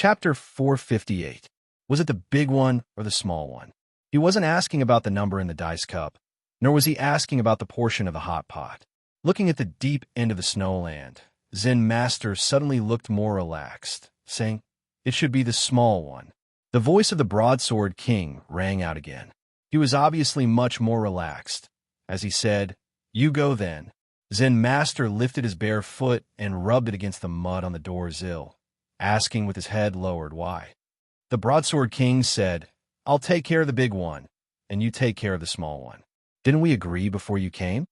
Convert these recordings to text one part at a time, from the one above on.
Chapter 458. Was it the big one or the small one? He wasn't asking about the number in the dice cup, nor was he asking about the portion of the hot pot. Looking at the deep end of the snowland, Zen Master suddenly looked more relaxed, saying, "It should be the small one." The voice of the Broadsword King rang out again. He was obviously much more relaxed. As he said, "You go then." Zen Master lifted his bare foot and rubbed it against the mud on the door sill, asking with his head lowered why. The Broadsword King said, "I'll take care of the big one, and you take care of the small one. Didn't we agree before you came?"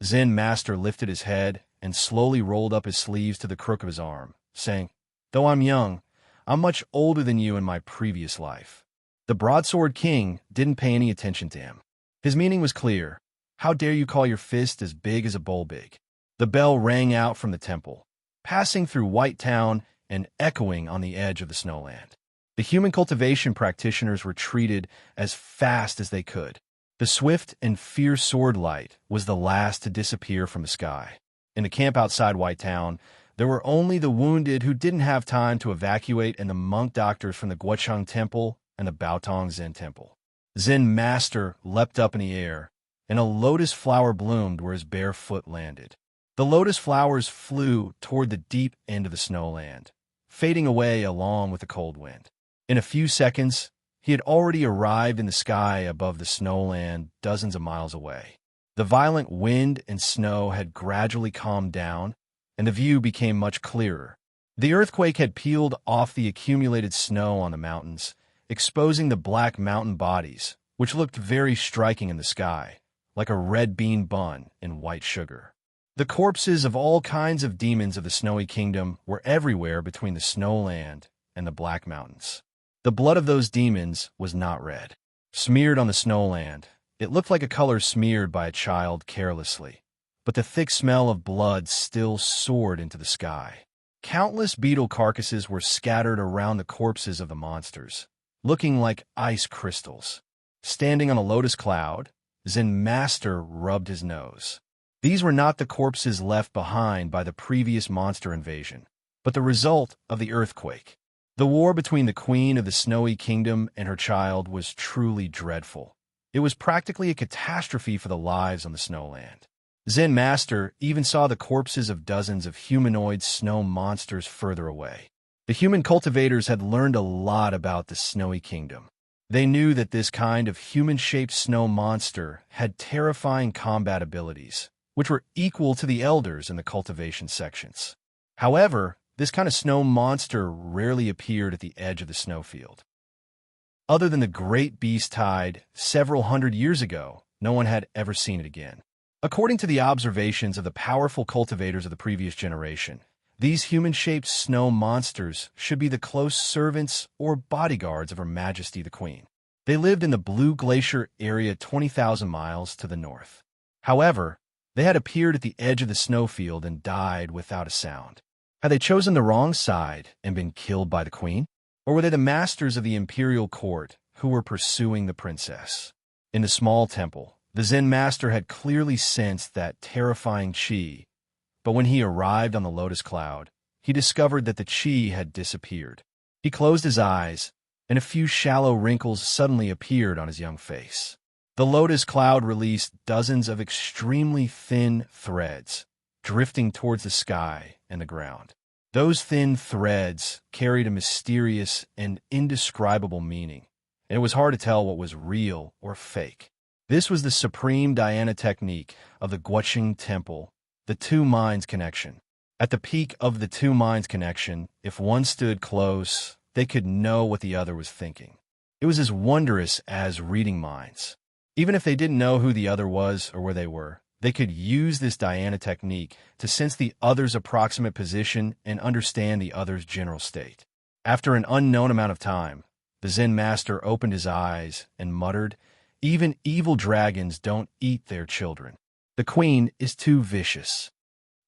Zen Master lifted his head and slowly rolled up his sleeves to the crook of his arm, saying, "Though I'm young, I'm much older than you in my previous life." The Broadsword King didn't pay any attention to him. His meaning was clear. How dare you call your fist as big as a bowl big? The bell rang out from the temple, passing through White Town and echoing on the edge of the snowland. The human cultivation practitioners retreated as fast as they could. The swift and fierce sword light was the last to disappear from the sky. In the camp outside White Town, there were only the wounded who didn't have time to evacuate and the monk doctors from the Guocheng Temple and the Baotong Zen Temple. Zen Master leapt up in the air, and a lotus flower bloomed where his bare foot landed. The lotus flowers flew toward the deep end of the snowland, fading away along with the cold wind. In a few seconds, he had already arrived in the sky above the snowland dozens of miles away. The violent wind and snow had gradually calmed down, and the view became much clearer. The earthquake had peeled off the accumulated snow on the mountains, exposing the black mountain bodies, which looked very striking in the sky, like a red bean bun in white sugar. The corpses of all kinds of demons of the Snowy Kingdom were everywhere between the snowland and the Black Mountains. The blood of those demons was not red. Smeared on the snowland, it looked like a color smeared by a child carelessly, but the thick smell of blood still soared into the sky. Countless beetle carcasses were scattered around the corpses of the monsters, looking like ice crystals. Standing on a lotus cloud, Zen Master rubbed his nose. These were not the corpses left behind by the previous monster invasion, but the result of the earthquake. The war between the Queen of the Snowy Kingdom and her child was truly dreadful. It was practically a catastrophe for the lives on the snowland. Zen Master even saw the corpses of dozens of humanoid snow monsters further away. The human cultivators had learned a lot about the Snowy Kingdom. They knew that this kind of human-shaped snow monster had terrifying combat abilities, which were equal to the elders in the cultivation sections. However, this kind of snow monster rarely appeared at the edge of the snowfield. Other than the great beast tide several hundred years ago, no one had ever seen it again. According to the observations of the powerful cultivators of the previous generation, these human-shaped snow monsters should be the close servants or bodyguards of Her Majesty the Queen. They lived in the Blue Glacier area 20,000 miles to the north. However, they had appeared at the edge of the snowfield and died without a sound. Had they chosen the wrong side and been killed by the queen? Or were they the masters of the imperial court who were pursuing the princess? In the small temple, the Zen Master had clearly sensed that terrifying chi, but when he arrived on the lotus cloud, he discovered that the chi had disappeared. He closed his eyes, and a few shallow wrinkles suddenly appeared on his young face. The lotus cloud released dozens of extremely thin threads, drifting towards the sky and the ground. Those thin threads carried a mysterious and indescribable meaning, and it was hard to tell what was real or fake. This was the supreme dhyana technique of the Guocheng Temple, the two minds connection. At the peak of the two minds connection, if one stood close, they could know what the other was thinking. It was as wondrous as reading minds. Even if they didn't know who the other was or where they were, they could use this dhyana technique to sense the other's approximate position and understand the other's general state. After an unknown amount of time, the Zen Master opened his eyes and muttered, "Even evil dragons don't eat their children. The queen is too vicious."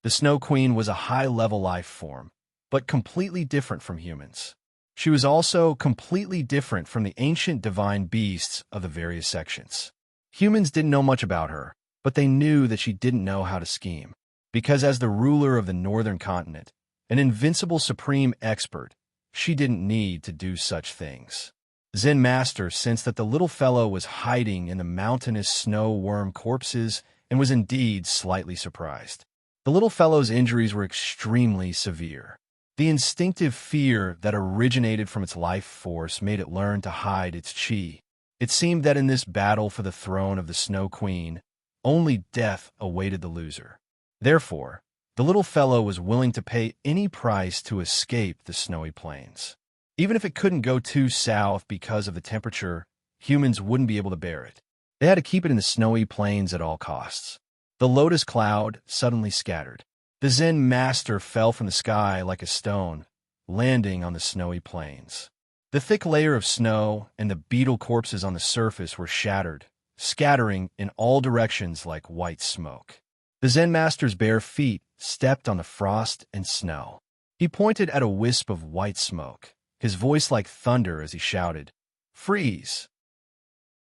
The Snow Queen was a high-level life form, but completely different from humans. She was also completely different from the ancient divine beasts of the various sections. Humans didn't know much about her, but they knew that she didn't know how to scheme, because as the ruler of the northern continent, an invincible supreme expert, she didn't need to do such things. Zen Master sensed that the little fellow was hiding in the mountainous snow worm corpses and was indeed slightly surprised. The little fellow's injuries were extremely severe. The instinctive fear that originated from its life force made it learn to hide its chi. It seemed that in this battle for the throne of the Snow Queen, only death awaited the loser. Therefore, the little fellow was willing to pay any price to escape the snowy plains. Even if it couldn't go too south because of the temperature, humans wouldn't be able to bear it. They had to keep it in the snowy plains at all costs. The lotus cloud suddenly scattered. The Zen Master fell from the sky like a stone, landing on the snowy plains. The thick layer of snow and the beetle corpses on the surface were shattered, scattering in all directions like white smoke. The Zen Master's bare feet stepped on the frost and snow. He pointed at a wisp of white smoke, his voice like thunder as he shouted, "Freeze!"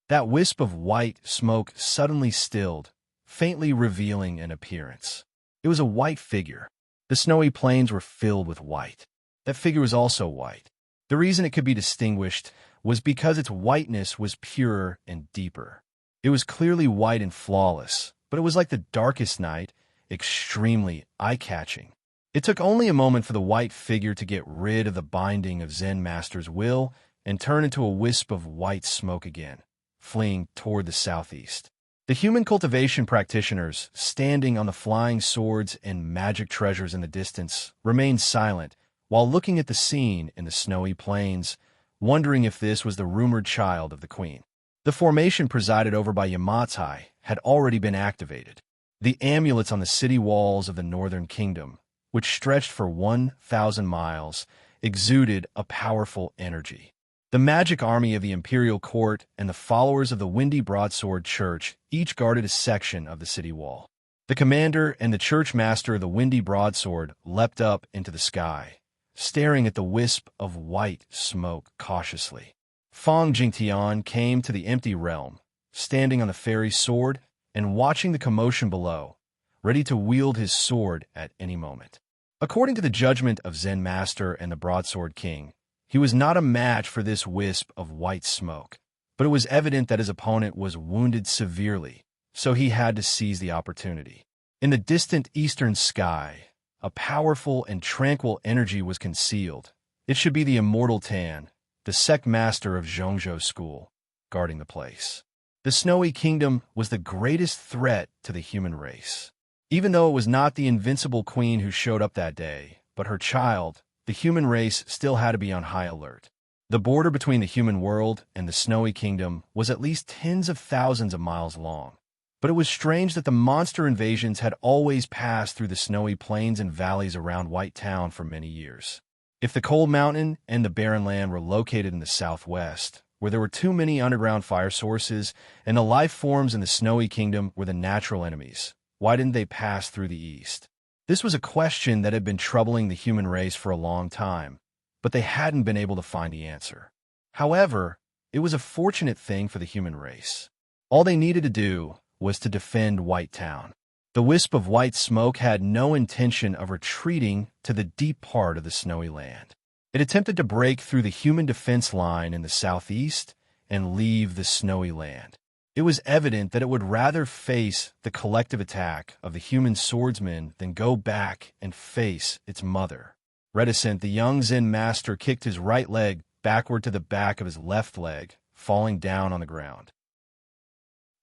That wisp of white smoke suddenly stilled, faintly revealing an appearance. It was a white figure. The snowy plains were filled with white. That figure was also white. The reason it could be distinguished was because its whiteness was purer and deeper. It was clearly white and flawless, but it was like the darkest night, extremely eye-catching. It took only a moment for the white figure to get rid of the binding of Zen Master's will and turn into a wisp of white smoke again, fleeing toward the southeast. The human cultivation practitioners, standing on the flying swords and magic treasures in the distance, remained silent while looking at the scene in the snowy plains, wondering if this was the rumored child of the queen. The formation presided over by Yamatai had already been activated. The amulets on the city walls of the northern kingdom, which stretched for 1,000 miles, exuded a powerful energy. The magic army of the imperial court and the followers of the Windy Broadsword Church each guarded a section of the city wall. The commander and the church master of the Windy Broadsword leapt up into the sky, staring at the wisp of white smoke cautiously. Fang Jingtian came to the empty realm, standing on the fairy's sword and watching the commotion below, ready to wield his sword at any moment. According to the judgment of Zen Master and the Broadsword King, he was not a match for this wisp of white smoke, but it was evident that his opponent was wounded severely, so he had to seize the opportunity. In the distant eastern sky, a powerful and tranquil energy was concealed. It should be the immortal Tan, the sect master of Zhongzhou School, guarding the place. The Snowy Kingdom was the greatest threat to the human race. Even though it was not the invincible queen who showed up that day, but her child, the human race still had to be on high alert. The border between the human world and the Snowy Kingdom was at least tens of thousands of miles long. But it was strange that the monster invasions had always passed through the snowy plains and valleys around White Town for many years. If the Cold Mountain and the Barren Land were located in the southwest, where there were too many underground fire sources, and the life forms in the Snowy Kingdom were the natural enemies, why didn't they pass through the east? This was a question that had been troubling the human race for a long time, but they hadn't been able to find the answer. However, it was a fortunate thing for the human race. All they needed to do was to defend White Town. The wisp of white smoke had no intention of retreating to the deep part of the snowy land. It attempted to break through the human defense line in the southeast and leave the snowy land. It was evident that it would rather face the collective attack of the human swordsmen than go back and face its mother. Reticent, the young Zen master kicked his right leg backward to the back of his left leg, falling down on the ground.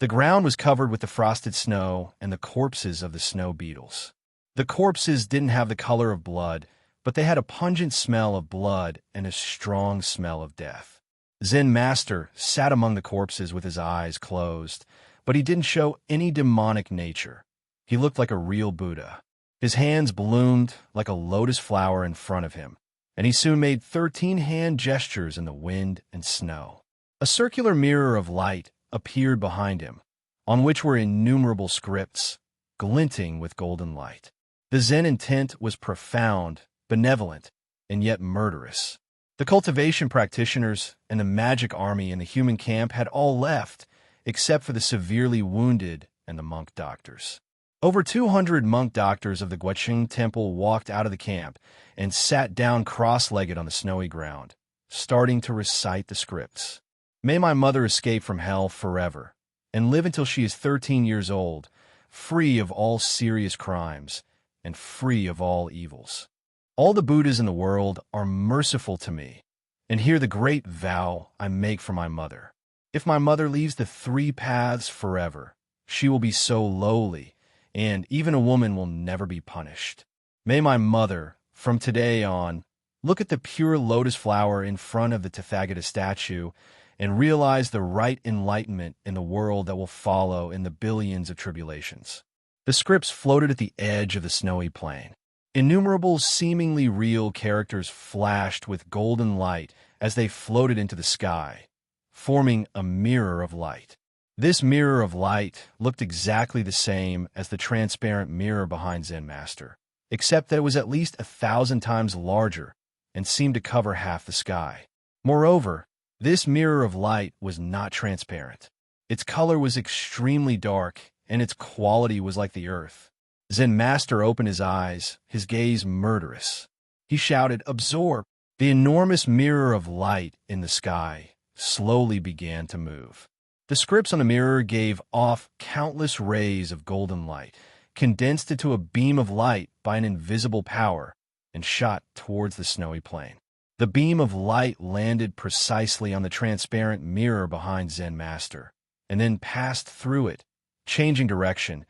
The ground was covered with the frosted snow and the corpses of the snow beetles. The corpses didn't have the color of blood, but they had a pungent smell of blood and a strong smell of death. Zen Master sat among the corpses with his eyes closed, but he didn't show any demonic nature. He looked like a real Buddha. His hands bloomed like a lotus flower in front of him, and he soon made 13 hand gestures in the wind and snow. A circular mirror of light appeared behind him, on which were innumerable scripts, glinting with golden light. The Zen intent was profound, benevolent, and yet murderous. The cultivation practitioners and the magic army in the human camp had all left, except for the severely wounded and the monk doctors. Over 200 monk doctors of the Guoqing temple walked out of the camp and sat down cross-legged on the snowy ground, starting to recite the scripts. May my mother escape from hell forever and live until she is 13 years old, free of all serious crimes and free of all evils. All the Buddhas in the world are merciful to me, and hear the great vow I make for my mother. If my mother leaves the three paths forever, she will be so lowly, and even a woman will never be punished. May my mother, from today on, look at the pure lotus flower in front of the Tathagata statue and realize the right enlightenment in the world that will follow in the billions of tribulations. The scripts floated at the edge of the snowy plain. Innumerable seemingly real characters flashed with golden light as they floated into the sky, forming a mirror of light. This mirror of light looked exactly the same as the transparent mirror behind Zen Master, except that it was at least 1,000 times larger and seemed to cover half the sky. Moreover, this mirror of light was not transparent. Its color was extremely dark, and its quality was like the earth. Zen Master opened his eyes, his gaze murderous. He shouted, "Absorb!" The enormous mirror of light in the sky slowly began to move. The scripts on the mirror gave off countless rays of golden light, condensed into a beam of light by an invisible power, and shot towards the snowy plain. The beam of light landed precisely on the transparent mirror behind Zen Master, and then passed through it, changing direction,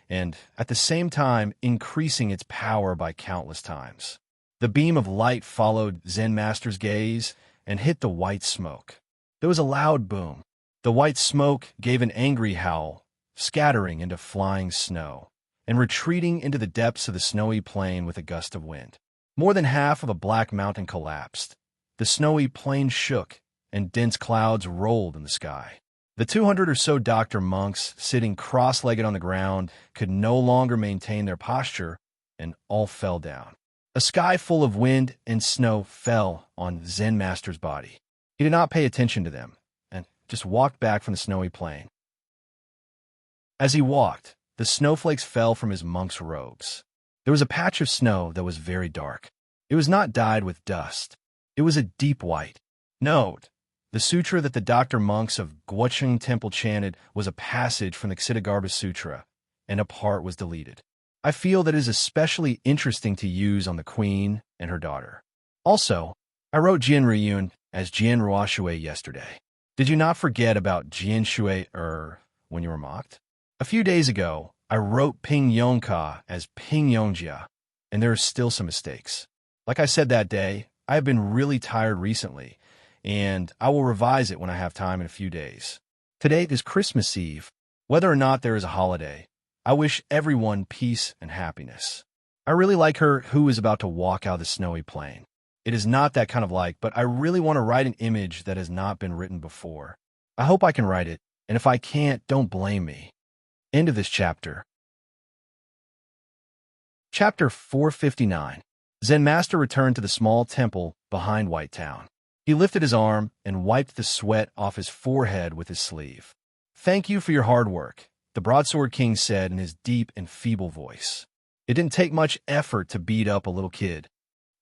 and at the same time increasing its power by countless times. The beam of light followed Zen Master's gaze and hit the white smoke. There was a loud boom. The white smoke gave an angry howl, scattering into flying snow, and retreating into the depths of the snowy plain with a gust of wind. More than half of a black mountain collapsed. The snowy plain shook, and dense clouds rolled in the sky. The 200 or so doctor monks sitting cross-legged on the ground could no longer maintain their posture, and all fell down. A sky full of wind and snow fell on Zen Master's body. He did not pay attention to them, and just walked back from the snowy plain. As he walked, the snowflakes fell from his monk's robes. There was a patch of snow that was very dark. It was not dyed with dust. It was a deep white. Note, the sutra that the doctor monks of Guoqing Temple chanted was a passage from the Ksitigarbha Sutra, and a part was deleted. I feel that it is especially interesting to use on the queen and her daughter. Also, I wrote Jian Riyun as Jian Ruoshui yesterday. Did you not forget about Jian Shui when you were mocked? A few days ago, I wrote Ping Yongka as Ping Yongjia, and there are still some mistakes. Like I said that day, I have been really tired recently, and I will revise it when I have time in a few days. Today is Christmas Eve. Whether or not there is a holiday, I wish everyone peace and happiness. I really like her who is about to walk out of the snowy plain. It is not that kind of like, but I really want to write an image that has not been written before. I hope I can write it, and if I can't, don't blame me. End of this chapter. Chapter 459. Zen Master returned to the small temple behind White Town. He lifted his arm and wiped the sweat off his forehead with his sleeve. "Thank you for your hard work," the Broadsword King said in his deep and feeble voice. It didn't take much effort to beat up a little kid.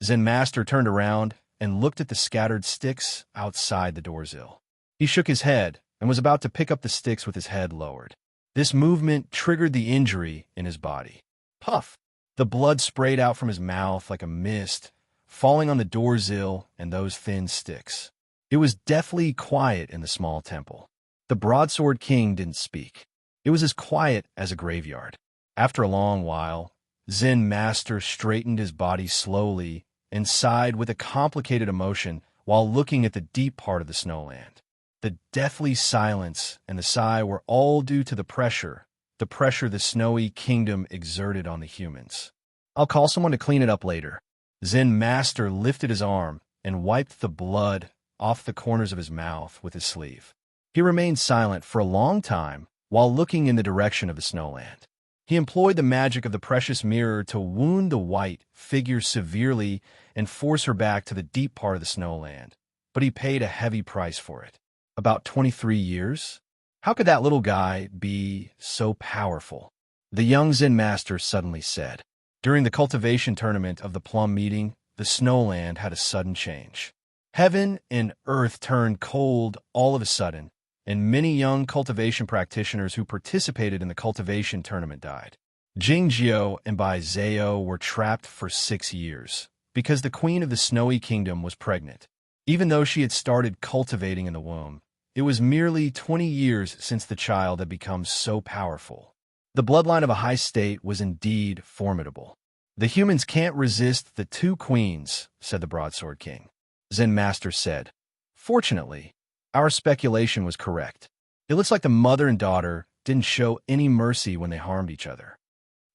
Zen Master turned around and looked at the scattered sticks outside the doorsill. He shook his head and was about to pick up the sticks with his head lowered. This movement triggered the injury in his body. Puff! The blood sprayed out from his mouth like a mist, falling on the doorsill and those thin sticks. It was deathly quiet in the small temple. The Broadsword King didn't speak. It was as quiet as a graveyard. After a long while, Zen Master straightened his body slowly and sighed with a complicated emotion while looking at the deep part of the snowland. The deathly silence and the sigh were all due to the pressure the snowy kingdom exerted on the humans. "I'll call someone to clean it up later." Zen Master lifted his arm and wiped the blood off the corners of his mouth with his sleeve. He remained silent for a long time while looking in the direction of the snowland. He employed the magic of the precious mirror to wound the white figure severely and force her back to the deep part of the snowland, but he paid a heavy price for it. About 23 years? How could that little guy be so powerful? the young Zen master suddenly said. During the cultivation tournament of the plum meeting, the snowland had a sudden change. Heaven and earth turned cold all of a sudden, and many young cultivation practitioners who participated in the cultivation tournament died. Jingjiu and Bai Zhao were trapped for 6 years because the queen of the Snowy Kingdom was pregnant. Even though she had started cultivating in the womb, it was merely 20 years since the child had become so powerful. The bloodline of a high state was indeed formidable. The humans can't resist the 2 queens, said the Broadsword King. Zen Master said, fortunately, our speculation was correct. It looks like the mother and daughter didn't show any mercy when they harmed each other.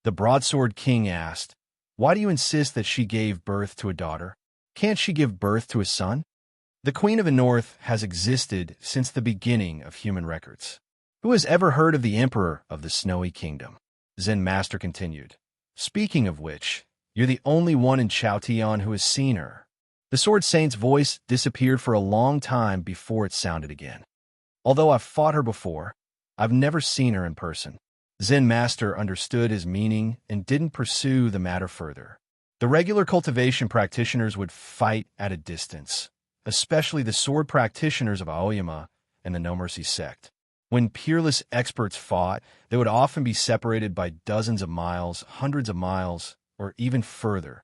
The Broadsword King asked, why do you insist that she gave birth to a daughter? Can't she give birth to a son? The Queen of the North has existed since the beginning of human records. Who has ever heard of the Emperor of the Snowy Kingdom? Zen Master continued. Speaking of which, you're the only one in Chaotian who has seen her. The Sword Saint's voice disappeared for a long time before it sounded again. Although I've fought her before, I've never seen her in person. Zen Master understood his meaning and didn't pursue the matter further. The regular cultivation practitioners would fight at a distance, especially the sword practitioners of Aoyama and the No Mercy sect. When peerless experts fought, they would often be separated by dozens of miles, hundreds of miles, or even further.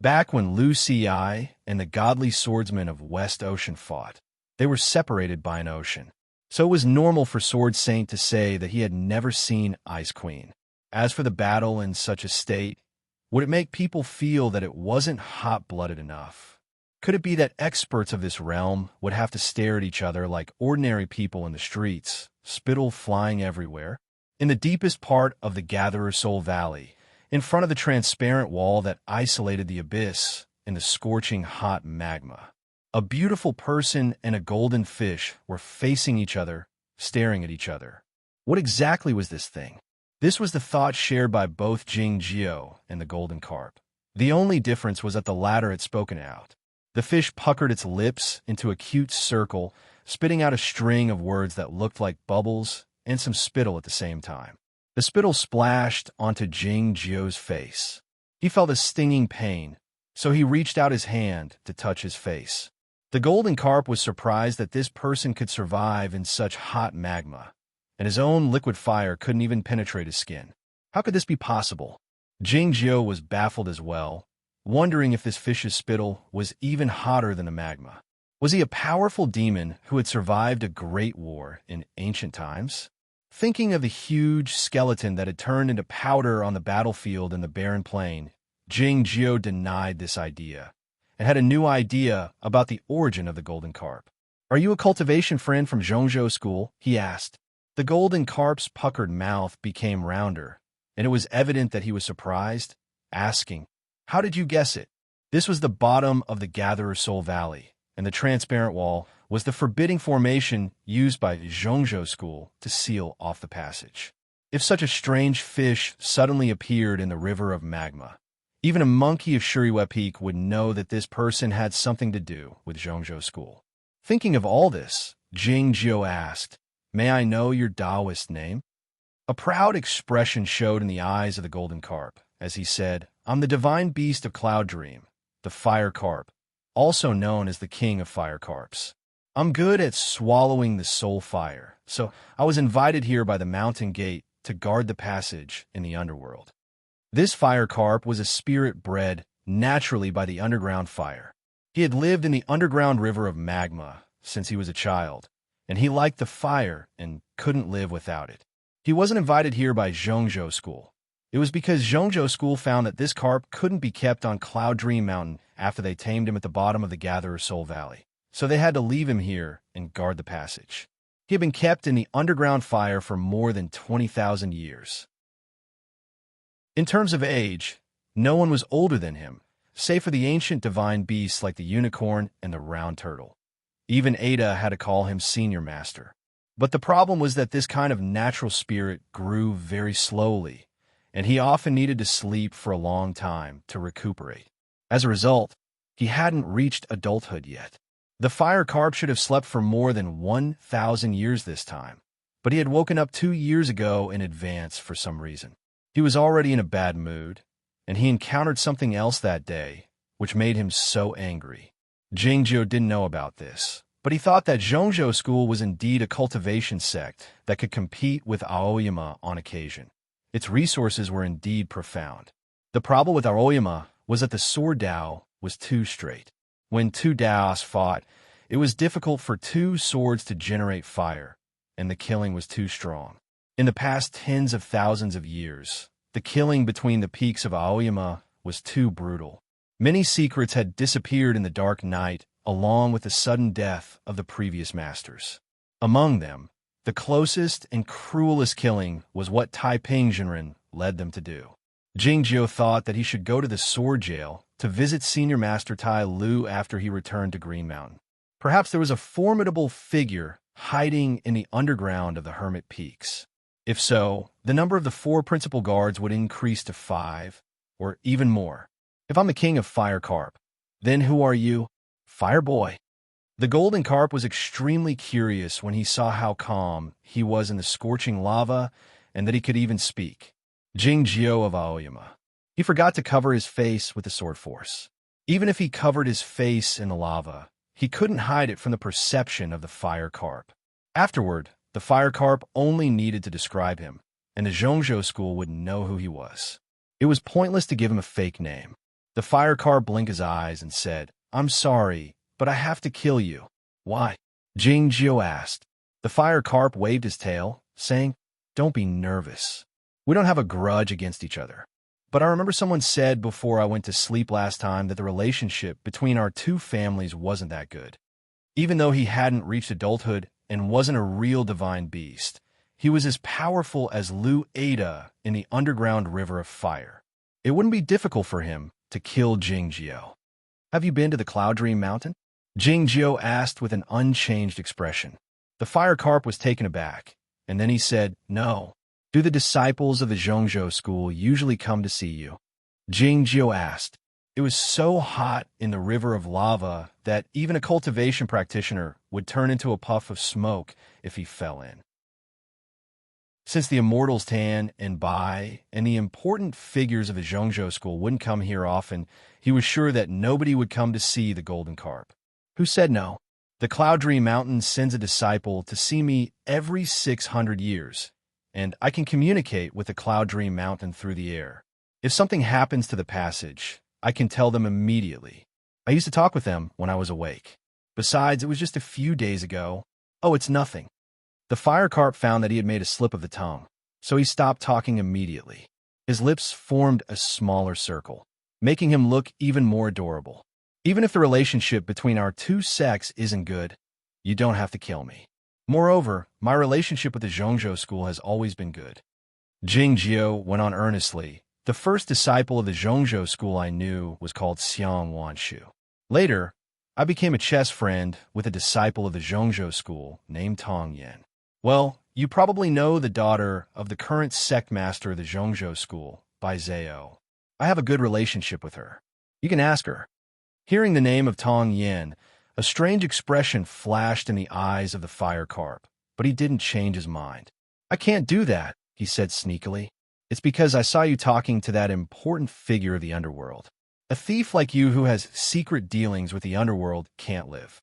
Back when Lu Ci and the godly swordsmen of West Ocean fought, they were separated by an ocean. So it was normal for Sword Saint to say that he had never seen Ice Queen. As for the battle in such a state, would it make people feel that it wasn't hot-blooded enough? Could it be that experts of this realm would have to stare at each other like ordinary people in the streets, spittle flying everywhere? In the deepest part of the Gatherer Soul Valley, in front of the transparent wall that isolated the abyss in the scorching hot magma, a beautiful person and a golden fish were facing each other, staring at each other. What exactly was this thing? This was the thought shared by both Jingjiu and the golden carp. The only difference was that the latter had spoken out. The fish puckered its lips into a cute circle, spitting out a string of words that looked like bubbles and some spittle at the same time. The spittle splashed onto Jingjiu's face. He felt a stinging pain, so he reached out his hand to touch his face. The golden carp was surprised that this person could survive in such hot magma, and his own liquid fire couldn't even penetrate his skin. How could this be possible? Jingjiu was baffled as well, wondering if this fish's spittle was even hotter than the magma. Was he a powerful demon who had survived a great war in ancient times? Thinking of the huge skeleton that had turned into powder on the battlefield in the barren plain, Jingjiu denied this idea, and had a new idea about the origin of the golden carp. Are you a cultivation friend from Zhongzhou School? He asked. The golden carp's puckered mouth became rounder, and it was evident that he was surprised, asking, how did you guess it? This was the bottom of the Gatherer Soul Valley, and the transparent wall was the forbidding formation used by Zhongzhou School to seal off the passage. If such a strange fish suddenly appeared in the river of magma, even a monkey of Shuriwa Peak would know that this person had something to do with Zhongzhou School. Thinking of all this, Jingjiu asked, may I know your Taoist name? A proud expression showed in the eyes of the golden carp as he said, I'm the divine beast of Cloud Dream, the fire carp, also known as the king of fire carps. I'm good at swallowing the soul fire, so I was invited here by the mountain gate to guard the passage in the underworld. This fire carp was a spirit bred naturally by the underground fire. He had lived in the underground river of magma since he was a child, and he liked the fire and couldn't live without it. He wasn't invited here by Zhongzhou School. It was because Zhongzhou School found that this carp couldn't be kept on Cloud Dream Mountain after they tamed him at the bottom of the Gatherer Soul Valley. So they had to leave him here and guard the passage. He had been kept in the underground fire for more than 20,000 years. In terms of age, no one was older than him, save for the ancient divine beasts like the unicorn and the round turtle. Even Ada had to call him Senior Master. But the problem was that this kind of natural spirit grew very slowly, and he often needed to sleep for a long time to recuperate. As a result, he hadn't reached adulthood yet. The fire carp should have slept for more than 1,000 years this time, but he had woken up 2 years ago in advance for some reason. He was already in a bad mood, and he encountered something else that day, which made him so angry. Jingjiu didn't know about this, but he thought that Zhongzhou school was indeed a cultivation sect that could compete with Aoyama on occasion. Its resources were indeed profound. The problem with Aoyama was that the sword Dao was too straight. When two Daos fought, it was difficult for two swords to generate fire, and the killing was too strong. In the past tens of thousands of years, the killing between the peaks of Aoyama was too brutal. Many secrets had disappeared in the dark night, along with the sudden death of the previous masters. Among them, the closest and cruelest killing was what Taiping Jinren led them to do. Jingjiu thought that he should go to the sword jail to visit Senior Master Tai Lu after he returned to Green Mountain. Perhaps there was a formidable figure hiding in the underground of the Hermit Peaks. If so, the number of the 4 principal guards would increase to 5, or even more. If I'm the king of Fire Carp, then who are you? Fire Boy. The Golden Carp was extremely curious when he saw how calm he was in the scorching lava and that he could even speak. Jingjiu of Aoyama. He forgot to cover his face with the sword force. Even if he covered his face in the lava, he couldn't hide it from the perception of the Fire Carp. Afterward, the Fire Carp only needed to describe him, and the Zhongzhou school would know who he was. It was pointless to give him a fake name. The Fire Carp blinked his eyes and said, "I'm sorry, but I have to kill you." "Why?" Jingjiu asked. The Fire Carp waved his tail, saying, "Don't be nervous. We don't have a grudge against each other. But I remember someone said before I went to sleep last time that the relationship between our two families wasn't that good." Even though he hadn't reached adulthood and wasn't a real divine beast, he was as powerful as Lu Ada in the underground river of fire. It wouldn't be difficult for him to kill Jingjiu. "Have you been to the Cloud Dream Mountain?" Jingjiu asked with an unchanged expression. The Fire Carp was taken aback, and then he said, "No." "Do the disciples of the Zhongzhou school usually come to see you?" Jingjiu asked. It was so hot in the river of lava that even a cultivation practitioner would turn into a puff of smoke if he fell in. Since the immortals Tan and Bai and the important figures of the Zhongzhou school wouldn't come here often, he was sure that nobody would come to see the Golden Carp. Who said no? The Cloud Dream Mountain sends a disciple to see me every 600 years, and I can communicate with the Cloud Dream Mountain through the air. If something happens to the passage, I can tell them immediately. I used to talk with them when I was awake. Besides, it was just a few days ago. Oh, it's nothing. The Fire Carp found that he had made a slip of the tongue, so he stopped talking immediately. His lips formed a smaller circle, making him look even more adorable. "Even if the relationship between our two sects isn't good, you don't have to kill me. Moreover, my relationship with the Zhongzhou school has always been good." Jingjiu went on earnestly. "The first disciple of the Zhongzhou school I knew was called Xiang Wanshu. Later, I became a chess friend with a disciple of the Zhongzhou school named Tong Yan. Well, you probably know the daughter of the current sect master of the Zhongzhou school, Bai Zhao. I have a good relationship with her. You can ask her." Hearing the name of Tong Yan, a strange expression flashed in the eyes of the Fire Carp, but he didn't change his mind. "I can't do that," he said sneakily. "It's because I saw you talking to that important figure of the underworld. A thief like you who has secret dealings with the underworld can't live."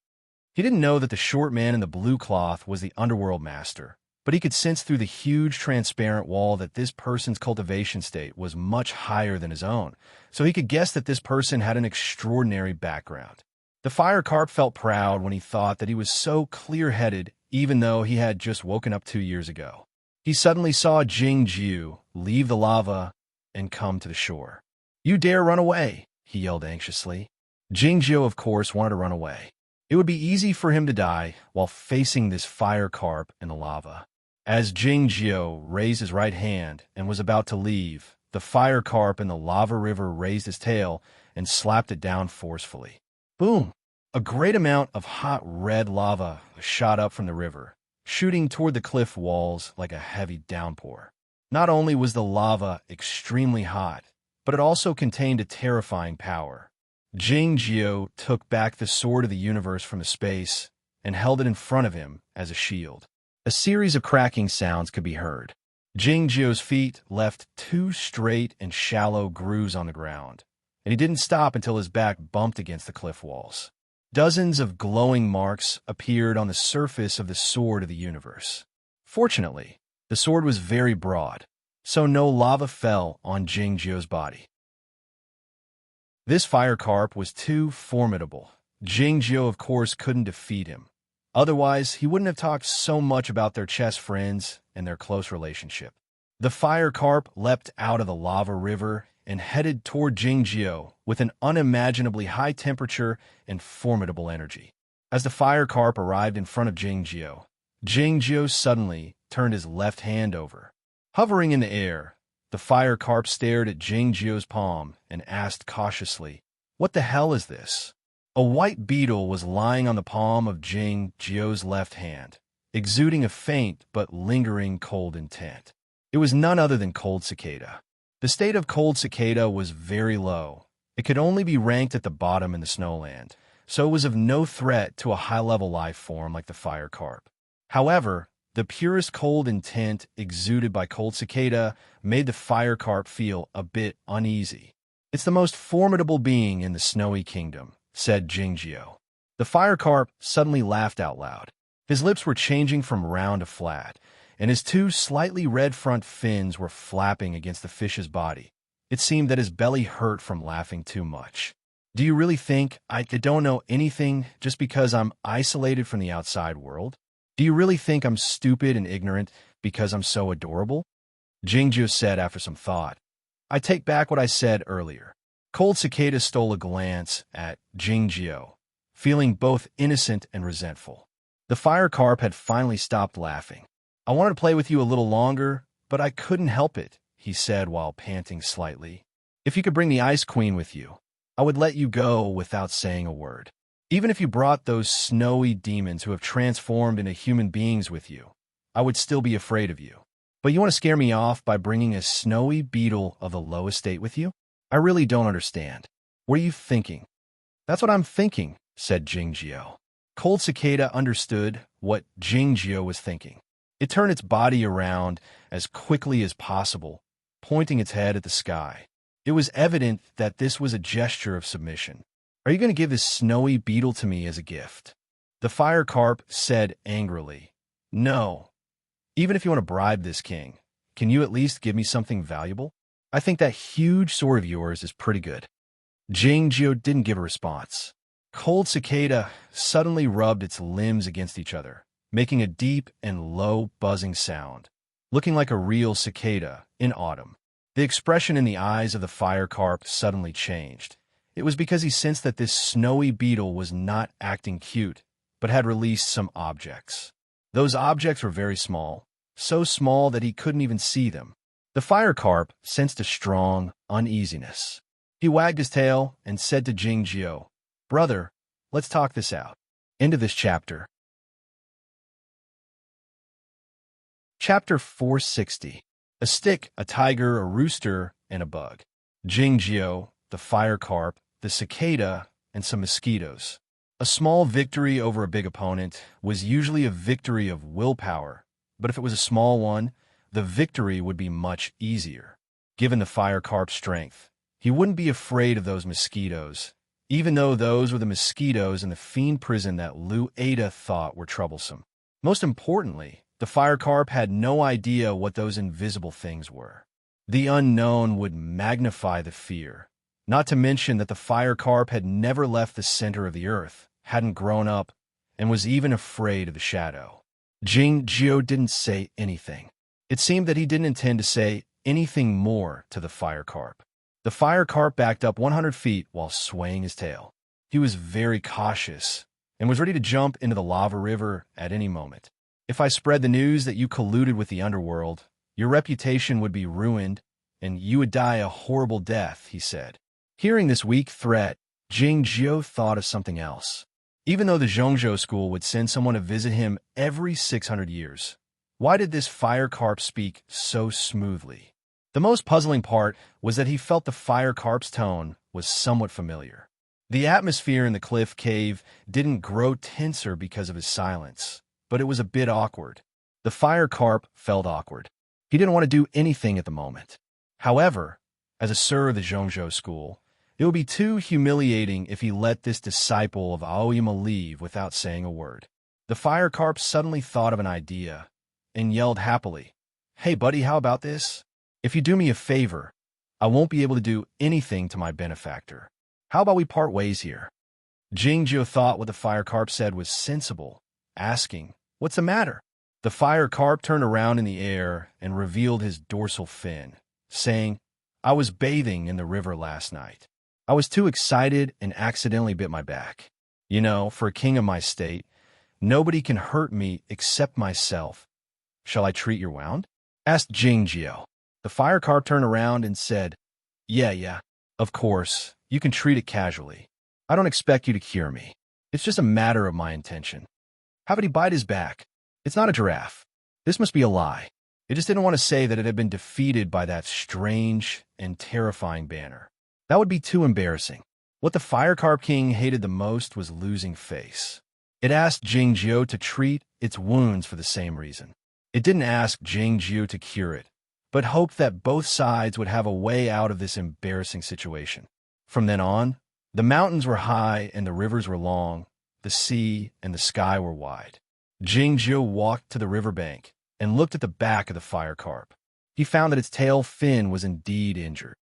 He didn't know that the short man in the blue cloth was the underworld master, but he could sense through the huge transparent wall that this person's cultivation state was much higher than his own, so he could guess that this person had an extraordinary background. The Fire Carp felt proud when he thought that he was so clear-headed, even though he had just woken up 2 years ago. He suddenly saw Jingjiu leave the lava and come to the shore. "You dare run away," he yelled anxiously. Jingjiu, of course, wanted to run away. It would be easy for him to die while facing this Fire Carp in the lava. As Jingjiu raised his right hand and was about to leave, the Fire Carp in the lava river raised his tail and slapped it down forcefully. Boom! A great amount of hot red lava shot up from the river, shooting toward the cliff walls like a heavy downpour. Not only was the lava extremely hot, but it also contained a terrifying power. Jingjiu took back the sword of the universe from the space and held it in front of him as a shield. A series of cracking sounds could be heard. Jingjiu's feet left two straight and shallow grooves on the ground, and he didn't stop until his back bumped against the cliff walls. Dozens of glowing marks appeared on the surface of the sword of the universe. Fortunately, the sword was very broad, so no lava fell on Jingjiu's body. This fire carp was too formidable. Jingjiu, of course, couldn't defeat him. Otherwise, he wouldn't have talked so much about their chess friends and their close relationship. The fire carp leapt out of the lava river and headed toward Jingjiu with an unimaginably high temperature and formidable energy. As the fire carp arrived in front of Jingjiu, Jingjiu suddenly turned his left hand over. Hovering in the air, the fire carp stared at Jingjiu's palm and asked cautiously, "What the hell is this?" A white beetle was lying on the palm of Jingjiu's left hand, exuding a faint but lingering cold intent. It was none other than cold cicada. The state of cold cicada was very low. It could only be ranked at the bottom in the snowland, so it was of no threat to a high-level life form like the fire carp. However, the purest cold intent exuded by cold cicada made the fire carp feel a bit uneasy. "It's the most formidable being in the snowy kingdom," said Jingjiu. The fire carp suddenly laughed out loud. His lips were changing from round to flat, and his two slightly red front fins were flapping against the fish's body. It seemed that his belly hurt from laughing too much. "Do you really think I don't know anything just because I'm isolated from the outside world? Do you really think I'm stupid and ignorant because I'm so adorable?" Jingjiu said after some thought. "I take back what I said earlier." Cold cicada stole a glance at Jingjiu, feeling both innocent and resentful. The fire carp had finally stopped laughing. "I wanted to play with you a little longer, but I couldn't help it," he said while panting slightly. "If you could bring the Ice Queen with you, I would let you go without saying a word. Even if you brought those snowy demons who have transformed into human beings with you, I would still be afraid of you. But you want to scare me off by bringing a snowy beetle of the low estate with you? I really don't understand. What are you thinking?" "That's what I'm thinking," said Jingjiu. Cold cicada understood what Jingjiu was thinking. It turned its body around as quickly as possible, pointing its head at the sky. It was evident that this was a gesture of submission. "Are you going to give this snowy beetle to me as a gift?" The fire carp said angrily, "No. Even if you want to bribe this king, can you at least give me something valuable? I think that huge sword of yours is pretty good." Jingjiu didn't give a response. Cold cicada suddenly rubbed its limbs against each other, making a deep and low buzzing sound, looking like a real cicada in autumn. The expression in the eyes of the fire carp suddenly changed. It was because he sensed that this snowy beetle was not acting cute, but had released some objects. Those objects were very small, so small that he couldn't even see them. The fire carp sensed a strong uneasiness. He wagged his tail and said to Jingjiu, "Brother, let's talk this out." End of this chapter. Chapter 460. A stick, a tiger, a rooster, and a bug. Jingjiu, the fire carp, the cicada, and some mosquitoes. A small victory over a big opponent was usually a victory of willpower, but if it was a small one, the victory would be much easier. Given the fire carp's strength, he wouldn't be afraid of those mosquitoes, even though those were the mosquitoes in the fiend prison that Lu Ada thought were troublesome. Most importantly, the fire carp had no idea what those invisible things were. The unknown would magnify the fear, not to mention that the fire carp had never left the center of the earth, hadn't grown up, and was even afraid of the shadow. Jingjiu didn't say anything. It seemed that he didn't intend to say anything more to the fire carp. The fire carp backed up 100 feet while swaying his tail. He was very cautious and was ready to jump into the lava river at any moment. "If I spread the news that you colluded with the underworld, your reputation would be ruined, and you would die a horrible death," he said. Hearing this weak threat, Jingjiu thought of something else. Even though the Zhongzhou school would send someone to visit him every 600 years, why did this fire carp speak so smoothly? The most puzzling part was that he felt the fire carp's tone was somewhat familiar. The atmosphere in the cliff cave didn't grow tenser because of his silence, but it was a bit awkward. The fire carp felt awkward. He didn't want to do anything at the moment. However, as a sir of the Zhongzhou school, it would be too humiliating if he let this disciple of Aoyama leave without saying a word. The fire carp suddenly thought of an idea and yelled happily, "Hey buddy, how about this? If you do me a favor, I won't be able to do anything to my benefactor. How about we part ways here?" Jingjiu thought what the fire carp said was sensible, asking, "What's the matter?" The fire carp turned around in the air and revealed his dorsal fin, saying, "I was bathing in the river last night. I was too excited and accidentally bit my back. You know, for a king of my state, nobody can hurt me except myself. Shall I treat your wound?" asked Jingjiu. The fire carp turned around and said, Yeah, of course, you can treat it casually. I don't expect you to cure me. It's just a matter of my intention." How did he bite his back? It's not a giraffe. This must be a lie. It just didn't want to say that it had been defeated by that strange and terrifying banner. That would be too embarrassing. What the Fire Carp King hated the most was losing face. It asked Jingjiu to treat its wounds for the same reason. It didn't ask Jingjiu to cure it, but hoped that both sides would have a way out of this embarrassing situation. From then on, the mountains were high and the rivers were long, the sea and the sky were wide. Jingjiu walked to the riverbank and looked at the back of the fire carp. He found that its tail fin was indeed injured.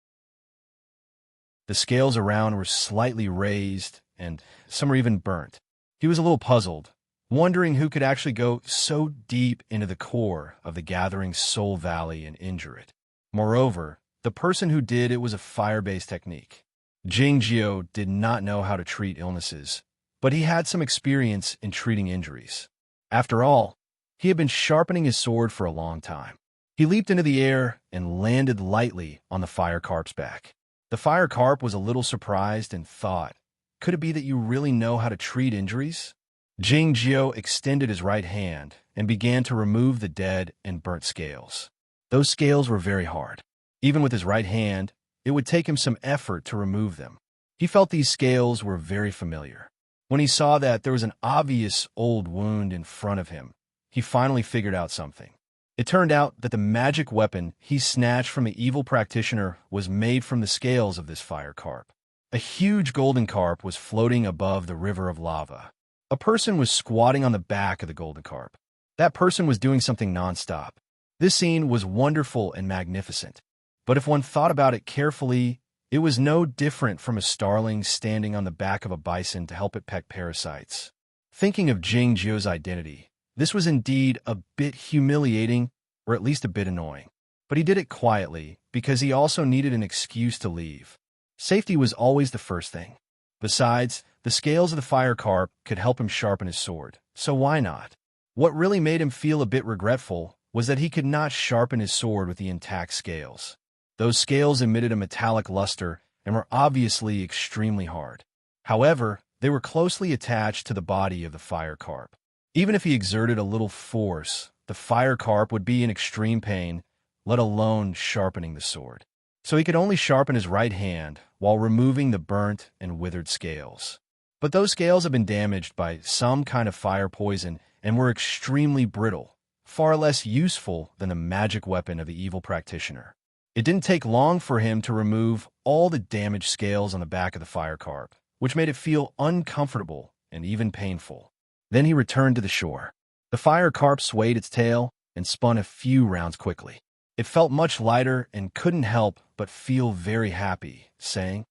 The scales around were slightly raised, and some were even burnt. He was a little puzzled, wondering who could actually go so deep into the core of the gathering Soul Valley and injure it. Moreover, the person who did it was a fire-based technique. Jingjiu did not know how to treat illnesses, but he had some experience in treating injuries. After all, he had been sharpening his sword for a long time. He leaped into the air and landed lightly on the fire carp's back. The fire carp was a little surprised and thought, "Could it be that you really know how to treat injuries?" Jingjiu extended his right hand and began to remove the dead and burnt scales. Those scales were very hard. Even with his right hand, it would take him some effort to remove them. He felt these scales were very familiar. When he saw that there was an obvious old wound in front of him, he finally figured out something. It turned out that the magic weapon he snatched from the evil practitioner was made from the scales of this fire carp. A huge golden carp was floating above the river of lava. A person was squatting on the back of the golden carp. That person was doing something nonstop. This scene was wonderful and magnificent, but if one thought about it carefully, it was no different from a starling standing on the back of a bison to help it peck parasites. Thinking of Jingjiu's identity, this was indeed a bit humiliating, or at least a bit annoying. But he did it quietly, because he also needed an excuse to leave. Safety was always the first thing. Besides, the scales of the fire carp could help him sharpen his sword, so why not? What really made him feel a bit regretful was that he could not sharpen his sword with the intact scales. Those scales emitted a metallic luster and were obviously extremely hard. However, they were closely attached to the body of the fire carp. Even if he exerted a little force, the fire carp would be in extreme pain, let alone sharpening the sword. So he could only sharpen his right hand while removing the burnt and withered scales. But those scales had been damaged by some kind of fire poison and were extremely brittle, far less useful than the magic weapon of the evil practitioner. It didn't take long for him to remove all the damaged scales on the back of the fire carp, which made it feel uncomfortable and even painful. Then he returned to the shore. The fire carp swayed its tail and spun a few rounds quickly. It felt much lighter and couldn't help but feel very happy, saying,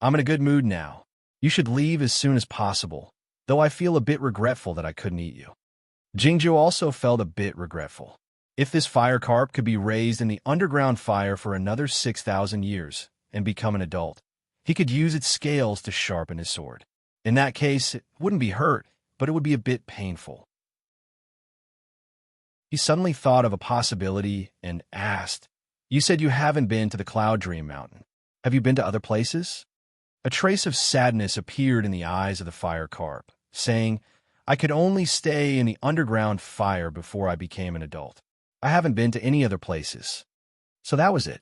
"I'm in a good mood now. You should leave as soon as possible, though I feel a bit regretful that I couldn't eat you." Jingjiu also felt a bit regretful. If this fire carp could be raised in the underground fire for another 6,000 years and become an adult, he could use its scales to sharpen his sword. In that case, it wouldn't be hurt, but it would be a bit painful. He suddenly thought of a possibility and asked, "You said you haven't been to the Cloud Dream Mountain. Have you been to other places?" A trace of sadness appeared in the eyes of the fire carp, saying, "I could only stay in the underground fire before I became an adult. I haven't been to any other places." So that was it.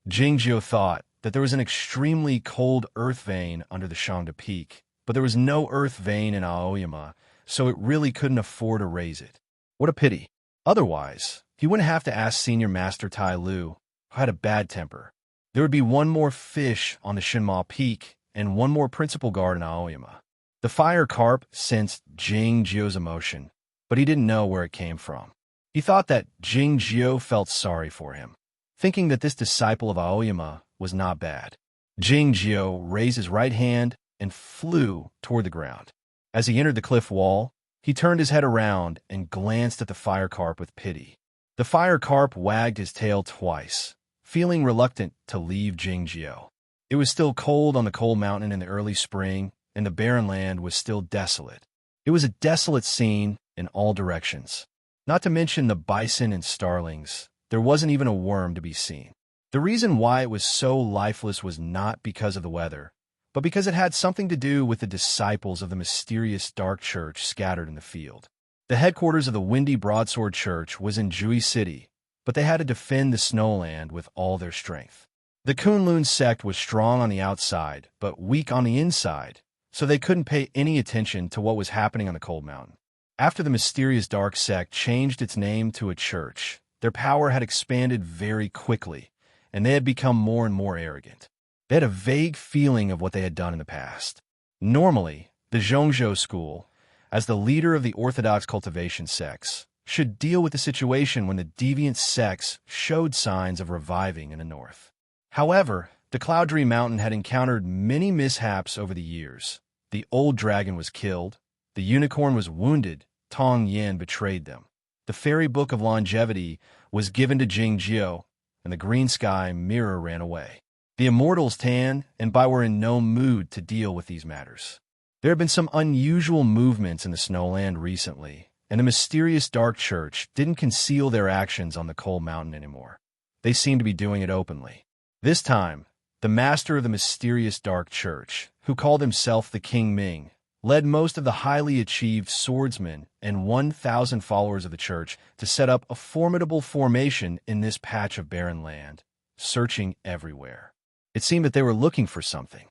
Jingjiu thought that there was an extremely cold earth vein under the Shangda Peak, but there was no earth vein in Aoyama, so it really couldn't afford to raise it. What a pity. Otherwise, he wouldn't have to ask Senior Master Tai Lu, who had a bad temper. There would be one more fish on the Shinma Peak and one more principal guard in Aoyama. The fire carp sensed Jing Jio's emotion, but he didn't know where it came from. He thought that Jing Jio felt sorry for him, thinking that this disciple of Aoyama was not bad. Jing Jio raised his right hand and flew toward the ground. As he entered the cliff wall, he turned his head around and glanced at the fire carp with pity. The fire carp wagged his tail twice, feeling reluctant to leave Jing Jio. It was still cold on the cold mountain in the early spring, and the barren land was still desolate. It was a desolate scene in all directions. Not to mention the bison and starlings, there wasn't even a worm to be seen. The reason why it was so lifeless was not because of the weather, but because it had something to do with the disciples of the mysterious dark church scattered in the field. The headquarters of the Windy Broadsword Church was in Jui City, but they had to defend the snowland with all their strength. The Kunlun sect was strong on the outside, but weak on the inside, so they couldn't pay any attention to what was happening on the cold mountain. After the mysterious dark sect changed its name to a church, their power had expanded very quickly, and they had become more and more arrogant. They had a vague feeling of what they had done in the past. Normally, the Zhongzhou school, as the leader of the orthodox cultivation sects, should deal with the situation when the deviant sects showed signs of reviving in the north. However, the Cloudtree Mountain had encountered many mishaps over the years. The old dragon was killed, the unicorn was wounded, Tong Yin betrayed them. The fairy book of longevity was given to Jing Jio, and the green sky mirror ran away. The immortals Tan and Bai were in no mood to deal with these matters. There had been some unusual movements in the snowland recently, and the mysterious dark church didn't conceal their actions on the cold mountain anymore. They seemed to be doing it openly. This time, the master of the mysterious dark church, who called himself the King Ming, led most of the highly achieved swordsmen and 1,000 followers of the church to set up a formidable formation in this patch of barren land, searching everywhere. It seemed that they were looking for something.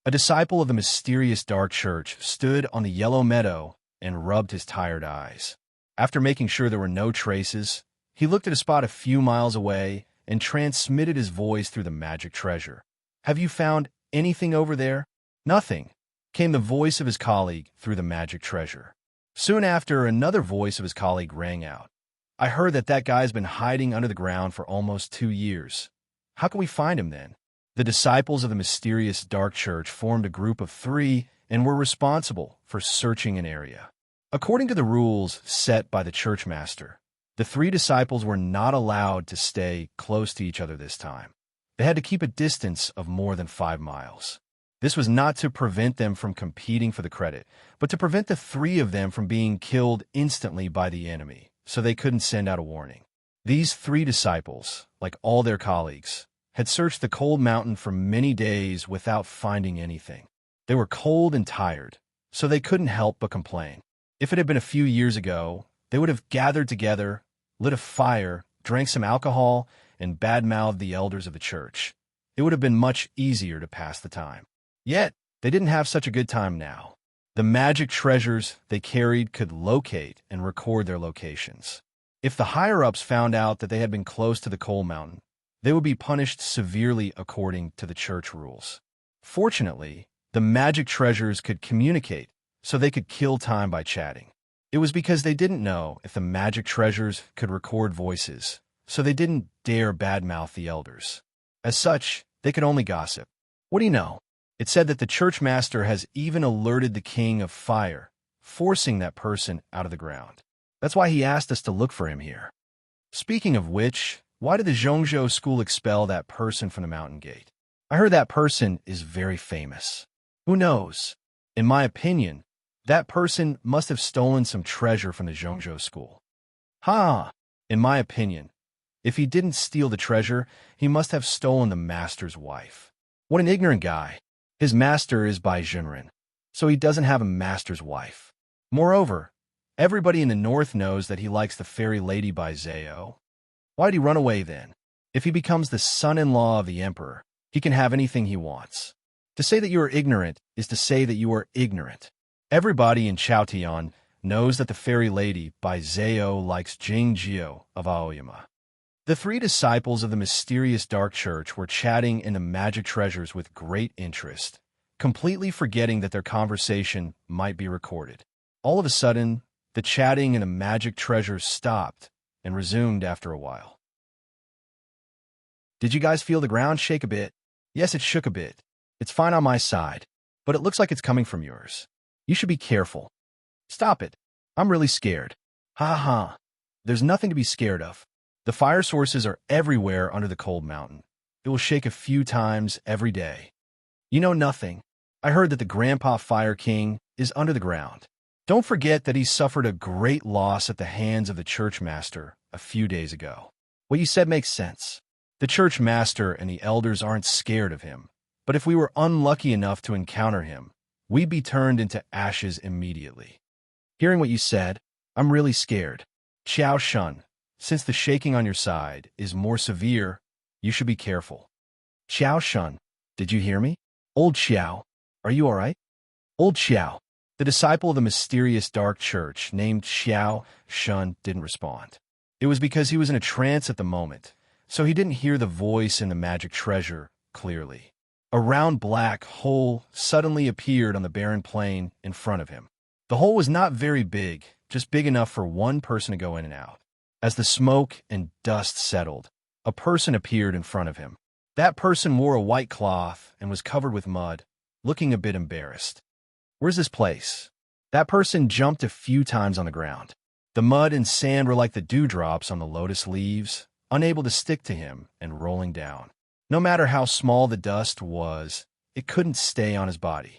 A disciple of the mysterious dark church stood on the yellow meadow and rubbed his tired eyes. After making sure there were no traces, he looked at a spot a few miles away and transmitted his voice through the magic treasure. "Have you found anything over there?" "Nothing," came the voice of his colleague through the magic treasure. Soon after, another voice of his colleague rang out. "I heard that guy's been hiding under the ground for almost 2 years. How can we find him then?" The disciples of the mysterious dark church formed a group of 3 and were responsible for searching an area. According to the rules set by the church master, the 3 disciples were not allowed to stay close to each other this time. They had to keep a distance of more than 5 miles. This was not to prevent them from competing for the credit, but to prevent the 3 of them from being killed instantly by the enemy, so they couldn't send out a warning. These 3 disciples, like all their colleagues, had searched the cold mountain for many days without finding anything. They were cold and tired, so they couldn't help but complain. If it had been a few years ago, they would have gathered together, lit a fire, drank some alcohol, and badmouthed the elders of the church. It would have been much easier to pass the time. Yet, they didn't have such a good time now. The magic treasures they carried could locate and record their locations. If the higher-ups found out that they had been close to the coal mountain, they would be punished severely according to the church rules. Fortunately, the magic treasures could communicate, so they could kill time by chatting. It was because they didn't know if the magic treasures could record voices, so they didn't dare badmouth the elders. As such, they could only gossip. What do you know? It said that the church master has even alerted the king of fire, forcing that person out of the ground. That's why he asked us to look for him here. Speaking of which, why did the Zhongzhou school expel that person from the mountain gate? I heard that person is very famous. Who knows? In my opinion, that person must have stolen some treasure from the Zhongzhou school. In my opinion, if he didn't steal the treasure, he must have stolen the master's wife. What an ignorant guy. His master is Bai Junren, so he doesn't have a master's wife. Moreover, everybody in the north knows that he likes the fairy lady Bai Zhao. Why'd he run away then? If he becomes the son-in-law of the emperor, he can have anything he wants. To say that you are ignorant is to say that you are ignorant. Everybody in Chaotian knows that the Fairy Lady by Zao likes Jingjio of Aoyama. The three disciples of the mysterious dark church were chatting in the magic treasures with great interest, completely forgetting that their conversation might be recorded. All of a sudden, the chatting in the magic treasures stopped and resumed after a while. Did you guys feel the ground shake a bit? Yes, it shook a bit. It's fine on my side, but it looks like it's coming from yours. You should be careful. Stop it. I'm really scared. Ha ha. There's nothing to be scared of. The fire sources are everywhere under the cold mountain. It will shake a few times every day. You know nothing. I heard that the Grandpa Fire King is under the ground. Don't forget that he suffered a great loss at the hands of the church master a few days ago. What you said makes sense. The church master and the elders aren't scared of him, but if we were unlucky enough to encounter him, we'd be turned into ashes immediately. Hearing what you said, I'm really scared. Xiao Shun, since the shaking on your side is more severe, you should be careful. Xiao Shun, did you hear me? Old Xiao, are you all right? Old Xiao, the disciple of the mysterious dark church named Xiao Shun, didn't respond. It was because he was in a trance at the moment, so he didn't hear the voice in the magic treasure clearly. A round black hole suddenly appeared on the barren plain in front of him. The hole was not very big, just big enough for one person to go in and out. As the smoke and dust settled, a person appeared in front of him. That person wore a white cloth and was covered with mud, looking a bit embarrassed. Where's this place? That person jumped a few times on the ground. The mud and sand were like the dewdrops on the lotus leaves, unable to stick to him and rolling down. No matter how small the dust was, it couldn't stay on his body.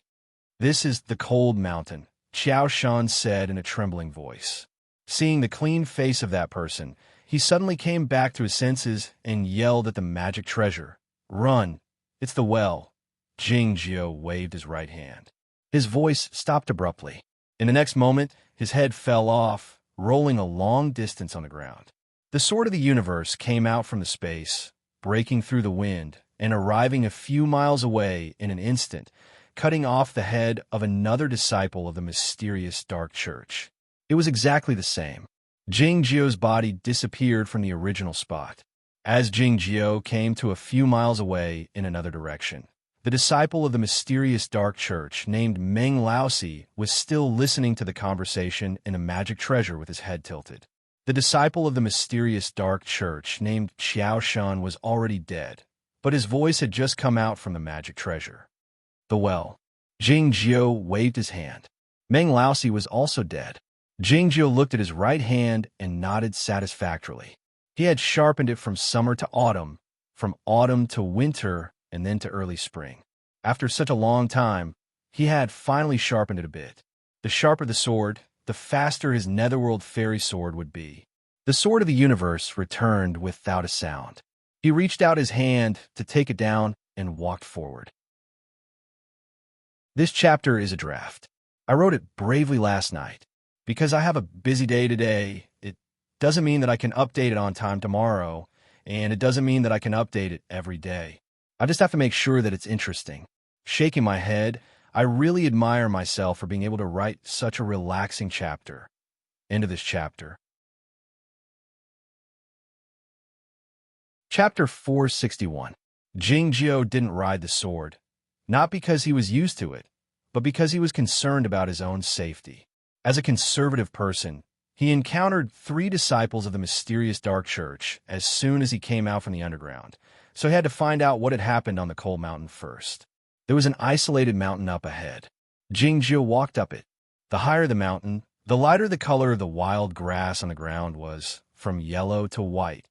This is the cold mountain, Xiao Shan said in a trembling voice. Seeing the clean face of that person, he suddenly came back to his senses and yelled at the magic treasure. Run! It's the well. Jingjio waved his right hand. His voice stopped abruptly. In the next moment, his head fell off, rolling a long distance on the ground. The sword of the universe came out from the space, breaking through the wind and arriving a few miles away in an instant, cutting off the head of another disciple of the mysterious dark church. It was exactly the same. Jingjio's body disappeared from the original spot. As Jingjio came to a few miles away in another direction, the disciple of the mysterious dark church named Meng Laosi was still listening to the conversation in a magic treasure with his head tilted. The disciple of the mysterious dark church named Xiao Shun was already dead, but his voice had just come out from the magic treasure. The well. Jingjio waved his hand. Meng Laosi was also dead. Jingjio looked at his right hand and nodded satisfactorily. He had sharpened it from summer to autumn, from autumn to winter, and then to early spring. After such a long time, he had finally sharpened it a bit. The sharper the sword, the faster his netherworld fairy sword would be. The sword of the universe returned without a sound. He reached out his hand to take it down and walked forward. This chapter is a draft. I wrote it bravely last night. Because I have a busy day today, it doesn't mean that I can update it on time tomorrow, and it doesn't mean that I can update it every day. I just have to make sure that it's interesting. Shaking my head, I really admire myself for being able to write such a relaxing chapter. End of this chapter. Chapter 461. Jingjio didn't ride the sword, not because he was used to it, but because he was concerned about his own safety. As a conservative person, he encountered 3 disciples of the mysterious dark church as soon as he came out from the underground, so he had to find out what had happened on the cold mountain first. There was an isolated mountain up ahead. Jingjio walked up it. The higher the mountain, the lighter the color of the wild grass on the ground was, from yellow to white,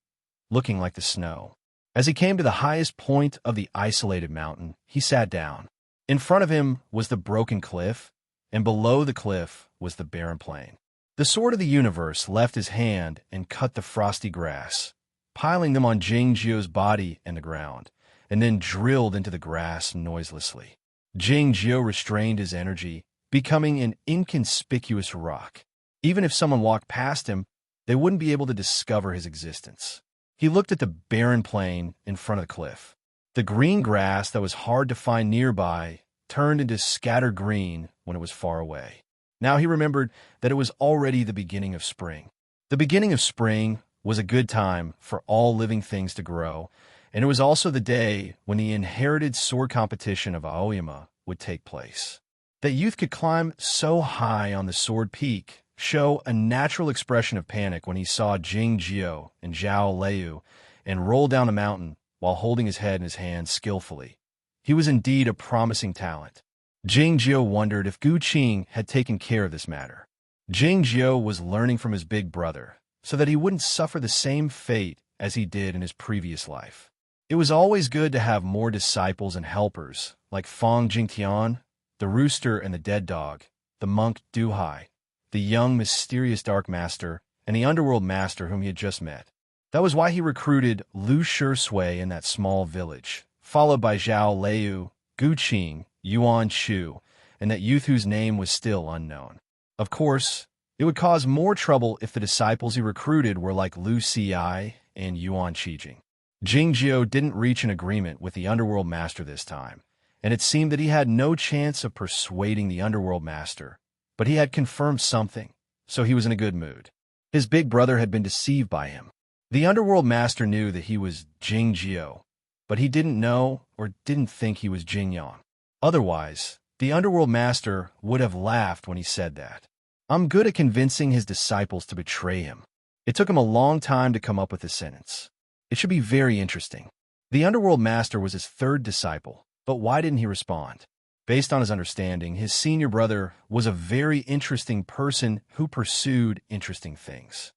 looking like the snow. As he came to the highest point of the isolated mountain, he sat down. In front of him was the broken cliff, and below the cliff was the barren plain. The sword of the universe left his hand and cut the frosty grass, piling them on Jingjio's body and the ground, and then drilled into the grass noiselessly. Jingjio restrained his energy, becoming an inconspicuous rock. Even if someone walked past him, they wouldn't be able to discover his existence. He looked at the barren plain in front of the cliff. The green grass that was hard to find nearby turned into scattered green when it was far away. Now he remembered that it was already the beginning of spring. The beginning of spring was a good time for all living things to grow, and it was also the day when the inherited sword competition of Aoyama would take place. That youth could climb so high on the sword peak, show a natural expression of panic when he saw Jing Jio and Zhao Liu, and roll down the mountain while holding his head in his hands skillfully. He was indeed a promising talent. Jing Jio wondered if Gu Qing had taken care of this matter. Jing Jio was learning from his big brother, so that he wouldn't suffer the same fate as he did in his previous life. It was always good to have more disciples and helpers, like Fong Jingtian, the rooster and the dead dog, the monk Du Hai, the young mysterious dark master, and the underworld master whom he had just met. That was why he recruited Lu Shui in that small village, followed by Zhao Liu, Gu Qing, Yuan Shu, and that youth whose name was still unknown. Of course, it would cause more trouble if the disciples he recruited were like Lu Xi and Yuan Qijing. Jing Jio didn't reach an agreement with the underworld master this time, and it seemed that he had no chance of persuading the underworld master, but he had confirmed something, so he was in a good mood. His big brother had been deceived by him. The underworld master knew that he was Jing Jio, but he didn't know or didn't think he was Jing Yang. Otherwise, the underworld master would have laughed when he said that. I'm good at convincing his disciples to betray him. It took him a long time to come up with this sentence. It should be very interesting. The underworld master was his third disciple, but why didn't he respond? Based on his understanding, his senior brother was a very interesting person who pursued interesting things.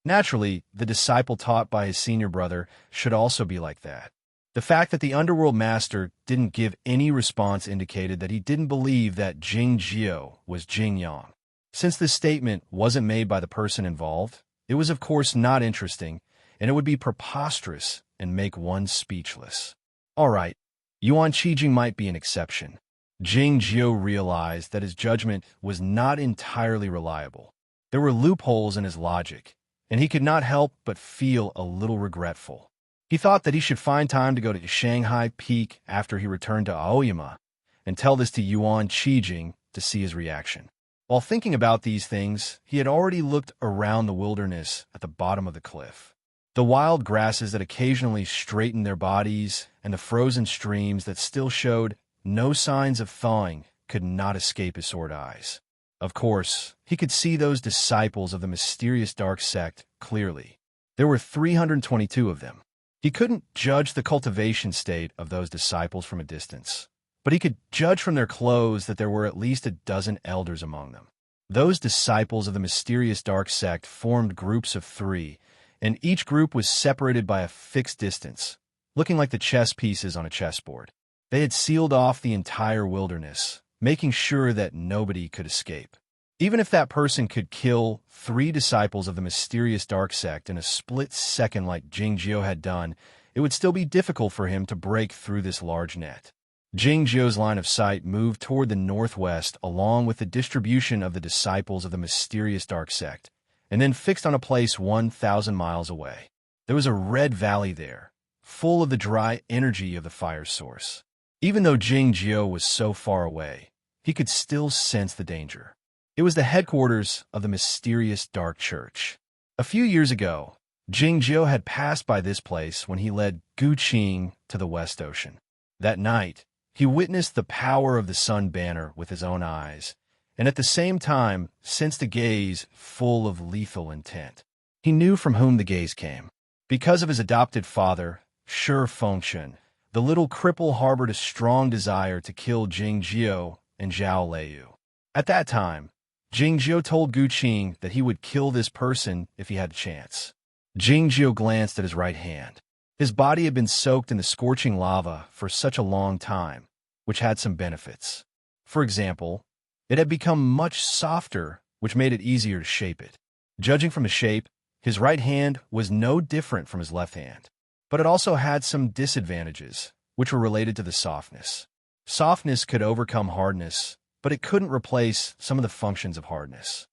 Naturally, the disciple taught by his senior brother should also be like that. The fact that the underworld master didn't give any response indicated that he didn't believe that Jing Jio was Jing Yang. Since this statement wasn't made by the person involved, it was of course not interesting, and it would be preposterous and make one speechless. All right, Yuan Qijing might be an exception. Jing Jio realized that his judgment was not entirely reliable. There were loopholes in his logic, and he could not help but feel a little regretful. He thought that he should find time to go to Shanghai Peak after he returned to Aoyama and tell this to Yuan Qijing to see his reaction. While thinking about these things, he had already looked around the wilderness at the bottom of the cliff. The wild grasses that occasionally straightened their bodies and the frozen streams that still showed no signs of thawing could not escape his sword eyes. Of course, he could see those disciples of the mysterious dark sect clearly. There were 322 of them. He couldn't judge the cultivation state of those disciples from a distance, but he could judge from their clothes that there were at least a dozen elders among them. Those disciples of the mysterious dark sect formed groups of 3, and each group was separated by a fixed distance, looking like the chess pieces on a chessboard. They had sealed off the entire wilderness, making sure that nobody could escape. Even if that person could kill 3 disciples of the mysterious dark sect in a split second like Jing Jio had done, it would still be difficult for him to break through this large net. Jing Jio's line of sight moved toward the northwest along with the distribution of the disciples of the mysterious dark sect, and then fixed on a place 1,000 miles away. There was a red valley there, full of the dry energy of the fire source. Even though Jing Jio was so far away, he could still sense the danger. It was the headquarters of the mysterious dark church. A few years ago, Jing Jio had passed by this place when he led Gu Qing to the West Ocean. That night, he witnessed the power of the sun banner with his own eyes, and at the same time sensed a gaze full of lethal intent. He knew from whom the gaze came. Because of his adopted father, Shi Fengshen, the little cripple harbored a strong desire to kill Jing Jio and Zhao Liu. At that time, Jing Jio told Gu Qing that he would kill this person if he had a chance. Jing Jio glanced at his right hand. His body had been soaked in the scorching lava for such a long time, which had some benefits. For example, it had become much softer, which made it easier to shape it. Judging from the shape, his right hand was no different from his left hand, but it also had some disadvantages, which were related to the softness. Softness could overcome hardness, but it couldn't replace some of the functions of hardness.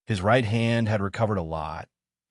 His right hand had recovered a lot,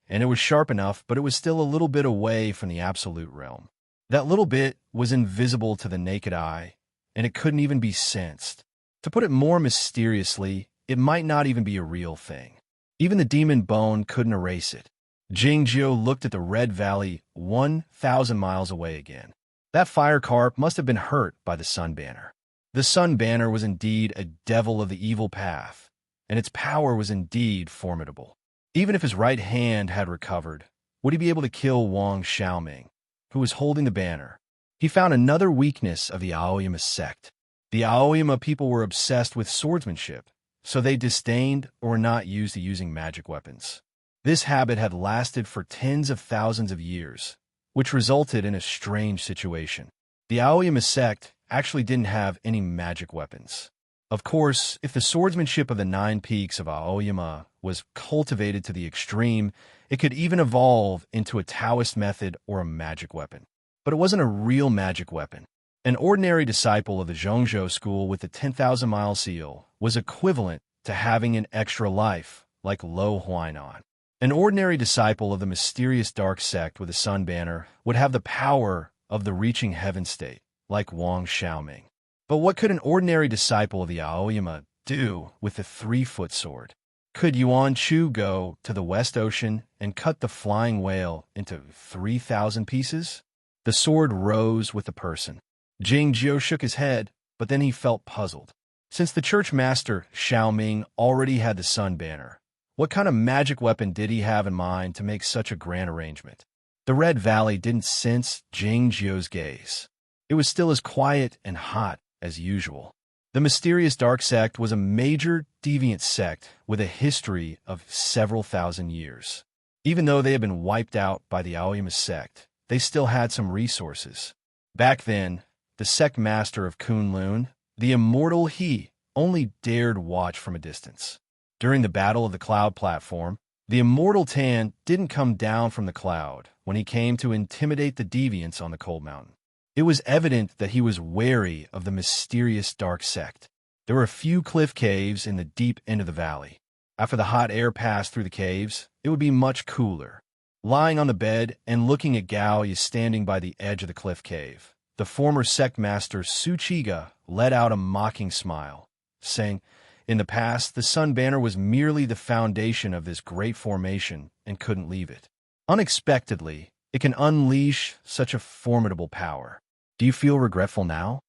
and it was sharp enough, but it was still a little bit away from the absolute realm. That little bit was invisible to the naked eye, and it couldn't even be sensed. To put it more mysteriously, it might not even be a real thing. Even the demon bone couldn't erase it. Jingjiu looked at the Red Valley 1,000 miles away again. That fire carp must have been hurt by the sun banner. The sun banner was indeed a devil of the evil path, and its power was indeed formidable. Even if his right hand had recovered, would he be able to kill Wang Xiaoming, who was holding the banner? He found another weakness of the Aoyama sect. The Aoyama people were obsessed with swordsmanship, so they disdained or were not used to using magic weapons. This habit had lasted for tens of thousands of years, which resulted in a strange situation. The Aoyama sect actually didn't have any magic weapons. Of course, if the swordsmanship of the 9 peaks of Aoyama was cultivated to the extreme, it could even evolve into a Taoist method or a magic weapon. But it wasn't a real magic weapon. An ordinary disciple of the Zhongzhou school with the 10,000-mile seal was equivalent to having an extra life, like Lo Huainan. An ordinary disciple of the mysterious dark sect with a sun banner would have the power of the reaching heaven state, like Wang Xiaoming. But what could an ordinary disciple of the Aoyama do with the 3-foot sword? Could Yuan Chu go to the West Ocean and cut the flying whale into 3,000 pieces? The sword rose with the person. Jingjiu shook his head, but then he felt puzzled. Since the church master, Xiaoming, already had the sun banner, what kind of magic weapon did he have in mind to make such a grand arrangement? The Red Valley didn't sense Jingjiu's gaze. It was still as quiet and hot as usual. The mysterious dark sect was a major deviant sect with a history of several thousand years. Even though they had been wiped out by the Aoyama sect, they still had some resources. Back then, the sect master of Kunlun, the immortal He, only dared watch from a distance. During the Battle of the Cloud platform, the immortal Tan didn't come down from the cloud when he came to intimidate the deviants on the cold mountain. It was evident that he was wary of the mysterious dark sect. There were a few cliff caves in the deep end of the valley. After the hot air passed through the caves, it would be much cooler. Lying on the bed and looking at Gao Yi standing by the edge of the cliff cave, the former sect master Su Chiga let out a mocking smile, saying, "In the past, the sun banner was merely the foundation of this great formation and couldn't leave it. Unexpectedly, it can unleash such a formidable power. Do you feel regretful now?"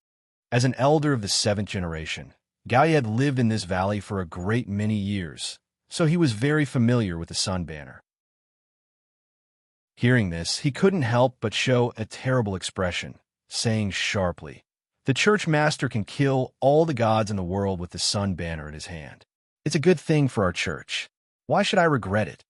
As an elder of the 7th generation, Gao Yi had lived in this valley for a great many years, so he was very familiar with the sun banner. Hearing this, he couldn't help but show a terrible expression, saying sharply, "The church master can kill all the gods in the world with the sun banner in his hand. It's a good thing for our church. Why should I regret it?"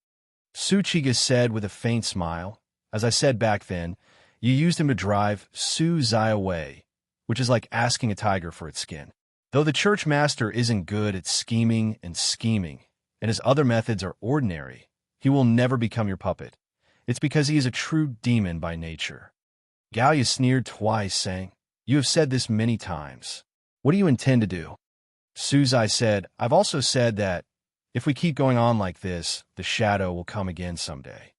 Su Chiga said with a faint smile, "As I said back then, you used him to drive Su Zai away, which is like asking a tiger for its skin. Though the church master isn't good at scheming, and his other methods are ordinary, he will never become your puppet. It's because he is a true demon by nature." Gao Yi sneered twice, saying, "You have said this many times. What do you intend to do?" Su Zai said, "I've also said that if we keep going on like this, the shadow will come again someday."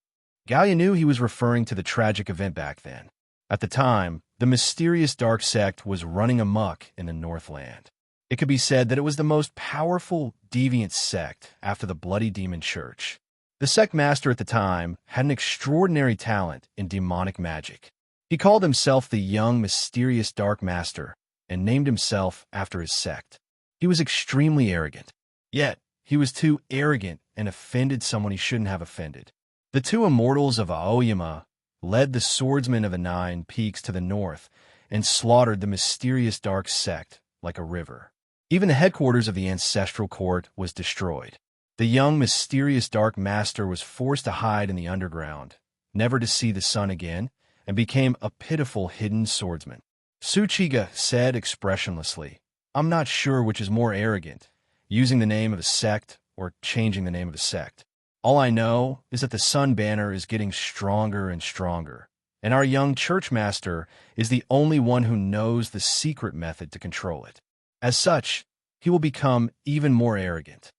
Gao Yi knew he was referring to the tragic event back then. At the time, the mysterious dark sect was running amok in the Northland. It could be said that it was the most powerful deviant sect after the Bloody Demon Church. The sect master at the time had an extraordinary talent in demonic magic. He called himself the Young Mysterious Dark Master and named himself after his sect. He was extremely arrogant. Yet, he was too arrogant and offended someone he shouldn't have offended. The 2 immortals of Aoyama led the swordsmen of the 9 peaks to the north and slaughtered the mysterious dark sect like a river. Even the headquarters of the ancestral court was destroyed. The young mysterious dark master was forced to hide in the underground, never to see the sun again, and became a pitiful hidden swordsman. Su Chiga said expressionlessly, "I'm not sure which is more arrogant, using the name of a sect or changing the name of a sect. All I know is that the sun banner is getting stronger and stronger, and our young church master is the only one who knows the secret method to control it. As such, he will become even more arrogant."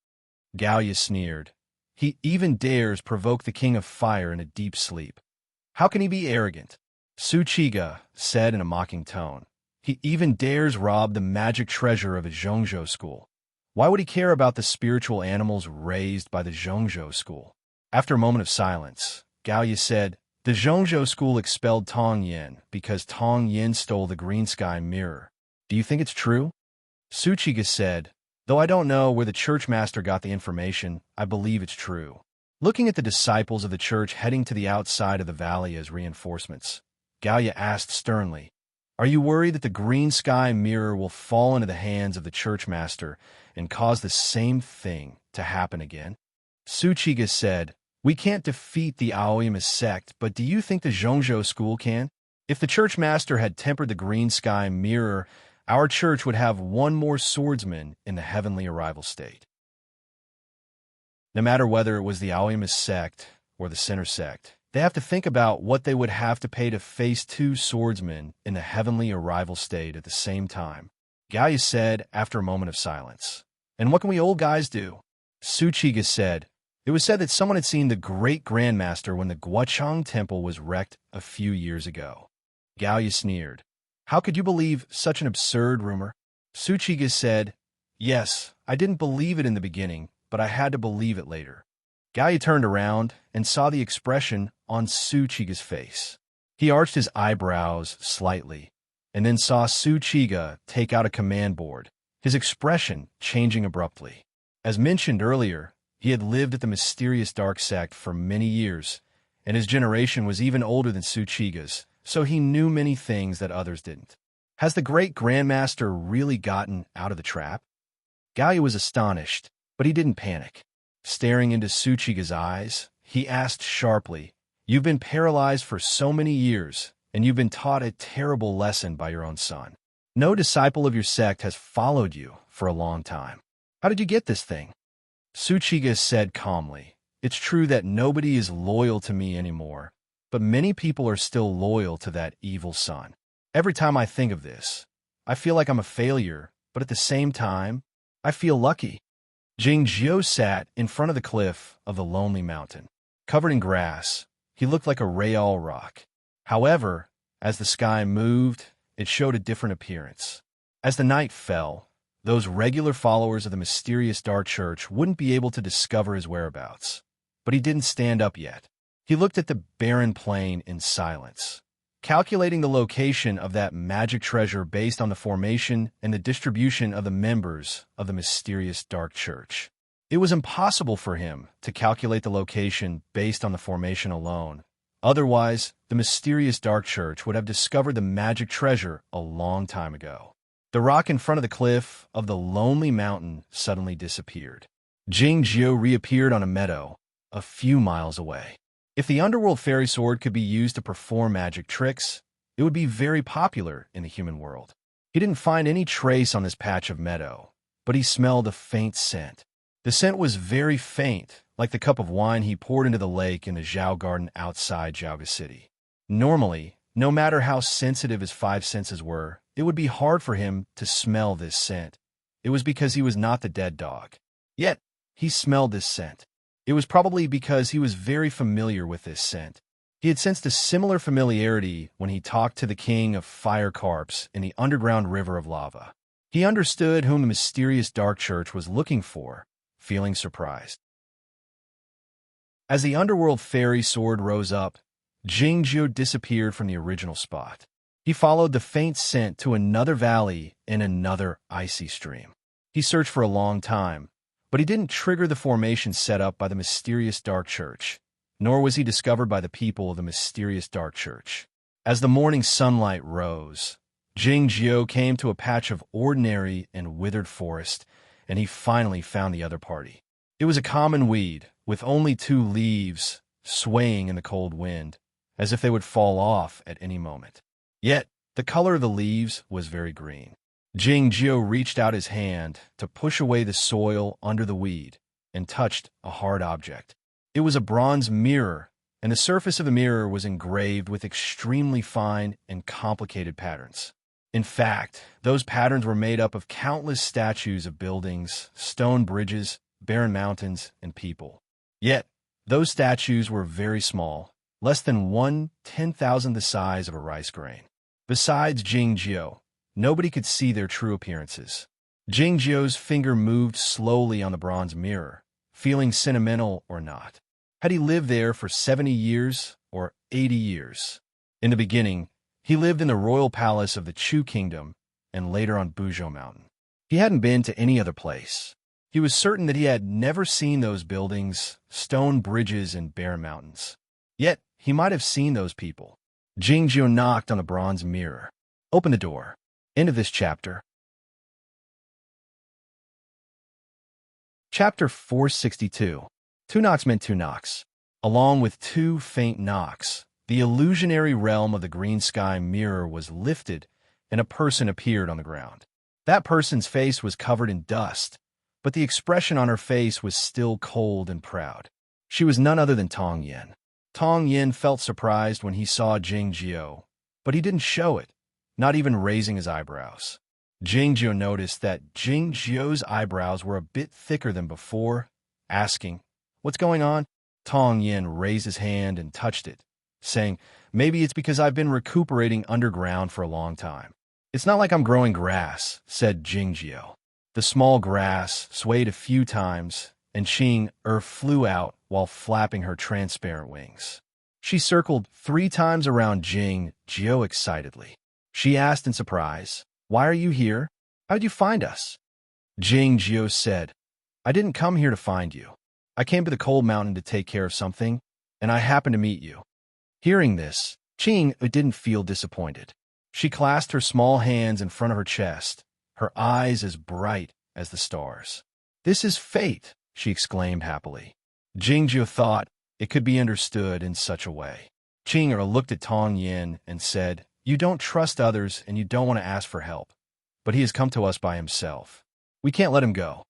Gao Yi sneered. "He even dares provoke the king of fire in a deep sleep. How can he be arrogant?" Su Chiga said in a mocking tone, He even dares rob the magic treasure of a Zhongzhou school. Why would he care about the spiritual animals raised by the Zhongzhou school? After a moment of silence, Gao Yi said, the Zhongzhou school expelled Tong Yin because Tong Yin stole the green sky mirror. Do you think it's true? Su Chiga said, though I don't know where the church master got the information, I believe it's true. Looking at the disciples of the church heading to the outside of the valley as reinforcements, Gao Yi asked sternly, are you worried that the green sky mirror will fall into the hands of the church master and cause the same thing to happen again? Su Chiga said, we can't defeat the Aoyama sect, but do you think the Zhongzhou school can? If the church master had tempered the green sky mirror, our church would have one more swordsman in the heavenly arrival state. No matter whether it was the Aoyama sect or the Sinner sect, they have to think about what they would have to pay to face two swordsmen in the heavenly arrival state at the same time. Gao Yi said after a moment of silence. And what can we old guys do? Su Chiga said, it was said that someone had seen the great grandmaster when the Guochang temple was wrecked a few years ago. Gao Yi sneered. How could you believe such an absurd rumor? Su Chiga said, yes, I didn't believe it in the beginning, but I had to believe it later. Gao Yi turned around and saw the expression on Su Chiga's face. He arched his eyebrows slightly, and then saw Su Chiga take out a command board, his expression changing abruptly. As mentioned earlier, he had lived at the mysterious dark sect for many years, and his generation was even older than Su Chiga's, so he knew many things that others didn't. Has the great grandmaster really gotten out of the trap? Gao Yi was astonished, but he didn't panic. Staring into Su Chiga's eyes, he asked sharply, you've been paralyzed for so many years, and you've been taught a terrible lesson by your own son. No disciple of your sect has followed you for a long time. How did you get this thing? Su Chiga said calmly, it's true that nobody is loyal to me anymore, but many people are still loyal to that evil son. Every time I think of this, I feel like I'm a failure, but at the same time, I feel lucky. Jingzhou sat in front of the cliff of the lonely mountain. Covered in grass, he looked like a Rayal rock. However, as the sky moved, it showed a different appearance. As the night fell, those regular followers of the mysterious dark church wouldn't be able to discover his whereabouts. But he didn't stand up yet. He looked at the barren plain in silence, calculating the location of that magic treasure based on the formation and the distribution of the members of the mysterious dark church. It was impossible for him to calculate the location based on the formation alone. Otherwise, the mysterious dark church would have discovered the magic treasure a long time ago. The rock in front of the cliff of the lonely mountain suddenly disappeared. Jingzhou reappeared on a meadow a few miles away. If the underworld fairy sword could be used to perform magic tricks, it would be very popular in the human world. He didn't find any trace on this patch of meadow, but he smelled a faint scent. The scent was very faint, like the cup of wine he poured into the lake in the Zhao Garden outside Zhaoga City. Normally, no matter how sensitive his five senses were, it would be hard for him to smell this scent. It was because he was not the dead dog. Yet, he smelled this scent. It was probably because he was very familiar with this scent. He had sensed a similar familiarity when he talked to the king of fire carps in the underground river of lava. He understood whom the mysterious dark church was looking for, feeling surprised. As the underworld fairy sword rose up, Jingzhou disappeared from the original spot. He followed the faint scent to another valley and another icy stream. He searched for a long time, but he didn't trigger the formation set up by the mysterious dark church, nor was he discovered by the people of the mysterious dark church. As the morning sunlight rose, Jingzhou came to a patch of ordinary and withered forest, and he finally found the other party. It was a common weed, with only 2 leaves swaying in the cold wind, as if they would fall off at any moment. Yet, the color of the leaves was very green. Jingzhou reached out his hand to push away the soil under the weed and touched a hard object. It was a bronze mirror, and the surface of the mirror was engraved with extremely fine and complicated patterns. In fact, those patterns were made up of countless statues of buildings, stone bridges, barren mountains, and people. Yet, those statues were very small, less than 1/10,000th the size of a rice grain. Besides Jingzhou, nobody could see their true appearances. Jingjiu's finger moved slowly on the bronze mirror, feeling sentimental or not. Had he lived there for 70 years or 80 years? In the beginning, he lived in the royal palace of the Chu Kingdom and later on Buzhou Mountain. He hadn't been to any other place. He was certain that he had never seen those buildings, stone bridges, and bare mountains. Yet, he might have seen those people. Jingjiu knocked on the bronze mirror. Open the door. End of this chapter. Chapter 462. Two knocks meant two knocks. Along with two faint knocks, the illusionary realm of the green sky mirror was lifted, and a person appeared on the ground. That person's face was covered in dust, but the expression on her face was still cold and proud. She was none other than Tong Yin. Tong Yin felt surprised when he saw Jingjiu, but he didn't show it, not even raising his eyebrows. Jingjiu noticed that Jingjiu's eyebrows were a bit thicker than before, asking, "What's going on?" Tong Yin raised his hand and touched it, saying, "Maybe it's because I've been recuperating underground for a long time." "It's not like I'm growing grass," said Jingjiu. The small grass swayed a few times, and Qing flew out while flapping her transparent wings. She circled 3 times around Jingjiu excitedly. She asked in surprise, "Why are you here? How did you find us?" Jingjiu said, "I didn't come here to find you. I came to the cold mountain to take care of something, and I happened to meet you." Hearing this, Qing didn't feel disappointed. She clasped her small hands in front of her chest, her eyes as bright as the stars. "This is fate," she exclaimed happily. Jingjiu thought it could be understood in such a way. Qing looked at Tong Yin and said, "You don't trust others and you don't want to ask for help, but he has come to us by himself. We can't let him go."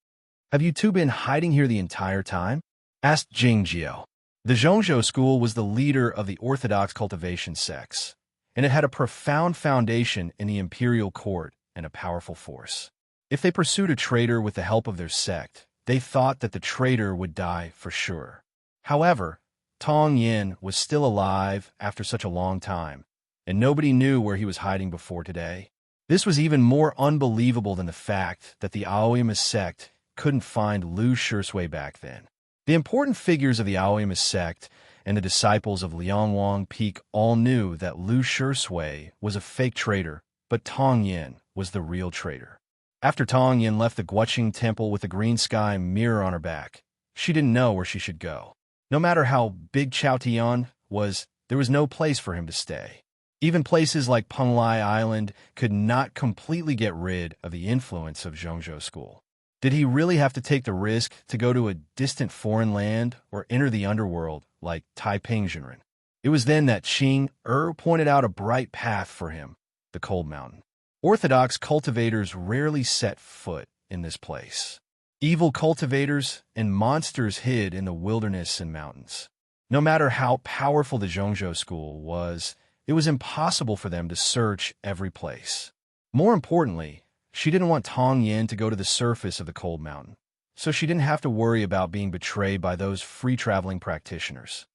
"Have you two been hiding here the entire time?" asked Jingjiu. The Zhongzhou school was the leader of the orthodox cultivation sects, and it had a profound foundation in the imperial court and a powerful force. If they pursued a traitor with the help of their sect, they thought that the traitor would die for sure. However, Tong Yin was still alive after such a long time, and nobody knew where he was hiding before today. This was even more unbelievable than the fact that the Aoyama sect couldn't find Lu Shisui back then. The important figures of the Aoyama sect and the disciples of Liangwang Peak all knew that Lu Shisui was a fake traitor, but Tong Yin was the real traitor. After Tong Yin left the Guoqing temple with the green sky mirror on her back, she didn't know where she should go. No matter how big Chaotian was, there was no place for him to stay. Even places like Penglai Island could not completely get rid of the influence of Zhongzhou school. Did he really have to take the risk to go to a distant foreign land or enter the underworld like Taipingzhenren? It was then that Qing pointed out a bright path for him, the cold mountain. Orthodox cultivators rarely set foot in this place. Evil cultivators and monsters hid in the wilderness and mountains. No matter how powerful the Zhongzhou school was, it was impossible for them to search every place. More importantly, she didn't want Tong Yin to go to the surface of the cold mountain, so she didn't have to worry about being betrayed by those free-traveling practitioners.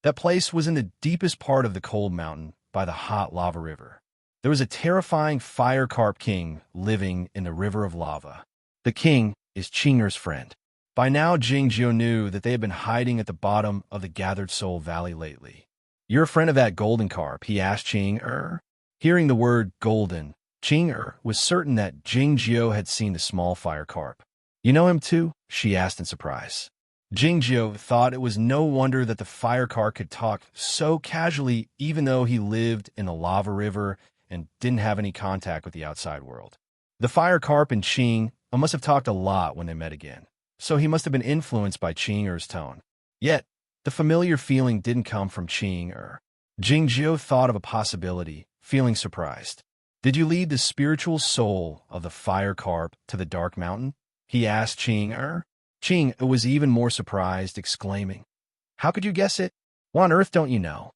That place was in the deepest part of the cold mountain by the hot lava river. There was a terrifying fire carp king living in the river of lava. The king is Qing's friend. By now, Jingjiu knew that they had been hiding at the bottom of the Gathered Soul Valley lately. "You're a friend of that golden carp?" he asked Qing. Hearing the word golden, Qing was certain that Jingjiu had seen the small fire carp. "You know him too?" she asked in surprise. Jingjiu thought it was no wonder that the fire carp could talk so casually even though he lived in the lava river and didn't have any contact with the outside world. The fire carp and Qing must have talked a lot when they met again, so he must have been influenced by Qing's tone. Yet, the familiar feeling didn't come from Qing. Jingjiu thought of a possibility, feeling surprised. "Did you lead the spiritual soul of the fire carp to the dark mountain?" he asked Qing. Qing was even more surprised, exclaiming, "How could you guess it? What on earth don't you know?"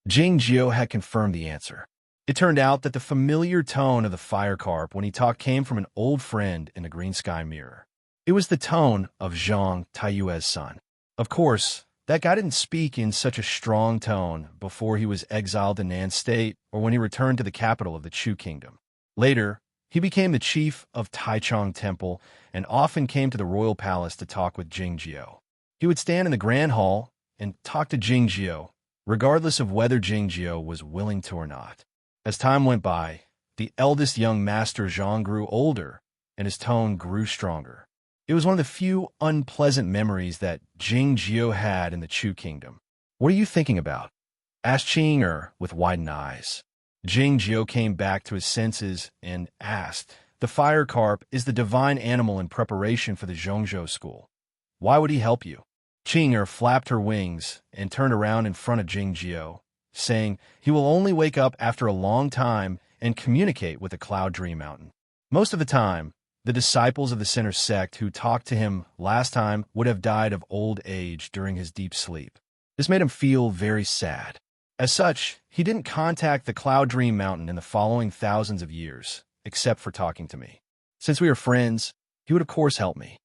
Jingjiu had confirmed the answer. It turned out that the familiar tone of the fire carp when he talked came from an old friend in the green sky mirror. It was the tone of Zhang Taiyue's son. Of course, That guy didn't speak in such a strong tone before he was exiled to Nan State or when he returned to the capital of the Chu Kingdom. Later, he became the chief of Taichung Temple and often came to the royal palace to talk with Jingjiao. He would stand in the grand hall and talk to Jingjiao, regardless of whether Jingjiao was willing to or not. As time went by, the eldest young master Zhang grew older and his tone grew stronger. It was one of the few unpleasant memories that Jingjiao had in the Chu Kingdom. "What are you thinking about?" asked Qing with widened eyes. Jingjiao came back to his senses and asked, "The fire carp is the divine animal in preparation for the Zhongzhou school. Why would he help you?" Qing flapped her wings and turned around in front of Jingjiao, saying, "He will only wake up after a long time and communicate with the Cloud Dream Mountain. Most of the time, the disciples of the Center sect who talked to him last time would have died of old age during his deep sleep. This made him feel very sad. As such, he didn't contact the Cloud Dream Mountain in the following thousands of years, except for talking to me. Since we are friends, he would of course help me."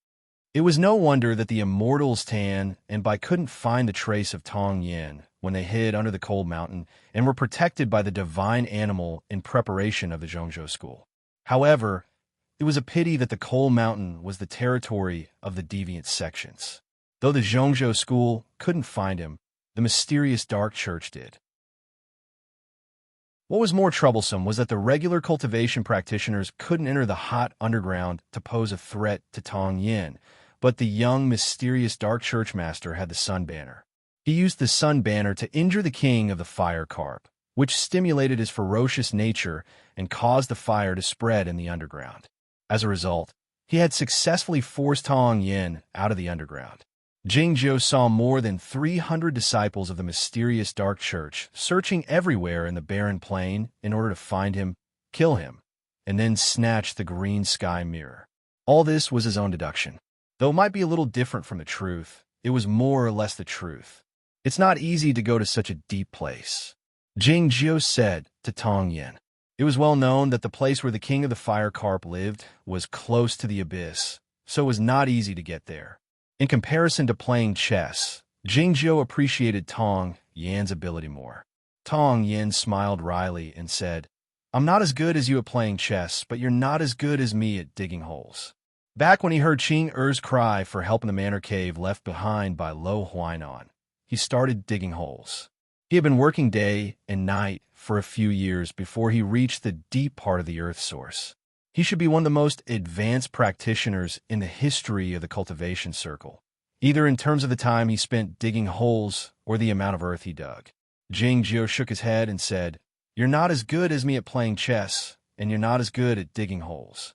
It was no wonder that the immortals Tan and Bai couldn't find the trace of Tong Yin when they hid under the cold mountain and were protected by the divine animal in preparation of the Zhongzhou school. However, it was a pity that the cold mountain was the territory of the deviant sections. Though the Zhongzhou school couldn't find him, the mysterious dark church did. What was more troublesome was that the regular cultivation practitioners couldn't enter the hot underground to pose a threat to Tong Yin, but the young, mysterious dark church master had the sun banner. He used the sun banner to injure the king of the fire carp, which stimulated his ferocious nature and caused the fire to spread in the underground. As a result, he had successfully forced Tong Yin out of the underground. Jingjiao saw more than 300 disciples of the mysterious dark church searching everywhere in the barren plain in order to find him, kill him, and then snatch the green sky mirror. All this was his own deduction. Though it might be a little different from the truth, it was more or less the truth. "It's not easy to go to such a deep place," Jingjiao said to Tong Yin. It was well known that the place where the king of the fire carp lived was close to the abyss, so it was not easy to get there. In comparison to playing chess, Jingjiao appreciated Tong Yin's ability more. Tong Yin smiled wryly and said, "I'm not as good as you at playing chess, but you're not as good as me at digging holes." Back when he heard Qing cry for help in the manor cave left behind by Lo Huainan, he started digging holes. He had been working day and night for a few years before he reached the deep part of the earth source. He should be one of the most advanced practitioners in the history of the cultivation circle, either in terms of the time he spent digging holes or the amount of earth he dug. Jingjiao shook his head and said, "You're not as good as me at playing chess, and you're not as good at digging holes."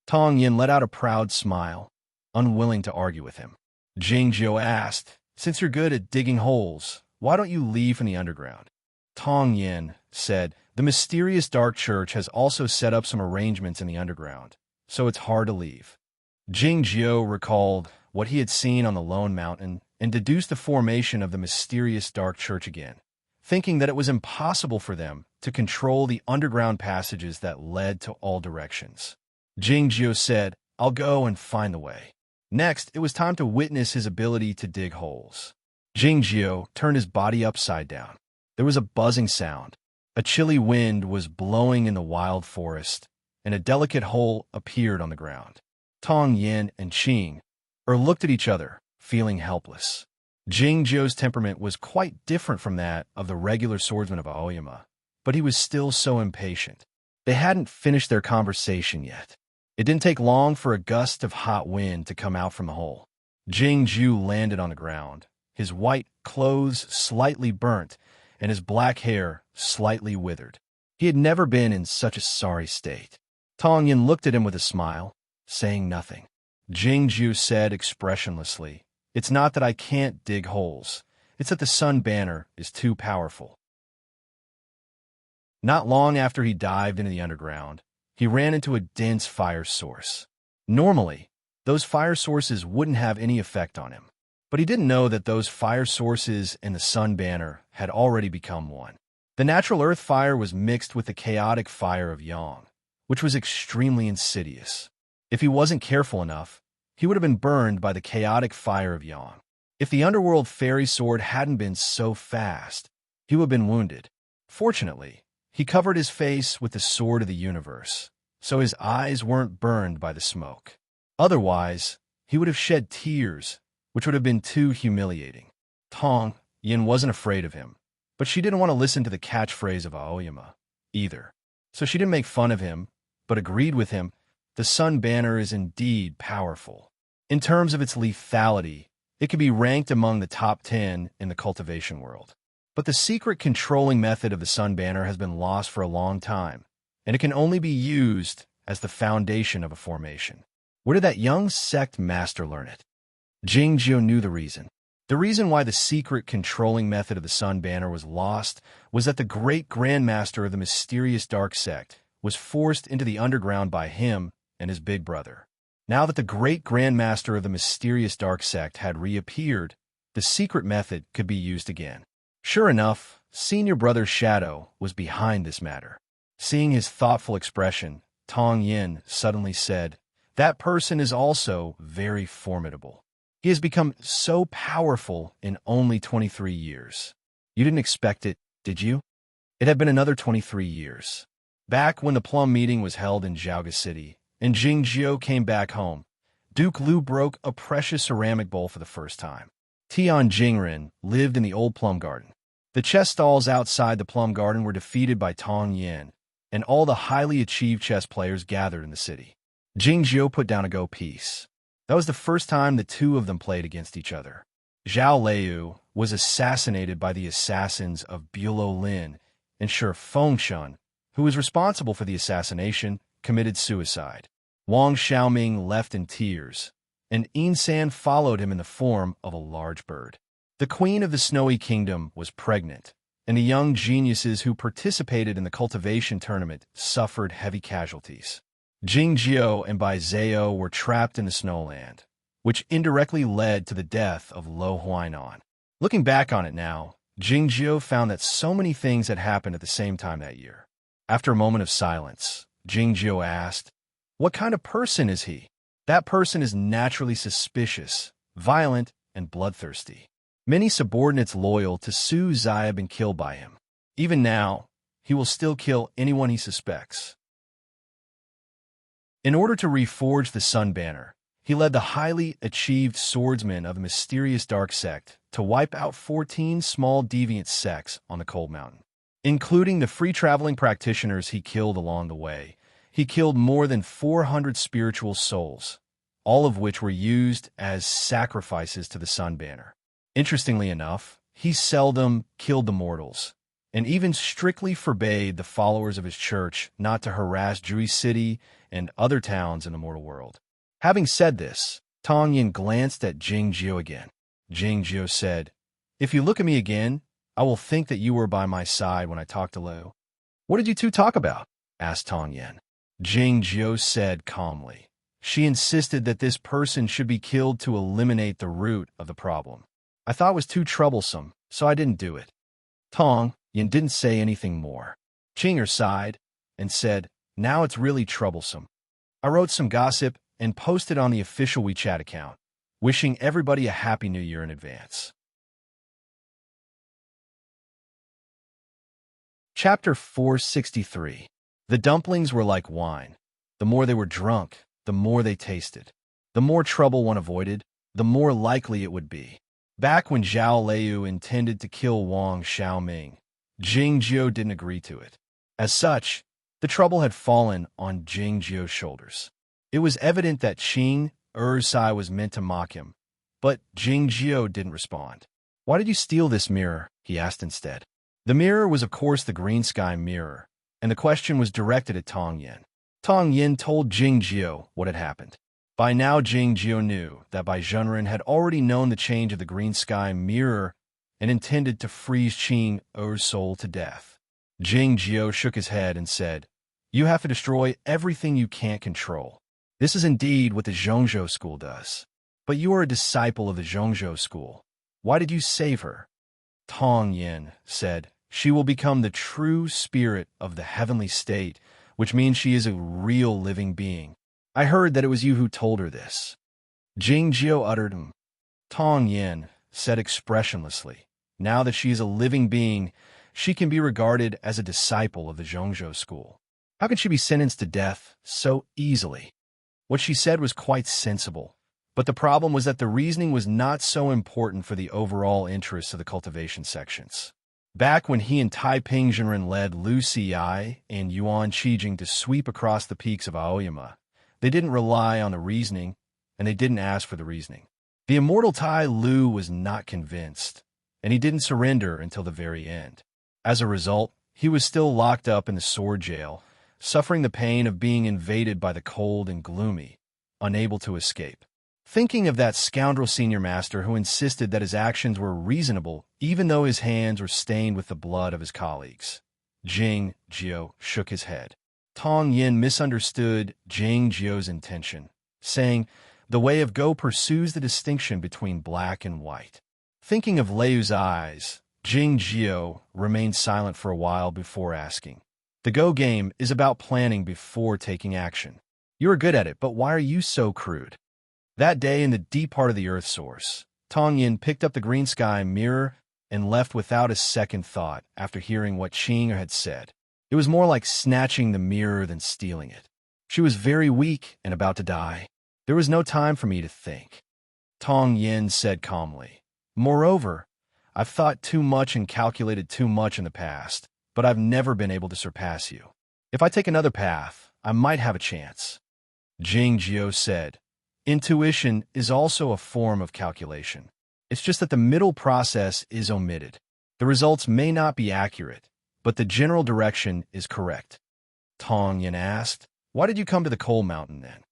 Tong Yin let out a proud smile, unwilling to argue with him. Jingjiao asked, "Since you're good at digging holes, why don't you leave from the underground?" Tong Yin said, "The mysterious dark church has also set up some arrangements in the underground, so it's hard to leave." Jingjiao recalled what he had seen on the Lone Mountain and deduced the formation of the mysterious dark church again, thinking that it was impossible for them to control the underground passages that led to all directions. Jingjiao said, "I'll go and find the way." Next, it was time to witness his ability to dig holes. Jingjiao turned his body upside down. There was a buzzing sound. A chilly wind was blowing in the wild forest, and a delicate hole appeared on the ground. Tong Yin and Qing looked at each other, feeling helpless. Jingjiao's temperament was quite different from that of the regular swordsman of Aoyama, but he was still so impatient. They hadn't finished their conversation yet. It didn't take long for a gust of hot wind to come out from the hole. Jingjiao landed on the ground, his white clothes slightly burnt, and his black hair slightly withered. He had never been in such a sorry state. Tong Yin looked at him with a smile, saying nothing. Jingjiao said expressionlessly, "It's not that I can't dig holes. It's that the sun banner is too powerful." Not long after he dived into the underground, he ran into a dense fire source. Normally, those fire sources wouldn't have any effect on him, but he didn't know that those fire sources and the sun banner had already become one. The natural earth fire was mixed with the chaotic fire of Yang, which was extremely insidious. If he wasn't careful enough, he would have been burned by the chaotic fire of Yang. If the underworld fairy sword hadn't been so fast, he would have been wounded. Fortunately, he covered his face with the sword of the universe, so his eyes weren't burned by the smoke. Otherwise, he would have shed tears, which would have been too humiliating. Tong Yin wasn't afraid of him, but she didn't want to listen to the catchphrase of Aoyama either. So she didn't make fun of him, but agreed with him. The sun banner is indeed powerful. In terms of its lethality, it can be ranked among the top 10 in the cultivation world. But the secret controlling method of the sun banner has been lost for a long time, and it can only be used as the foundation of a formation. Where did that young sect master learn it? Jingjiu knew the reason. The reason why the secret controlling method of the sun banner was lost was that the great grandmaster of the mysterious dark sect was forced into the underground by him and his big brother. Now that the great grandmaster of the mysterious dark sect had reappeared, the secret method could be used again. Sure enough, senior brother Shadow was behind this matter. Seeing his thoughtful expression, Tong Yin suddenly said, "That person is also very formidable. He has become so powerful in only 23 years. You didn't expect it, did you?" It had been another 23 years. Back when the plum meeting was held in Jiaoga City, and Jingjiu came back home, Duke Liu broke a precious ceramic bowl for the first time. Tian Jingren lived in the old plum garden. The chess stalls outside the plum garden were defeated by Tong Yin, and all the highly achieved chess players gathered in the city. Jingjiu put down a go piece. That was the first time the two of them played against each other. Zhao Liu was assassinated by the assassins of Bulo Lin, and Shi Fengshan, who was responsible for the assassination, committed suicide. Wang Xiaoming left in tears, and Yinsan followed him in the form of a large bird. The queen of the Snowy Kingdom was pregnant, and the young geniuses who participated in the cultivation tournament suffered heavy casualties. Jingjiu and Bai Zhao were trapped in the snowland, which indirectly led to the death of Lo Huainan. Looking back on it now, Jingjiu found that so many things had happened at the same time that year. After a moment of silence, Jingjiu asked, "What kind of person is he?" "That person is naturally suspicious, violent, and bloodthirsty. Many subordinates loyal to Su Zai have been killed by him. Even now, he will still kill anyone he suspects." In order to reforge the Sun Banner, he led the highly achieved swordsmen of the mysterious dark sect to wipe out 14 small deviant sects on the Cold Mountain. Including the free-traveling practitioners he killed along the way, he killed more than 400 spiritual souls, all of which were used as sacrifices to the Sun Banner. Interestingly enough, he seldom killed the mortals, and even strictly forbade the followers of his church not to harass Jui City and other towns in the mortal world. Having said this, Tong Yin glanced at Jingjiu again. Jingjiu said, "If you look at me again, I will think that you were by my side when I talked to Liu." "What did you two talk about?" asked Tong Yin. Jingjiu said calmly, "She insisted that this person should be killed to eliminate the root of the problem. I thought it was too troublesome, so I didn't do it." Tong Yin didn't say anything more. Chinger sighed and said, "Now it's really troublesome. I wrote some gossip and posted on the official WeChat account, wishing everybody a Happy New Year in advance." Chapter 463. The dumplings were like wine. The more they were drunk, the more they tasted. The more trouble one avoided, the more likely it would be. Back when Zhao Liu intended to kill Wang Xiaoming, Jingjiu didn't agree to it. As such, the trouble had fallen on Jingjiu's shoulders. It was evident that Qing Ersai was meant to mock him, but Jingjiu didn't respond. "Why did you steal this mirror?" he asked instead. The mirror was of course the green sky mirror, and the question was directed at Tong Yin. Tong Yin told Jingjiu what had happened. By now Jingjiu knew that Bai Zhenren had already known the change of the green sky mirror and intended to freeze Qing Er's soul to death. Jingjiu shook his head and said, "You have to destroy everything you can't control. This is indeed what the Zhongzhou school does. But you are a disciple of the Zhongzhou school. Why did you save her?" Tong Yin said, "She will become the true spirit of the heavenly state, which means she is a real living being. I heard that it was you who told her this." Jingjiu uttered, Tong Yin said expressionlessly, "Now that she is a living being, she can be regarded as a disciple of the Zhongzhou school. How can she be sentenced to death so easily?" What she said was quite sensible, but the problem was that the reasoning was not so important for the overall interests of the cultivation sections. Back when he and Tai Pingzhenren led Lu Xi and Yuan Qijing to sweep across the peaks of Aoyama, they didn't rely on the reasoning, and they didn't ask for the reasoning. The immortal Tai Lu was not convinced, and he didn't surrender until the very end. As a result, he was still locked up in the sword jail, suffering the pain of being invaded by the cold and gloomy, unable to escape. Thinking of that scoundrel senior master who insisted that his actions were reasonable even though his hands were stained with the blood of his colleagues, Jing Jiao shook his head. Tong Yin misunderstood Jing Jiao's intention, saying, "The way of Go pursues the distinction between black and white." Thinking of Leiu's eyes, Jing Jiao remained silent for a while before asking, "The Go game is about planning before taking action. You are good at it, but why are you so crude?" That day in the deep heart of the Earth Source, Tong Yin picked up the green sky mirror and left without a second thought after hearing what Qing had said. It was more like snatching the mirror than stealing it. She was very weak and about to die. There was no time for me to think. Tong Yin said calmly, "Moreover, I've thought too much and calculated too much in the past, but I've never been able to surpass you. If I take another path, I might have a chance." Jing Jiao said, "Intuition is also a form of calculation. It's just that the middle process is omitted. The results may not be accurate, but the general direction is correct." Tong Yin asked, "Why did you come to the coal mountain then?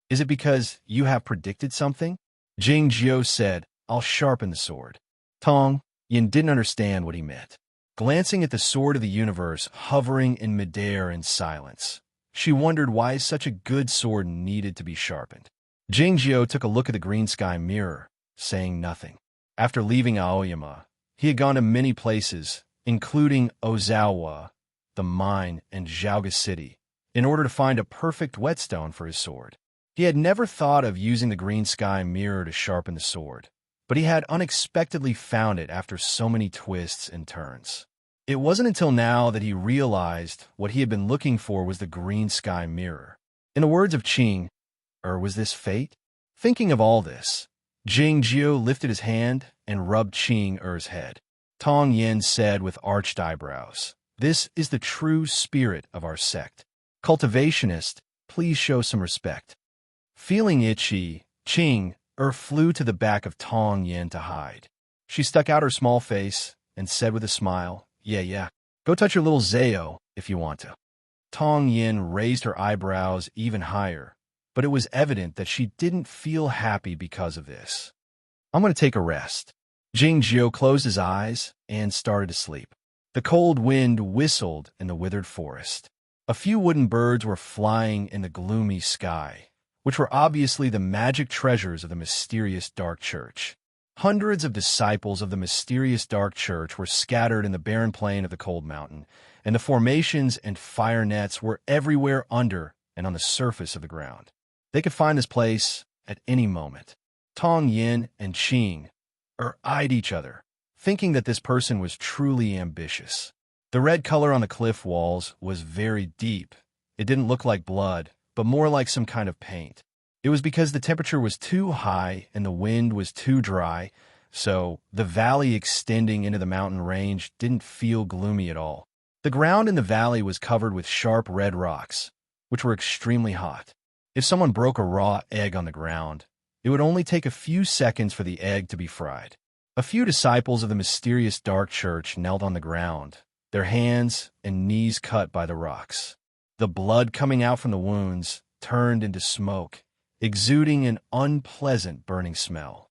Is it because you have predicted something?" Jing Jiao said, "I'll sharpen the sword." Tong Yin didn't understand what he meant. Glancing at the sword of the universe hovering in midair in silence, she wondered why such a good sword needed to be sharpened. Jing Jiao took a look at the green sky mirror, saying nothing. After leaving Aoyama, he had gone to many places, including Ozawa, the mine, and Zhaoga City, in order to find a perfect whetstone for his sword. He had never thought of using the green sky mirror to sharpen the sword, but he had unexpectedly found it after so many twists and turns. It wasn't until now that he realized what he had been looking for was the green sky mirror. In the words of Qing, was this fate? Thinking of all this, Jing Jiao lifted his hand and rubbed Qing's head. Tong Yin said with arched eyebrows, "This is the true spirit of our sect. Cultivationist, please show some respect." Feeling itchy, Qing flew to the back of Tong Yin to hide. She stuck out her small face and said with a smile, Yeah, go touch your little Zao if you want to." Tong Yin raised her eyebrows even higher, but it was evident that she didn't feel happy because of this. "I'm going to take a rest." Jing Jiao closed his eyes and started to sleep. The cold wind whistled in the withered forest. A few wooden birds were flying in the gloomy sky, which were obviously the magic treasures of the mysterious dark church. Hundreds of disciples of the mysterious dark church were scattered in the barren plain of the cold mountain, and the formations and fire nets were everywhere under and on the surface of the ground. They could find this place at any moment. Tong Yin and Qing eyed each other, thinking that this person was truly ambitious. The red color on the cliff walls was very deep. It didn't look like blood, but more like some kind of paint. It was because the temperature was too high and the wind was too dry, so the valley extending into the mountain range didn't feel gloomy at all. The ground in the valley was covered with sharp red rocks, which were extremely hot. If someone broke a raw egg on the ground, it would only take a few seconds for the egg to be fried. A few disciples of the mysterious dark church knelt on the ground, their hands and knees cut by the rocks. The blood coming out from the wounds turned into smoke, exuding an unpleasant burning smell.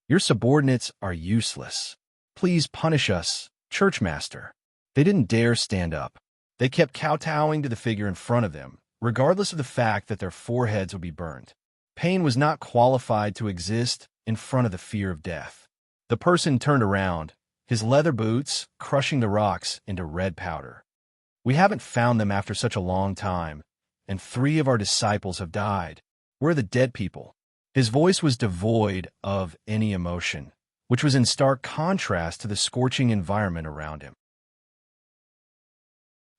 "Your subordinates are useless. Please punish us, Churchmaster." They didn't dare stand up. They kept kowtowing to the figure in front of them, regardless of the fact that their foreheads would be burned. Pain was not qualified to exist in front of the fear of death. The person turned around, his leather boots crushing the rocks into red powder. "We haven't found them after such a long time, and 3 of our disciples have died. Where are the dead people?" His voice was devoid of any emotion, which was in stark contrast to the scorching environment around him.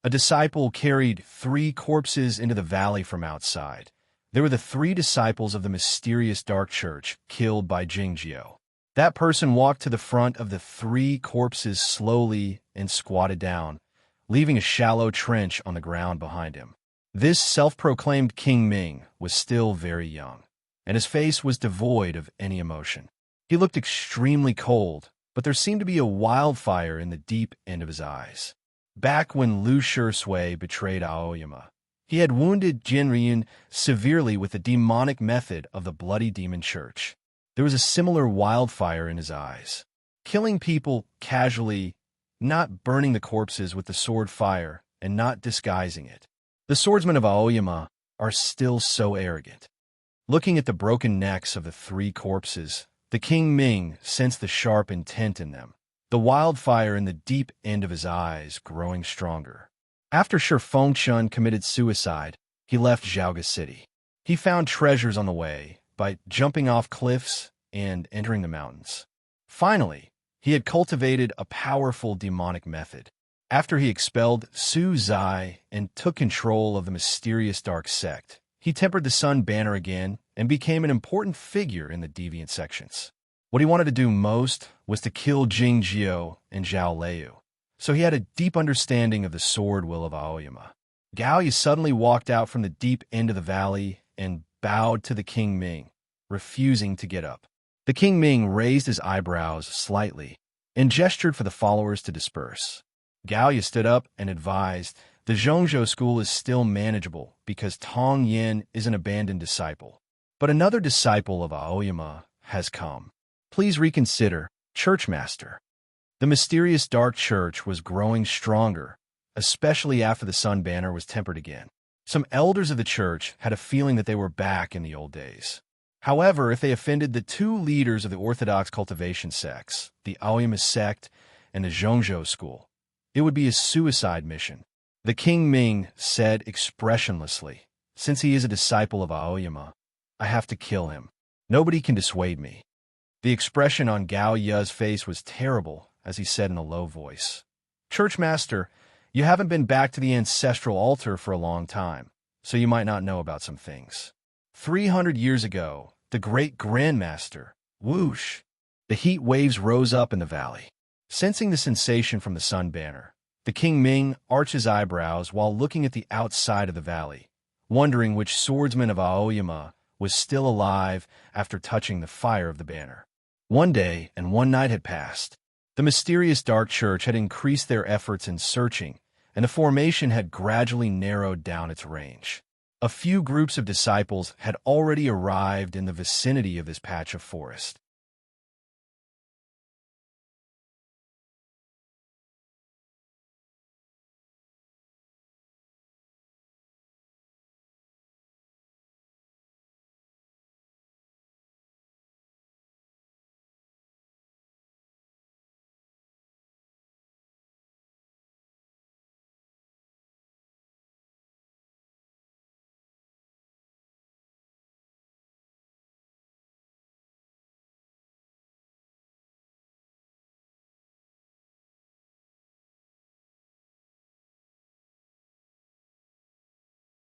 A disciple carried 3 corpses into the valley from outside. They were the 3 disciples of the mysterious dark church killed by Jingjiao. That person walked to the front of the 3 corpses slowly and squatted down, leaving a shallow trench on the ground behind him. This self-proclaimed King Ming was still very young, and his face was devoid of any emotion. He looked extremely cold, but there seemed to be a wildfire in the deep end of his eyes. Back when Lu Shui betrayed Aoyama, he had wounded Jinryun severely with the demonic method of the Bloody Demon Church. There was a similar wildfire in his eyes. Killing people casually, not burning the corpses with the sword fire, and not disguising it. The swordsmen of Aoyama are still so arrogant. Looking at the broken necks of the 3 corpses, the King Ming sensed the sharp intent in them, the wildfire in the deep end of his eyes growing stronger. After Shi Fengchun committed suicide, he left Zhaoga City. He found treasures on the way by jumping off cliffs and entering the mountains. Finally, he had cultivated a powerful demonic method. After he expelled Su Zai and took control of the mysterious dark sect, he tempered the sun banner again and became an important figure in the deviant sections. What he wanted to do most was to kill Jing Jiao and Zhao Liu, so he had a deep understanding of the sword will of Aoyama. Gao Yi suddenly walked out from the deep end of the valley and bowed to the King Ming, refusing to get up. The King Ming raised his eyebrows slightly and gestured for the followers to disperse. Gao Yi stood up and advised, "The Zhongzhou school is still manageable because Tong Yin is an abandoned disciple. But another disciple of Aoyama has come. Please reconsider, Churchmaster." The mysterious dark church was growing stronger, especially after the sun banner was tempered again. Some elders of the church had a feeling that they were back in the old days. However, if they offended the 2 leaders of the orthodox cultivation sects, the Aoyama sect and the Zhongzhou school, it would be a suicide mission. The King Ming said expressionlessly, "Since he is a disciple of Aoyama, I have to kill him. Nobody can dissuade me." The expression on Gao Ya's face was terrible as he said in a low voice, "Churchmaster, you haven't been back to the ancestral altar for a long time, so you might not know about some things. 300 years ago, the great Grandmaster, whoosh!" The heat waves rose up in the valley. Sensing the sensation from the sun banner, the King Ming arched his eyebrows while looking at the outside of the valley, wondering which swordsman of Aoyama was still alive after touching the fire of the banner. One day and one night had passed. The mysterious dark church had increased their efforts in searching, and the formation had gradually narrowed down its range. A few groups of disciples had already arrived in the vicinity of this patch of forest.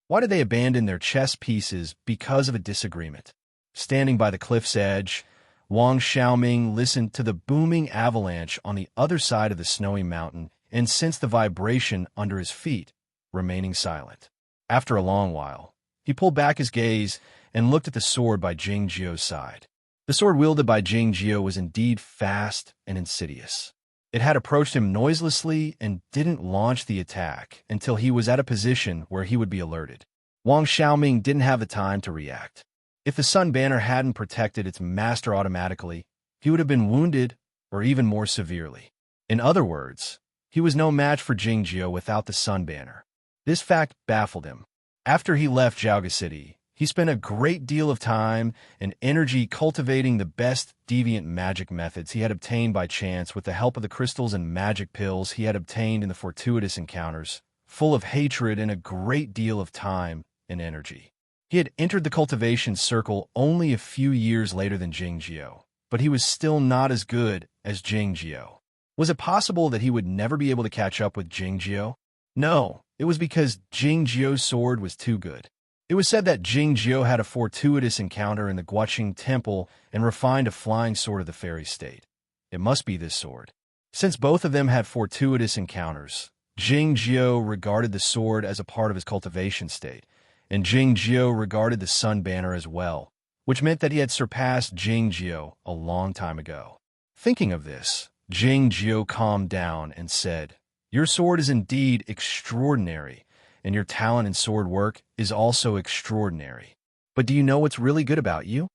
Why did they abandon their chess pieces because of a disagreement? Standing by the cliff's edge, Wang Xiaoming listened to the booming avalanche on the other side of the snowy mountain and sensed the vibration under his feet, remaining silent. After a long while, he pulled back his gaze and looked at the sword by Jing Jiao's side. The sword wielded by Jing Jiao was indeed fast and insidious. It had approached him noiselessly and didn't launch the attack until he was at a position where he would be alerted. Wang Xiaoming didn't have the time to react. If the sun banner hadn't protected its master automatically, he would have been wounded or even more severely. In other words, he was no match for Jing Jiao without the sun banner. This fact baffled him. After he left Zhaoga City, he spent a great deal of time and energy cultivating the best deviant magic methods he had obtained by chance with the help of the crystals and magic pills he had obtained in the fortuitous encounters, full of hatred and a great deal of time and energy. He had entered the cultivation circle only a few years later than Jingjiu, but he was still not as good as Jingjiu. Was it possible that he would never be able to catch up with Jingjiu? No, it was because Jingjiu's sword was too good. It was said that Jingjiu had a fortuitous encounter in the Guoqing Temple and refined a flying sword of the fairy state. It must be this sword. Since both of them had fortuitous encounters, Jingjiu regarded the sword as a part of his cultivation state, and Jingjiu regarded the sun banner as well, which meant that he had surpassed Jingjiu a long time ago. Thinking of this, Jingjiu calmed down and said, "Your sword is indeed extraordinary, and your talent in sword work is also extraordinary. But do you know what's really good about you?"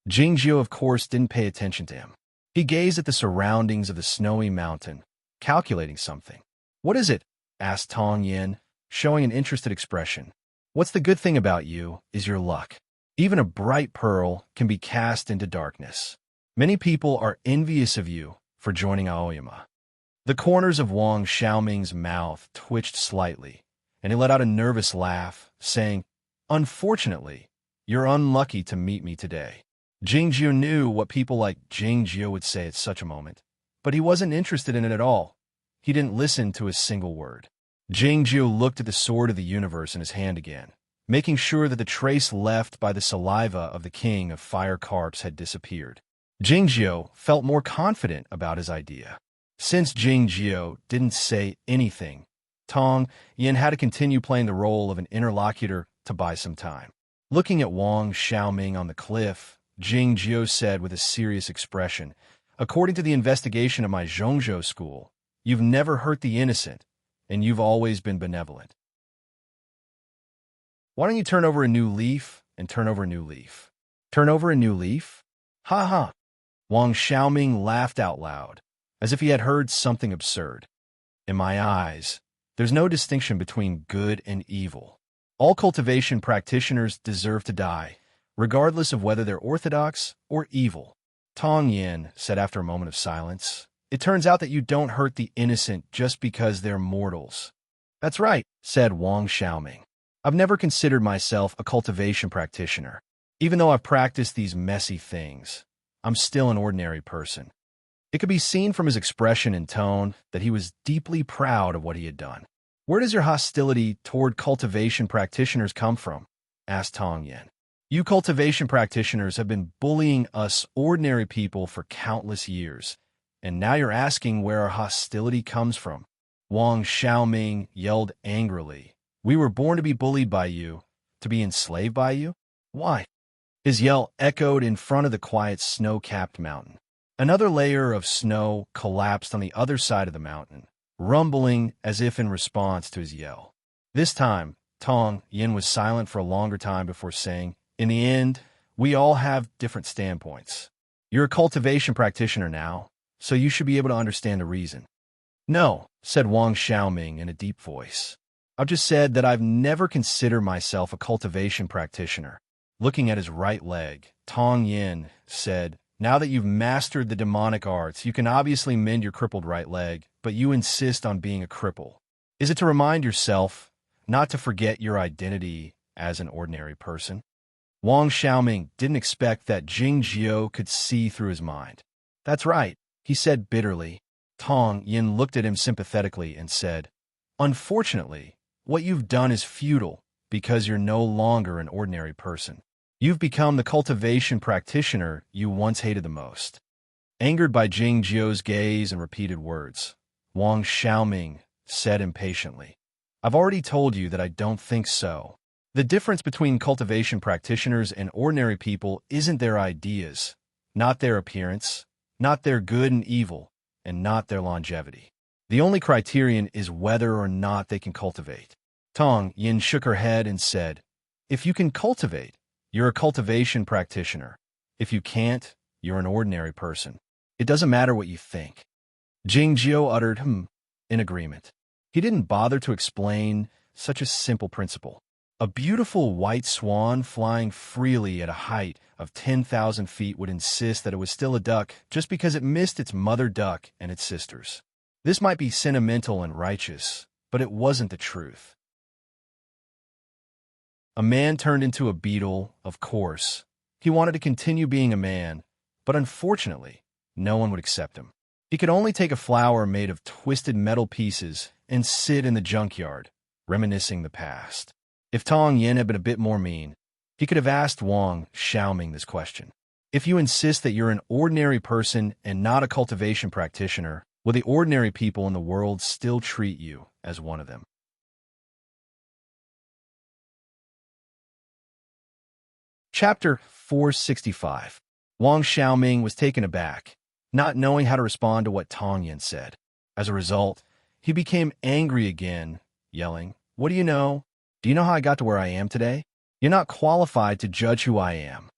Jingjiu, of course, didn't pay attention to him. He gazed at the surroundings of the snowy mountain, calculating something. "What is it?" asked Tong Yin, showing an interested expression. "What's the good thing about you is your luck. Even a bright pearl can be cast into darkness. Many people are envious of you for joining Aoyama." The corners of Wang Xiaoming's mouth twitched slightly, and he let out a nervous laugh, saying, "Unfortunately, you're unlucky to meet me today." Jingjiu knew what people like Jingjiu would say at such a moment, but he wasn't interested in it at all. He didn't listen to a single word. Jingjiu looked at the sword of the universe in his hand again, making sure that the trace left by the saliva of the king of fire carps had disappeared. Jingjiu felt more confident about his idea. Since Jingjiu didn't say anything, Tong Yin had to continue playing the role of an interlocutor to buy some time. Looking at Wang Xiaoming on the cliff, Jingjiu said with a serious expression, "According to the investigation of my Zhongzhou school, you've never hurt the innocent, and you've always been benevolent. Why don't you turn over a new leaf and turn over a new leaf?" "Turn over a new leaf? Ha ha!" Wang Xiaoming laughed out loud, as if he had heard something absurd. "In my eyes, there's no distinction between good and evil. All cultivation practitioners deserve to die, regardless of whether they're orthodox or evil." Tong Yin said after a moment of silence, "It turns out that you don't hurt the innocent just because they're mortals." "That's right," said Wang Xiaoming. "I've never considered myself a cultivation practitioner. Even though I've practiced these messy things, I'm still an ordinary person." It could be seen from his expression and tone that he was deeply proud of what he had done. "Where does your hostility toward cultivation practitioners come from?" asked Tong Yin. "You cultivation practitioners have been bullying us ordinary people for countless years, and now you're asking where our hostility comes from." Wang Xiaoming yelled angrily, "We were born to be bullied by you, to be enslaved by you? Why?" His yell echoed in front of the quiet snow-capped mountain. Another layer of snow collapsed on the other side of the mountain, rumbling as if in response to his yell. This time, Tong Yin was silent for a longer time before saying, "In the end, we all have different standpoints. You're a cultivation practitioner now, so you should be able to understand the reason." "No," said Wang Xiaoming in a deep voice. "I've just said that I've never considered myself a cultivation practitioner." Looking at his right leg, Tong Yin said, "Now that you've mastered the demonic arts, you can obviously mend your crippled right leg, but you insist on being a cripple. Is it to remind yourself not to forget your identity as an ordinary person?" Wang Xiaoming didn't expect that Jingjiu could see through his mind. "That's right," he said bitterly. Tong Yin looked at him sympathetically and said, "Unfortunately, what you've done is futile because you're no longer an ordinary person. You've become the cultivation practitioner you once hated the most." Angered by Jingjiu's gaze and repeated words, Wang Xiaoming said impatiently, "I've already told you that I don't think so. The difference between cultivation practitioners and ordinary people isn't their ideas, not their appearance, not their good and evil, and not their longevity. The only criterion is whether or not they can cultivate." Tong Yin shook her head and said, "If you can cultivate, you're a cultivation practitioner. If you can't, you're an ordinary person. It doesn't matter what you think." Jingjiu uttered in agreement. He didn't bother to explain such a simple principle. A beautiful white swan flying freely at a height of 10,000 feet would insist that it was still a duck just because it missed its mother duck and its sisters. This might be sentimental and righteous, but it wasn't the truth. A man turned into a beetle, of course. He wanted to continue being a man, but unfortunately, no one would accept him. He could only take a flower made of twisted metal pieces and sit in the junkyard, reminiscing the past. If Tong Yin had been a bit more mean, he could have asked Wang Xiaoming this question. If you insist that you're an ordinary person and not a cultivation practitioner, will the ordinary people in the world still treat you as one of them? Chapter 465. Wang Xiaoming was taken aback, not knowing how to respond to what Tong Yin said. As a result, he became angry again, yelling, "What do you know? Do you know how I got to where I am today? You're not qualified to judge who I am.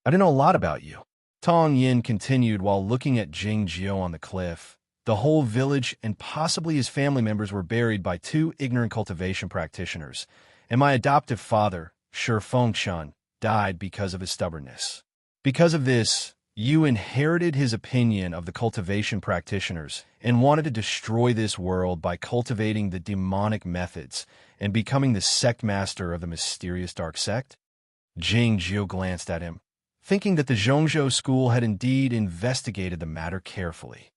I don't know a lot about you." Tong Yin continued while looking at Jing Jiao on the cliff. The whole village and possibly his family members were buried by two ignorant cultivation practitioners, and my adoptive father, Shi Fengchun, died because of his stubbornness. Because of this, you inherited his opinion of the cultivation practitioners and wanted to destroy this world by cultivating the demonic methods and becoming the sect master of the mysterious dark sect? Jing Jiao glanced at him, thinking that the Zhongzhou school had indeed investigated the matter carefully.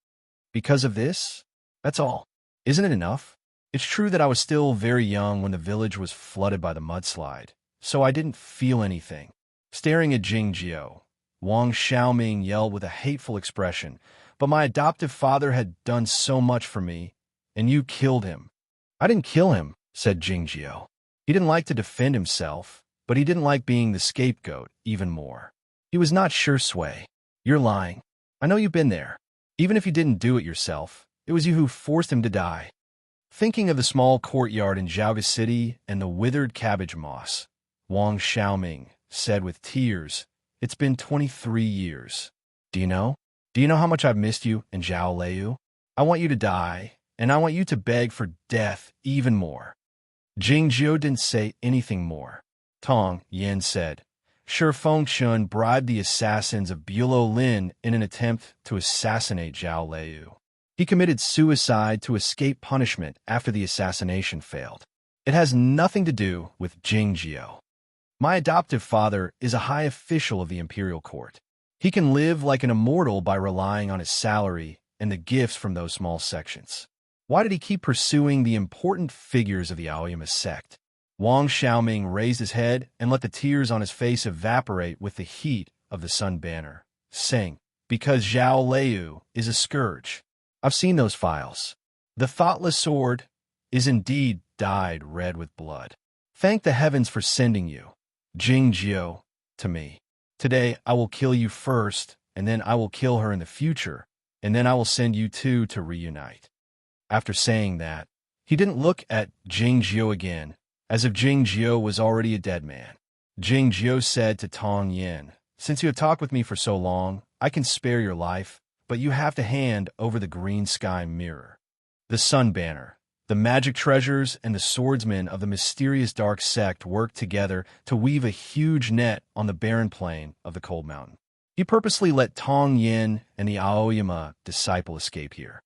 Because of this? That's all. Isn't it enough? It's true that I was still very young when the village was flooded by the mudslide, so I didn't feel anything. Staring at Jing Jiao, Wang Xiaoming yelled with a hateful expression, "But my adoptive father had done so much for me, and you killed him." "I didn't kill him," said Jing Jiao. He didn't like to defend himself, but he didn't like being the scapegoat even more. He was not sure Sui. "You're lying. I know you've been there. Even if you didn't do it yourself, it was you who forced him to die." Thinking of the small courtyard in Zhaoga City and the withered cabbage moss, Wang Xiaoming said with tears, "It's been 23 years. Do you know? Do you know how much I've missed you in Zhao Liu? I want you to die, and I want you to beg for death even more." Jing Jiao didn't say anything more. Tong Yin said, "Shi Fengchun bribed the assassins of Bulo Lin in an attempt to assassinate Zhao Liu. He committed suicide to escape punishment after the assassination failed. It has nothing to do with Jing Jiao. My adoptive father is a high official of the imperial court. He can live like an immortal by relying on his salary and the gifts from those small sections. Why did he keep pursuing the important figures of the Aoyama sect?" Wang Xiaoming raised his head and let the tears on his face evaporate with the heat of the sun banner, saying, "Because Zhao Liu is a scourge. I've seen those files. The thoughtless sword is indeed dyed red with blood. Thank the heavens for sending you, Jing Jiao, to me. Today I will kill you first, and then I will kill her in the future, and then I will send you two to reunite." After saying that, he didn't look at Jing Jiao again, as if Jing Jiao was already a dead man. Jing Jiao said to Tong Yin, "Since you have talked with me for so long, I can spare your life, but you have to hand over the green sky mirror. The sun banner, the magic treasures, and the swordsmen of the mysterious dark sect worked together to weave a huge net on the barren plain of the cold mountain. He purposely let Tong Yin and the Aoyama disciple escape here.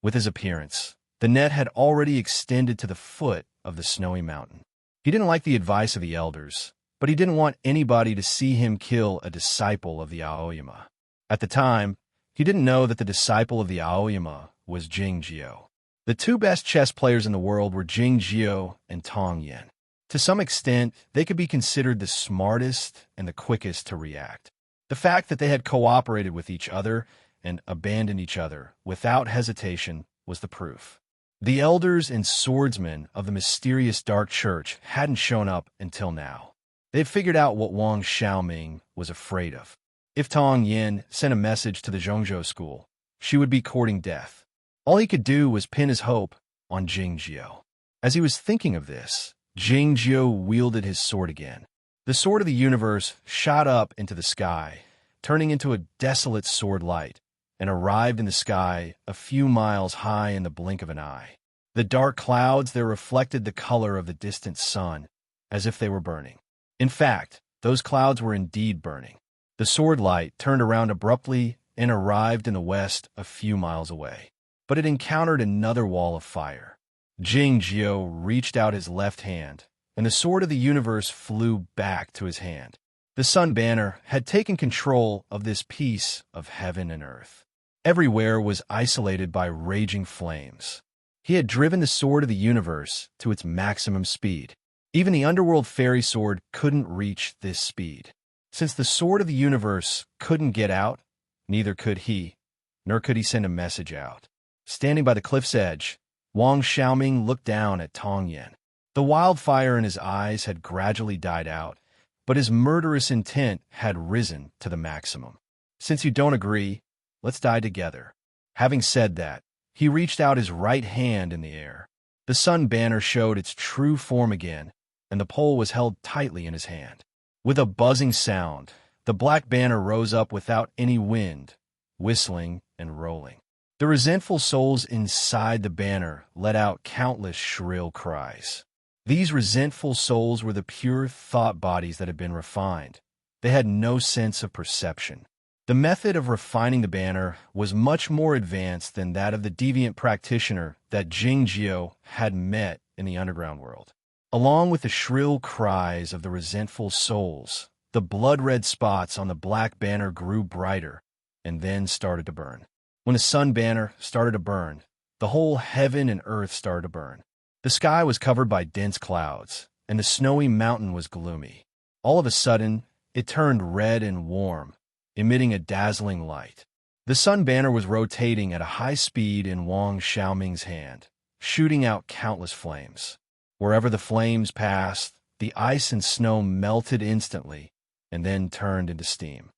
With his appearance, the net had already extended to the foot of the snowy mountain. He didn't like the advice of the elders, but he didn't want anybody to see him kill a disciple of the Aoyama. At the time, he didn't know that the disciple of the Aoyama was Jing Jiao. The two best chess players in the world were Jing Jiao and Tong Yin. To some extent, they could be considered the smartest and the quickest to react. The fact that they had cooperated with each other and abandoned each other without hesitation was the proof. The elders and swordsmen of the mysterious dark church hadn't shown up until now. They'd figured out what Wang Xiaoming was afraid of. If Tong Yin sent a message to the Zhongzhou school, she would be courting death. All he could do was pin his hope on Jing Jiao. As he was thinking of this, Jing Jiao wielded his sword again. The sword of the universe shot up into the sky, turning into a desolate sword light, and arrived in the sky a few miles high in the blink of an eye. The dark clouds there reflected the color of the distant sun, as if they were burning. In fact, those clouds were indeed burning. The sword light turned around abruptly and arrived in the west a few miles away. But it encountered another wall of fire. Jingjiao reached out his left hand, and the sword of the universe flew back to his hand. The sun banner had taken control of this piece of heaven and earth. Everywhere was isolated by raging flames. He had driven the sword of the universe to its maximum speed. Even the underworld fairy sword couldn't reach this speed. Since the sword of the universe couldn't get out, neither could he, nor could he send a message out. Standing by the cliff's edge, Wang Xiaoming looked down at Tong Yin. The wildfire in his eyes had gradually died out, but his murderous intent had risen to the maximum. Since you don't agree, let's die together. Having said that, he reached out his right hand in the air. The sun banner showed its true form again, and the pole was held tightly in his hand. With a buzzing sound, the black banner rose up without any wind, whistling and rolling. The resentful souls inside the banner let out countless shrill cries. These resentful souls were the pure thought bodies that had been refined. They had no sense of perception. The method of refining the banner was much more advanced than that of the deviant practitioner that Jingjiao had met in the underground world. Along with the shrill cries of the resentful souls, the blood-red spots on the black banner grew brighter and then started to burn. When the sun banner started to burn, the whole heaven and earth started to burn. The sky was covered by dense clouds, and the snowy mountain was gloomy. All of a sudden, it turned red and warm, emitting a dazzling light. The sun banner was rotating at a high speed in Wang Xiaoming's hand, shooting out countless flames. Wherever the flames passed, the ice and snow melted instantly and then turned into steam.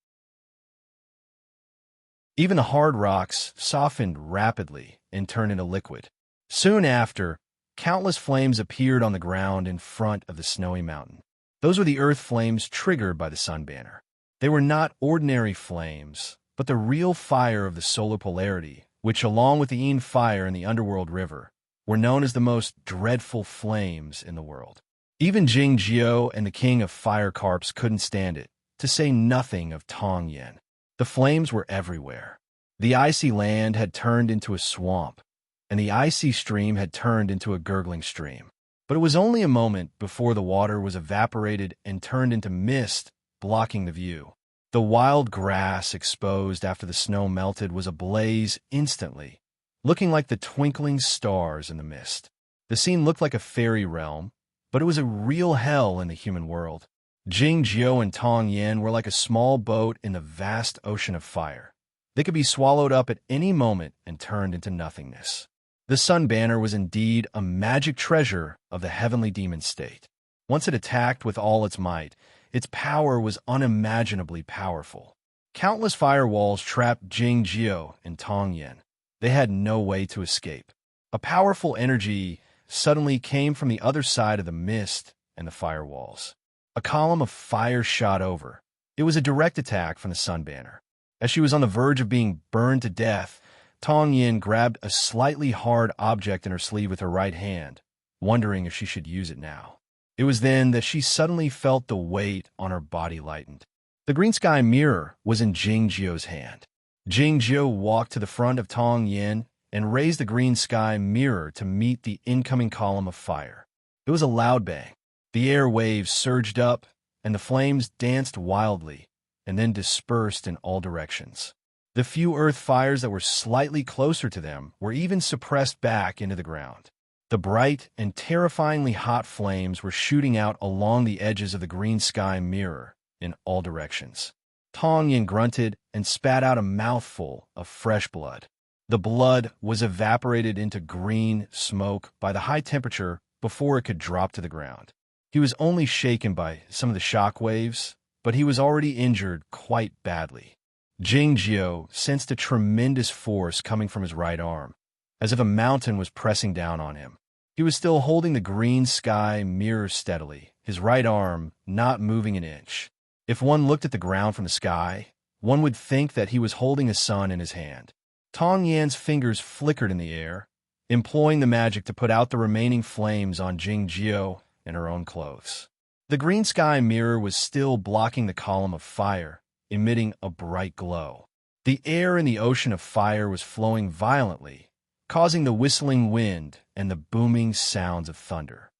Even the hard rocks softened rapidly and turned into liquid. Soon after, countless flames appeared on the ground in front of the snowy mountain. Those were the earth flames triggered by the sun banner. They were not ordinary flames, but the real fire of the solar polarity, which, along with the Yin fire in the underworld river, were known as the most dreadful flames in the world. Even Jingjiao and the king of fire carps couldn't stand it, to say nothing of Tong Yin. The flames were everywhere. The icy land had turned into a swamp, and the icy stream had turned into a gurgling stream. But it was only a moment before the water was evaporated and turned into mist, blocking the view. The wild grass exposed after the snow melted was ablaze instantly, looking like the twinkling stars in the mist. The scene looked like a fairy realm, but it was a real hell in the human world. Jingjiao and Tong Yin were like a small boat in the vast ocean of fire. They could be swallowed up at any moment and turned into nothingness. The sun banner was indeed a magic treasure of the heavenly demon state. Once it attacked with all its might, its power was unimaginably powerful. Countless firewalls trapped Jingjiao and Tong Yin. They had no way to escape. A powerful energy suddenly came from the other side of the mist and the firewalls. A column of fire shot over. It was a direct attack from the sun banner. As she was on the verge of being burned to death, Tong Yin grabbed a slightly hard object in her sleeve with her right hand, wondering if she should use it now. It was then that she suddenly felt the weight on her body lightened. The green sky mirror was in Jingjiao's hand. Jingjiao walked to the front of Tong Yin and raised the green sky mirror to meet the incoming column of fire. It was a loud bang. The air waves surged up, and the flames danced wildly, and then dispersed in all directions. The few earth fires that were slightly closer to them were even suppressed back into the ground. The bright and terrifyingly hot flames were shooting out along the edges of the green sky mirror in all directions. Tong Yin grunted and spat out a mouthful of fresh blood. The blood was evaporated into green smoke by the high temperature before it could drop to the ground. He was only shaken by some of the shock waves, but he was already injured quite badly. Jingjiao sensed a tremendous force coming from his right arm, as if a mountain was pressing down on him. He was still holding the green sky mirror steadily, his right arm not moving an inch. If one looked at the ground from the sky, one would think that he was holding the sun in his hand. Tong Yan's fingers flickered in the air, employing the magic to put out the remaining flames on Jingjiao and her own clothes. The green sky mirror was still blocking the column of fire, emitting a bright glow. The air in the ocean of fire was flowing violently, causing the whistling wind and the booming sounds of thunder.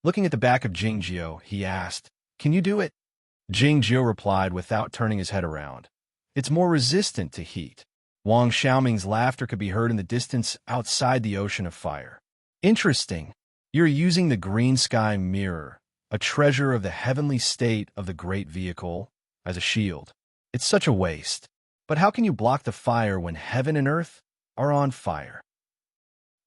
Looking at the back of Jingjiu, he asked, "Can you do it?" Jingjiu replied without turning his head around, "It's more resistant to heat." Wang Xiaoming's laughter could be heard in the distance outside the ocean of fire. "Interesting. You're using the green sky mirror, a treasure of the heavenly state of the great vehicle, as a shield. It's such a waste. But how can you block the fire when heaven and earth are on fire?"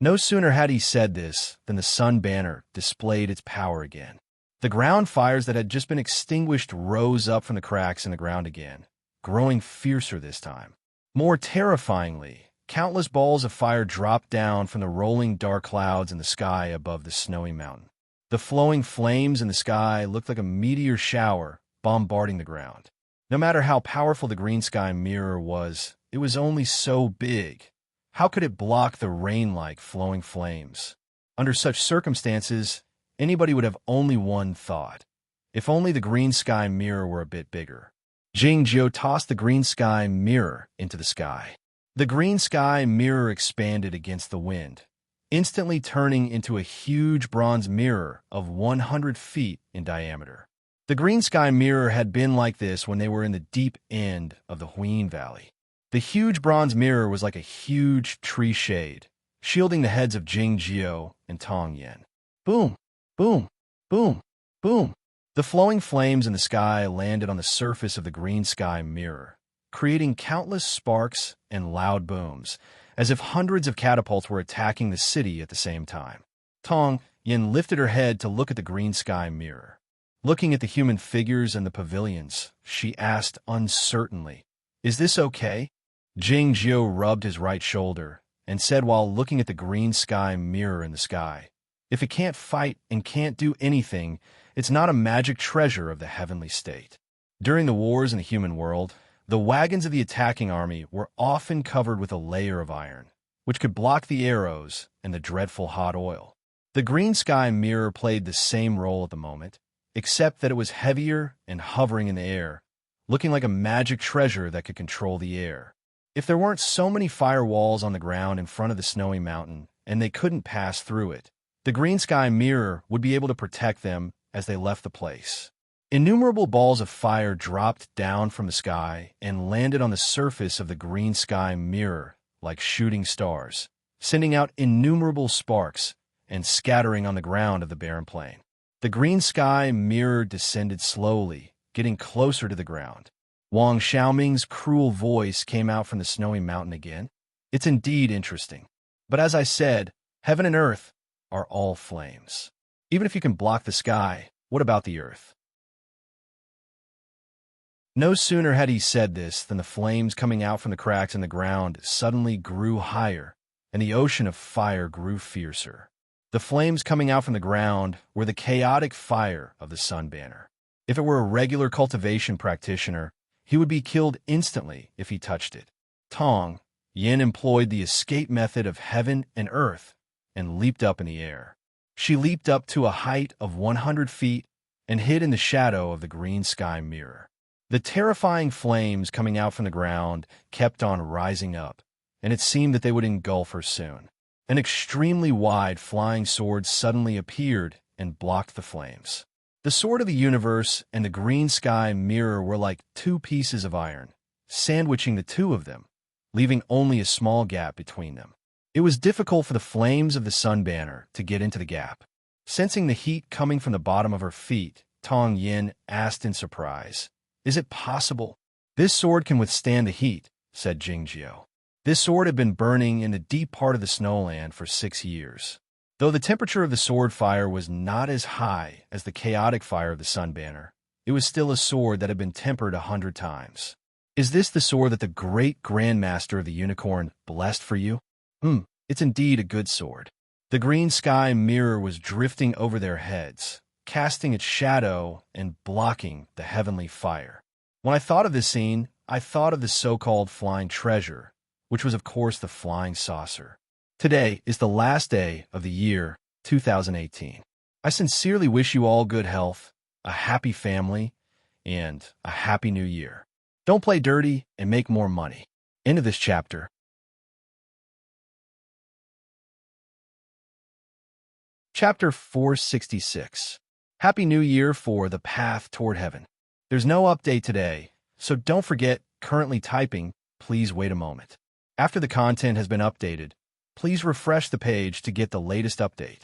No sooner had he said this than the sun banner displayed its power again. The ground fires that had just been extinguished rose up from the cracks in the ground again, growing fiercer this time. More terrifyingly, countless balls of fire dropped down from the rolling dark clouds in the sky above the snowy mountain. The flowing flames in the sky looked like a meteor shower bombarding the ground. No matter how powerful the green sky mirror was, it was only so big. How could it block the rain-like flowing flames? Under such circumstances, anybody would have only one thought. If only the green sky mirror were a bit bigger. Jingjiu tossed the green sky mirror into the sky. The green sky mirror expanded against the wind, instantly turning into a huge bronze mirror of 100 feet in diameter. The green sky mirror had been like this when they were in the deep end of the Huiying Valley. The huge bronze mirror was like a huge tree shade, shielding the heads of Jingjiu and Tong Yin. Boom, boom, boom, boom. The flowing flames in the sky landed on the surface of the green sky mirror, creating countless sparks and loud booms, as if hundreds of catapults were attacking the city at the same time. Tong Yin lifted her head to look at the green sky mirror. Looking at the human figures and the pavilions, she asked uncertainly, "Is this okay?" Jingjiu rubbed his right shoulder and said while looking at the green sky mirror in the sky, "If it can't fight and can't do anything, it's not a magic treasure of the heavenly state." During the wars in the human world, the wagons of the attacking army were often covered with a layer of iron, which could block the arrows and the dreadful hot oil. The green sky mirror played the same role at the moment, except that it was heavier and hovering in the air, looking like a magic treasure that could control the air. If there weren't so many firewalls on the ground in front of the snowy mountain and they couldn't pass through it, the green sky mirror would be able to protect them as they left the place. Innumerable balls of fire dropped down from the sky and landed on the surface of the green sky mirror like shooting stars, sending out innumerable sparks and scattering on the ground of the barren plain. The green sky mirror descended slowly, getting closer to the ground. Wang Xiaoming's cruel voice came out from the snowy mountain again. "It's indeed interesting. But as I said, heaven and earth are all flames. Even if you can block the sky, what about the earth?" No sooner had he said this than the flames coming out from the cracks in the ground suddenly grew higher, and the ocean of fire grew fiercer. The flames coming out from the ground were the chaotic fire of the sun banner. If it were a regular cultivation practitioner, he would be killed instantly if he touched it. Tong Yin employed the escape method of heaven and earth and leaped up in the air. She leaped up to a height of 100 feet and hid in the shadow of the green sky mirror. The terrifying flames coming out from the ground kept on rising up, and it seemed that they would engulf her soon. An extremely wide flying sword suddenly appeared and blocked the flames. The sword of the universe and the green sky mirror were like two pieces of iron, sandwiching the two of them, leaving only a small gap between them. It was difficult for the flames of the sun banner to get into the gap. Sensing the heat coming from the bottom of her feet, Tong Yin asked in surprise, "Is it possible?" "This sword can withstand the heat," said Jingjiu. This sword had been burning in the deep part of the snowland for 6 years. Though the temperature of the sword fire was not as high as the chaotic fire of the sun banner, it was still a sword that had been tempered 100 times. "Is this the sword that the great grandmaster of the unicorn blessed for you?" It's indeed a good sword." The green sky mirror was drifting over their heads, casting its shadow and blocking the heavenly fire. When I thought of this scene, I thought of the so-called flying treasure, which was of course the flying saucer. Today is the last day of the year 2018. I sincerely wish you all good health, a happy family, and a happy new year. Don't play dirty and make more money. End of this chapter. Chapter 466. Happy New Year for The Path Toward Heaven. There's no update today, so don't forget, currently typing, please wait a moment. After the content has been updated, please refresh the page to get the latest update.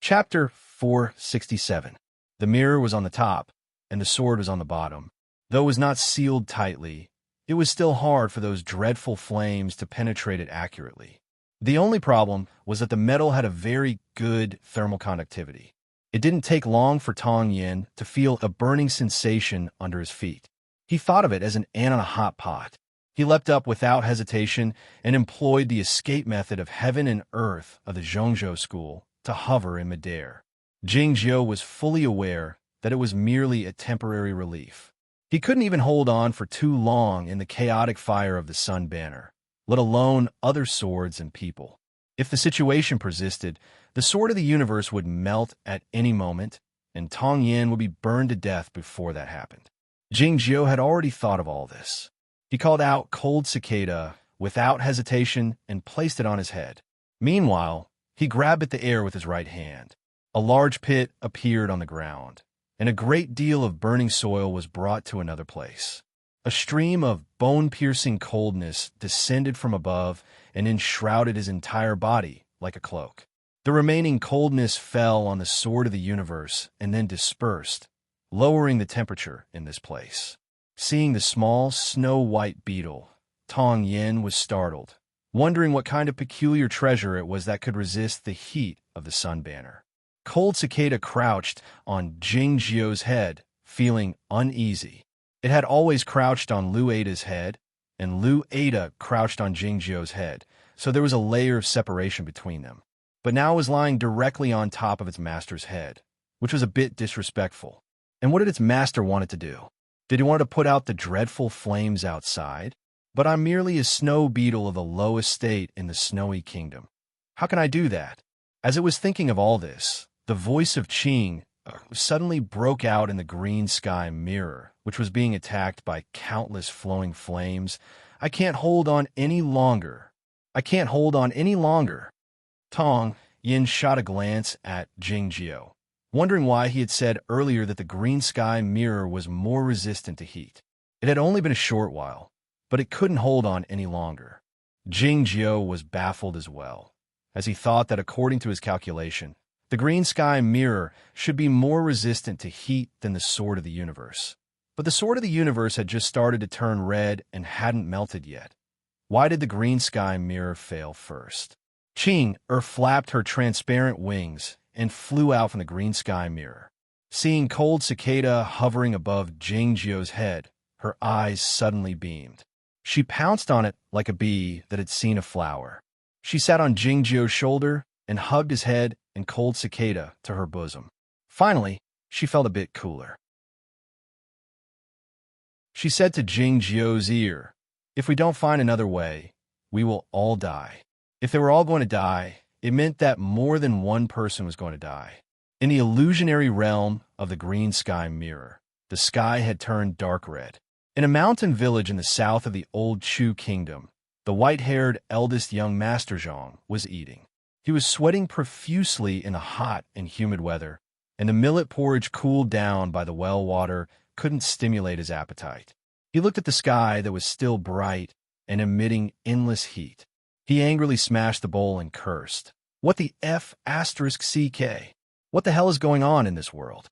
Chapter 467. The mirror was on the top, and the sword was on the bottom. Though it was not sealed tightly, it was still hard for those dreadful flames to penetrate it accurately. The only problem was that the metal had a very good thermal conductivity. It didn't take long for Tong Yin to feel a burning sensation under his feet. He thought of it as an ant on a hot pot. He leapt up without hesitation and employed the escape method of heaven and earth of the Zhongzhou school to hover in midair. Jingzhou was fully aware that it was merely a temporary relief. He couldn't even hold on for too long in the chaotic fire of the sun banner, let alone other swords and people. If the situation persisted, the sword of the universe would melt at any moment, and Tong Yin would be burned to death before that happened. Jingzhou had already thought of all this. He called out Cold Cicada without hesitation and placed it on his head. Meanwhile, he grabbed at the air with his right hand. A large pit appeared on the ground, and a great deal of burning soil was brought to another place. A stream of bone-piercing coldness descended from above and enshrouded his entire body like a cloak. The remaining coldness fell on the sword of the universe and then dispersed, lowering the temperature in this place. Seeing the small, snow-white beetle, Tong Yin was startled, wondering what kind of peculiar treasure it was that could resist the heat of the sun banner. Cold Cicada crouched on Jingzhou's head, feeling uneasy. It had always crouched on Lu Ada's head, and Lu Ada crouched on Jingzhou's head, so there was a layer of separation between them. But now it was lying directly on top of its master's head, which was a bit disrespectful. And what did its master want it to do? Did he want to put out the dreadful flames outside? But I'm merely a snow beetle of the lowest state in the snowy kingdom. How can I do that? As it was thinking of all this, the voice of Qing suddenly broke out in the green sky mirror, which was being attacked by countless flowing flames. I can't hold on any longer. I can't hold on any longer. Tong Yin shot a glance at Jingzhou, wondering why he had said earlier that the green sky mirror was more resistant to heat. It had only been a short while, but it couldn't hold on any longer. Jingzhou was baffled as well, as he thought that according to his calculation, the green sky mirror should be more resistant to heat than the sword of the universe. But the sword of the universe had just started to turn red and hadn't melted yet. Why did the green sky mirror fail first? Qing flapped her transparent wings and flew out from the green sky mirror. Seeing Cold Cicada hovering above Jingzhou's head, her eyes suddenly beamed. She pounced on it like a bee that had seen a flower. She sat on Jingzhou's shoulder and hugged his head and Cold Cicada to her bosom. Finally, she felt a bit cooler. She said to Jingzhou's ear, "If we don't find another way, we will all die." If they were all going to die, it meant that more than one person was going to die. In the illusionary realm of the green sky mirror, the sky had turned dark red. In a mountain village in the south of the old Chu kingdom, the white-haired eldest young Master Zhang was eating. He was sweating profusely in the hot and humid weather, and the millet porridge cooled down by the well water couldn't stimulate his appetite. He looked at the sky that was still bright and emitting endless heat. He angrily smashed the bowl and cursed. What the F***CK? What the hell is going on in this world?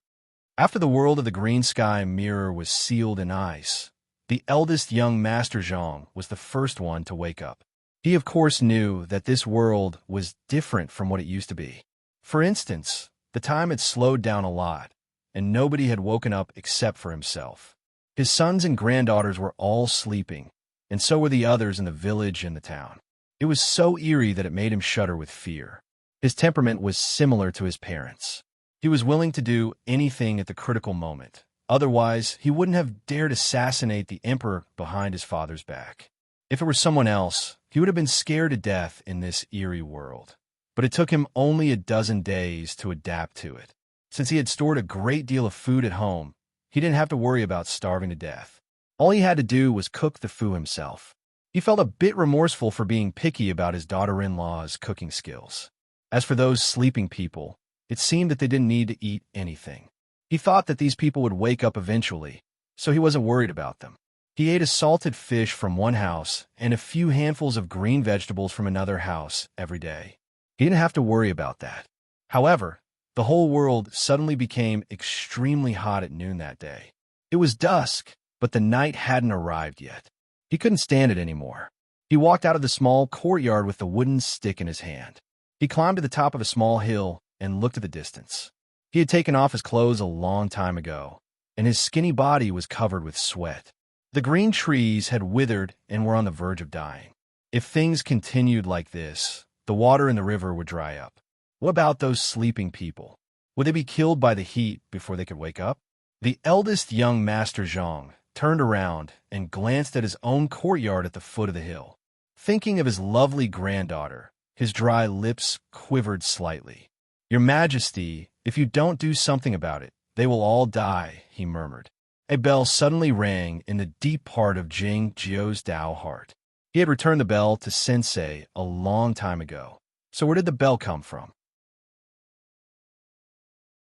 After the world of the green sky mirror was sealed in ice, the eldest young Master Zhang was the first one to wake up. He of course knew that this world was different from what it used to be. For instance, the time had slowed down a lot, and nobody had woken up except for himself. His sons and granddaughters were all sleeping, and so were the others in the village and the town. It was so eerie that it made him shudder with fear. His temperament was similar to his parents. He was willing to do anything at the critical moment. Otherwise, he wouldn't have dared assassinate the emperor behind his father's back. If it were someone else, he would have been scared to death in this eerie world. But it took him only a dozen days to adapt to it. Since he had stored a great deal of food at home, he didn't have to worry about starving to death. All he had to do was cook the food himself. He felt a bit remorseful for being picky about his daughter-in-law's cooking skills. As for those sleeping people, it seemed that they didn't need to eat anything. He thought that these people would wake up eventually, so he wasn't worried about them. He ate a salted fish from one house and a few handfuls of green vegetables from another house every day. He didn't have to worry about that. However, the whole world suddenly became extremely hot at noon that day. It was dusk, but the night hadn't arrived yet. He couldn't stand it anymore. He walked out of the small courtyard with the wooden stick in his hand. He climbed to the top of a small hill and looked at the distance. He had taken off his clothes a long time ago, and his skinny body was covered with sweat. The green trees had withered and were on the verge of dying. If things continued like this, the water in the river would dry up. What about those sleeping people? Would they be killed by the heat before they could wake up? The eldest young Master Zhang turned around and glanced at his own courtyard at the foot of the hill. Thinking of his lovely granddaughter, his dry lips quivered slightly. "Your Majesty, if you don't do something about it, they will all die," he murmured. A bell suddenly rang in the deep part of Jing Jiu's Dao heart. He had returned the bell to Sensei a long time ago. So where did the bell come from?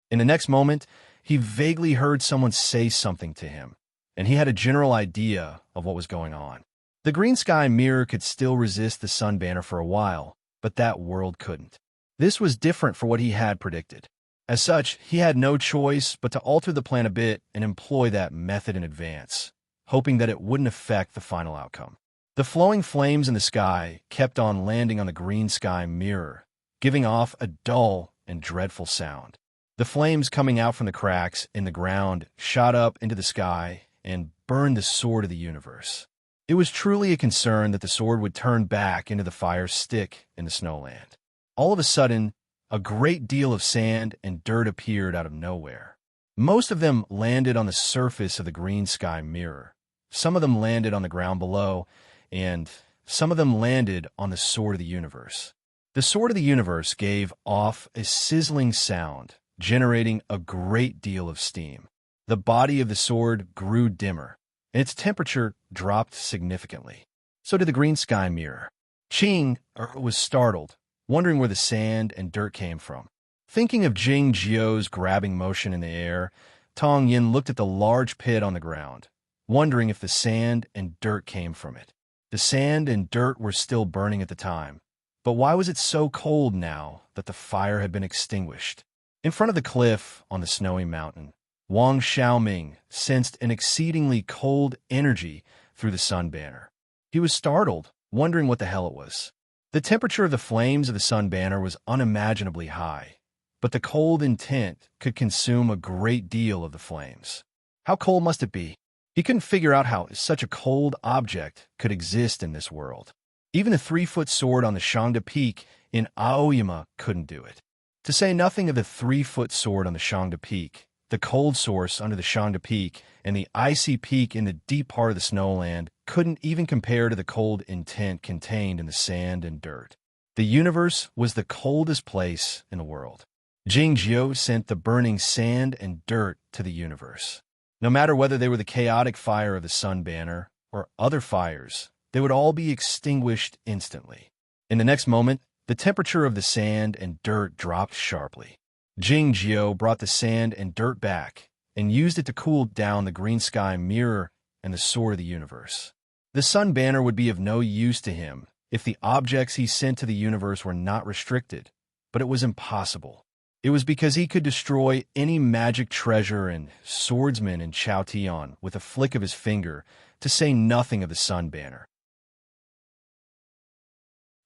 In the next moment, he vaguely heard someone say something to him, and he had a general idea of what was going on. The green sky mirror could still resist the sun banner for a while, but that world couldn't. This was different for what he had predicted. As such, he had no choice but to alter the plan a bit and employ that method in advance, hoping that it wouldn't affect the final outcome. The flowing flames in the sky kept on landing on the green sky mirror, giving off a dull and dreadful sound. The flames coming out from the cracks in the ground shot up into the sky and burned the sword of the universe. It was truly a concern that the sword would turn back into the fire stick in the snowland. All of a sudden, a great deal of sand and dirt appeared out of nowhere. Most of them landed on the surface of the green sky mirror. Some of them landed on the ground below, and some of them landed on the sword of the universe. The sword of the universe gave off a sizzling sound, generating a great deal of steam. The body of the sword grew dimmer, and its temperature dropped significantly. So did the green sky mirror. Qing was startled, wondering where the sand and dirt came from. Thinking of Jing Jiu's grabbing motion in the air, Tong Yin looked at the large pit on the ground, wondering if the sand and dirt came from it. The sand and dirt were still burning at the time, but why was it so cold now that the fire had been extinguished? In front of the cliff on the snowy mountain, Wang Xiaoming sensed an exceedingly cold energy through the sun banner. He was startled, wondering what the hell it was. The temperature of the flames of the sun banner was unimaginably high, but the cold intent could consume a great deal of the flames. How cold must it be? He couldn't figure out how such a cold object could exist in this world. Even the 3-foot sword on the Shangda Peak in Aoyama couldn't do it. To say nothing of the 3-foot sword on the Shangda Peak, the cold source under the Shangda Peak, and the icy peak in the deep part of the snowland couldn't even compare to the cold intent contained in the sand and dirt. The universe was the coldest place in the world. Jing Jiu sent the burning sand and dirt to the universe. No matter whether they were the chaotic fire of the sun banner or other fires, they would all be extinguished instantly. In the next moment, the temperature of the sand and dirt dropped sharply. Jing Jiu brought the sand and dirt back and used it to cool down the green sky mirror and the sword of the universe. The sun banner would be of no use to him if the objects he sent to the universe were not restricted, but it was impossible. It was because he could destroy any magic treasure and swordsman in Chao Tian with a flick of his finger, to say nothing of the sun banner.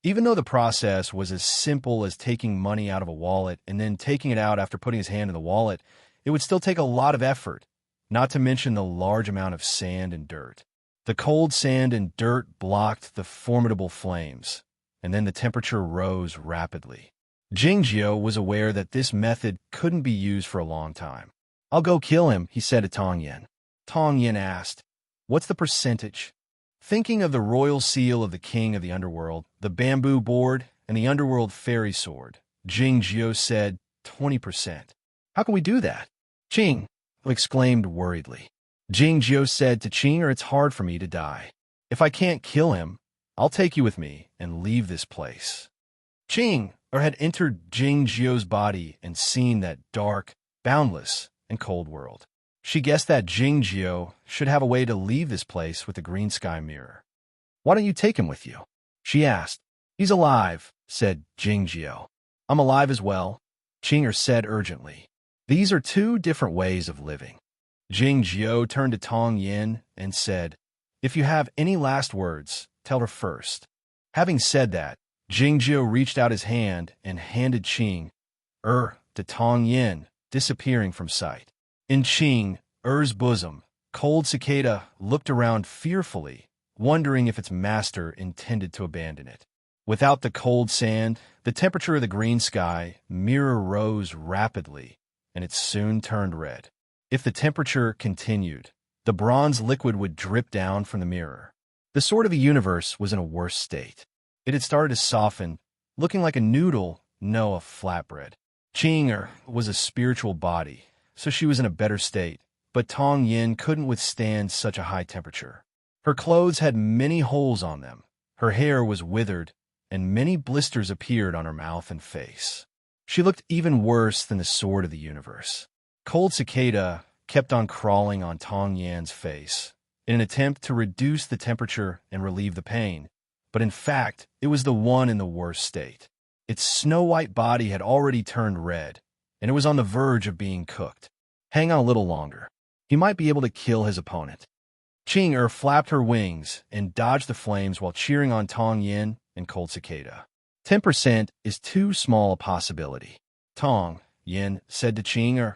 Even though the process was as simple as taking money out of a wallet and then taking it out after putting his hand in the wallet, it would still take a lot of effort, not to mention the large amount of sand and dirt. The cold sand and dirt blocked the formidable flames, and then the temperature rose rapidly. Jing Jiu was aware that this method couldn't be used for a long time. "I'll go kill him," he said to Tong Yin. Tong Yin asked, "What's the percentage?" Thinking of the royal seal of the king of the underworld, the bamboo board, and the underworld fairy sword, Jing Jiu said, 20%. "How can we do that?" Qing exclaimed worriedly. Jing Jiu said to Qing, "It's hard for me to die. If I can't kill him, I'll take you with me and leave this place. Ching had entered Jing Jiu's body and seen that dark, boundless, and cold world. She guessed that Jing Jiu should have a way to leave this place with the green sky mirror. Why don't you take him with you? She asked. He's alive, said Jing Jiu. I'm alive as well, Ching said urgently. These are two different ways of living. Jing Jiu turned to Tong Yin and said, If you have any last words, tell her first. Having said that, Jing Jiu reached out his hand and handed Ching to Tong Yin, disappearing from sight. In Ching bosom, Cold Cicada looked around fearfully, wondering if its master intended to abandon it. Without the cold sand, the temperature of the green sky mirror rose rapidly, and it soon turned red. If the temperature continued, the bronze liquid would drip down from the mirror. The sword of the universe was in a worse state. It had started to soften, looking like a noodle, no, a flatbread. Ching was a spiritual body, so she was in a better state, but Tong Yin couldn't withstand such a high temperature. Her clothes had many holes on them, her hair was withered, and many blisters appeared on her mouth and face. She looked even worse than the sword of the universe. Cold Cicada kept on crawling on Tong Yan's face in an attempt to reduce the temperature and relieve the pain, but in fact, it was the one in the worst state. Its snow-white body had already turned red, and it was on the verge of being cooked. Hang on a little longer. He might be able to kill his opponent. Ching flapped her wings and dodged the flames while cheering on Tong Yin and Cold Cicada. 10% is too small a possibility. Tong Yin said to Ching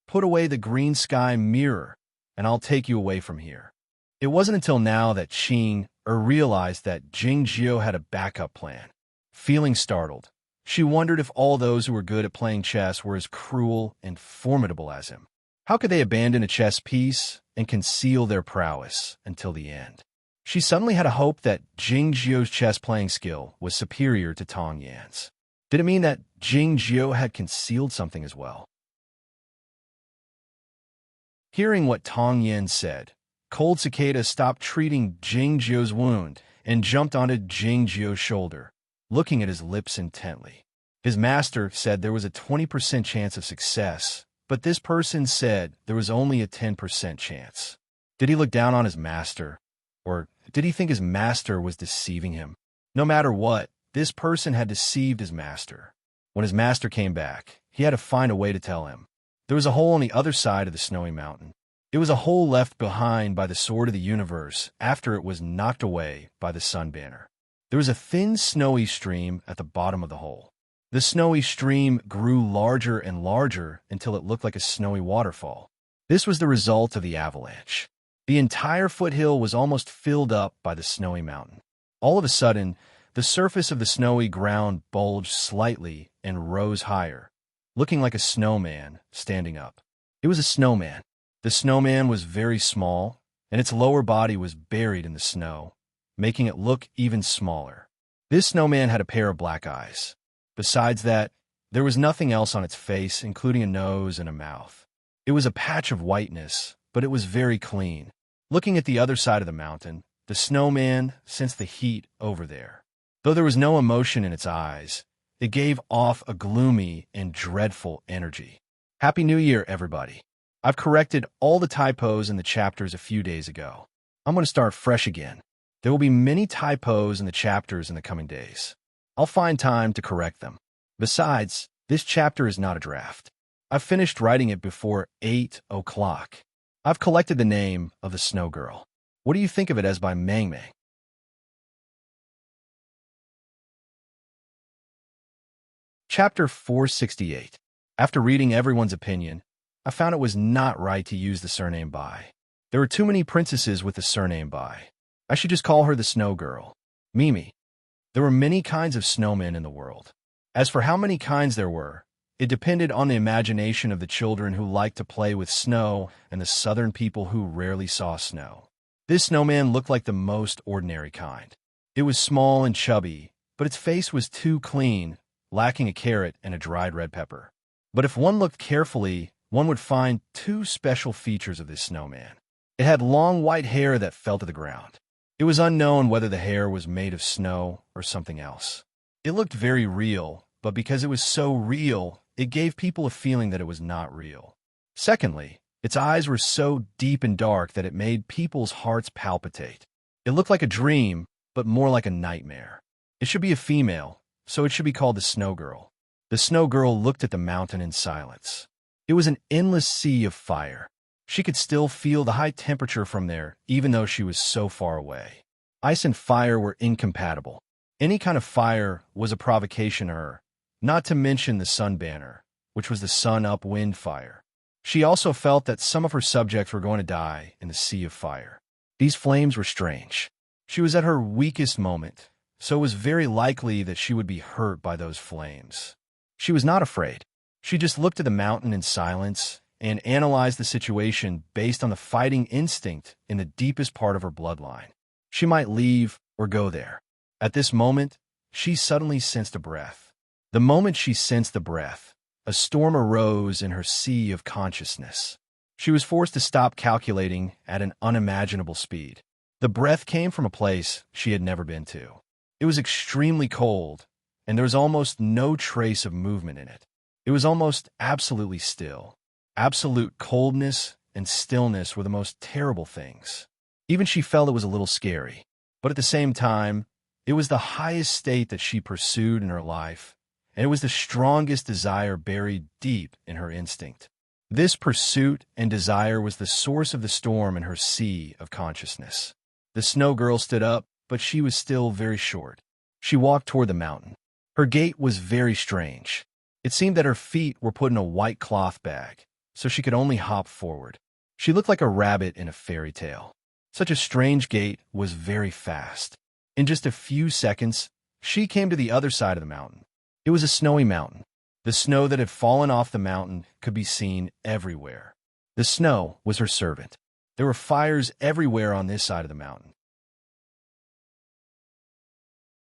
Put away the green sky mirror, and I'll take you away from here. It wasn't until now that Ching realized that Jing Jiu had a backup plan. Feeling startled, she wondered if all those who were good at playing chess were as cruel and formidable as him. How could they abandon a chess piece and conceal their prowess until the end? She suddenly had a hope that Jing Jiu's chess-playing skill was superior to Tong Yan's. Did it mean that Jing Jiu had concealed something as well? Hearing what Tong Yin said, Cold Cicada stopped treating Jing Jiu's wound and jumped onto Jing Jiu's shoulder, looking at his lips intently. His master said there was a 20% chance of success, but this person said there was only a 10% chance. Did he look down on his master? Or did he think his master was deceiving him? No matter what, this person had deceived his master. When his master came back, he had to find a way to tell him. There was a hole on the other side of the snowy mountain. It was a hole left behind by the sword of the universe after it was knocked away by the sun banner. There was a thin, snowy stream at the bottom of the hole. The snowy stream grew larger and larger until it looked like a snowy waterfall. This was the result of the avalanche. The entire foothill was almost filled up by the snowy mountain. All of a sudden, the surface of the snowy ground bulged slightly and rose higher, looking like a snowman standing up. It was a snowman. The snowman was very small, and its lower body was buried in the snow, making it look even smaller. This snowman had a pair of black eyes. Besides that, there was nothing else on its face, including a nose and a mouth. It was a patch of whiteness, but it was very clean. Looking at the other side of the mountain, the snowman sensed the heat over there. Though there was no emotion in its eyes, it gave off a gloomy and dreadful energy. Happy New Year, everybody. I've corrected all the typos in the chapters a few days ago. I'm going to start fresh again. There will be many typos in the chapters in the coming days. I'll find time to correct them. Besides, this chapter is not a draft. I've finished writing it before 8 o'clock. I've collected the name of the Snow Girl. What do you think of it as by Mang Mang? Chapter 468. After reading everyone's opinion, I found it was not right to use the surname Bai. There are too many princesses with the surname Bai. I should just call her the Snow Girl. Mimi. There were many kinds of snowmen in the world. As for how many kinds there were, it depended on the imagination of the children who liked to play with snow and the southern people who rarely saw snow. This snowman looked like the most ordinary kind. It was small and chubby, but its face was too clean, lacking a carrot and a dried red pepper. But if one looked carefully, one would find two special features of this snowman. It had long white hair that fell to the ground. It was unknown whether the hair was made of snow or something else. It looked very real, but because it was so real, it gave people a feeling that it was not real. Secondly, its eyes were so deep and dark that it made people's hearts palpitate. It looked like a dream, but more like a nightmare. It should be a female, so it should be called the Snow Girl. The Snow Girl looked at the mountain in silence. It was an endless sea of fire. She could still feel the high temperature from there, even though she was so far away. Ice and fire were incompatible. Any kind of fire was a provocation to her, not to mention the sun banner, which was the sun-up wind fire. She also felt that some of her subjects were going to die in the sea of fire. These flames were strange. She was at her weakest moment, so it was very likely that she would be hurt by those flames. She was not afraid. She just looked at the mountain in silence and analyzed the situation based on the fighting instinct in the deepest part of her bloodline. She might leave or go there. At this moment, she suddenly sensed a breath. The moment she sensed the breath, a storm arose in her sea of consciousness. She was forced to stop calculating at an unimaginable speed. The breath came from a place she had never been to. It was extremely cold, and there was almost no trace of movement in it. It was almost absolutely still. Absolute coldness and stillness were the most terrible things. Even she felt it was a little scary, but at the same time, it was the highest state that she pursued in her life, and it was the strongest desire buried deep in her instinct. This pursuit and desire was the source of the storm in her sea of consciousness. The Snow Girl stood up, but she was still very short. She walked toward the mountain. Her gait was very strange. It seemed that her feet were put in a white cloth bag, so she could only hop forward. She looked like a rabbit in a fairy tale. Such a strange gait was very fast. In just a few seconds, she came to the other side of the mountain. It was a snowy mountain. The snow that had fallen off the mountain could be seen everywhere. The snow was her servant. There were fires everywhere on this side of the mountain.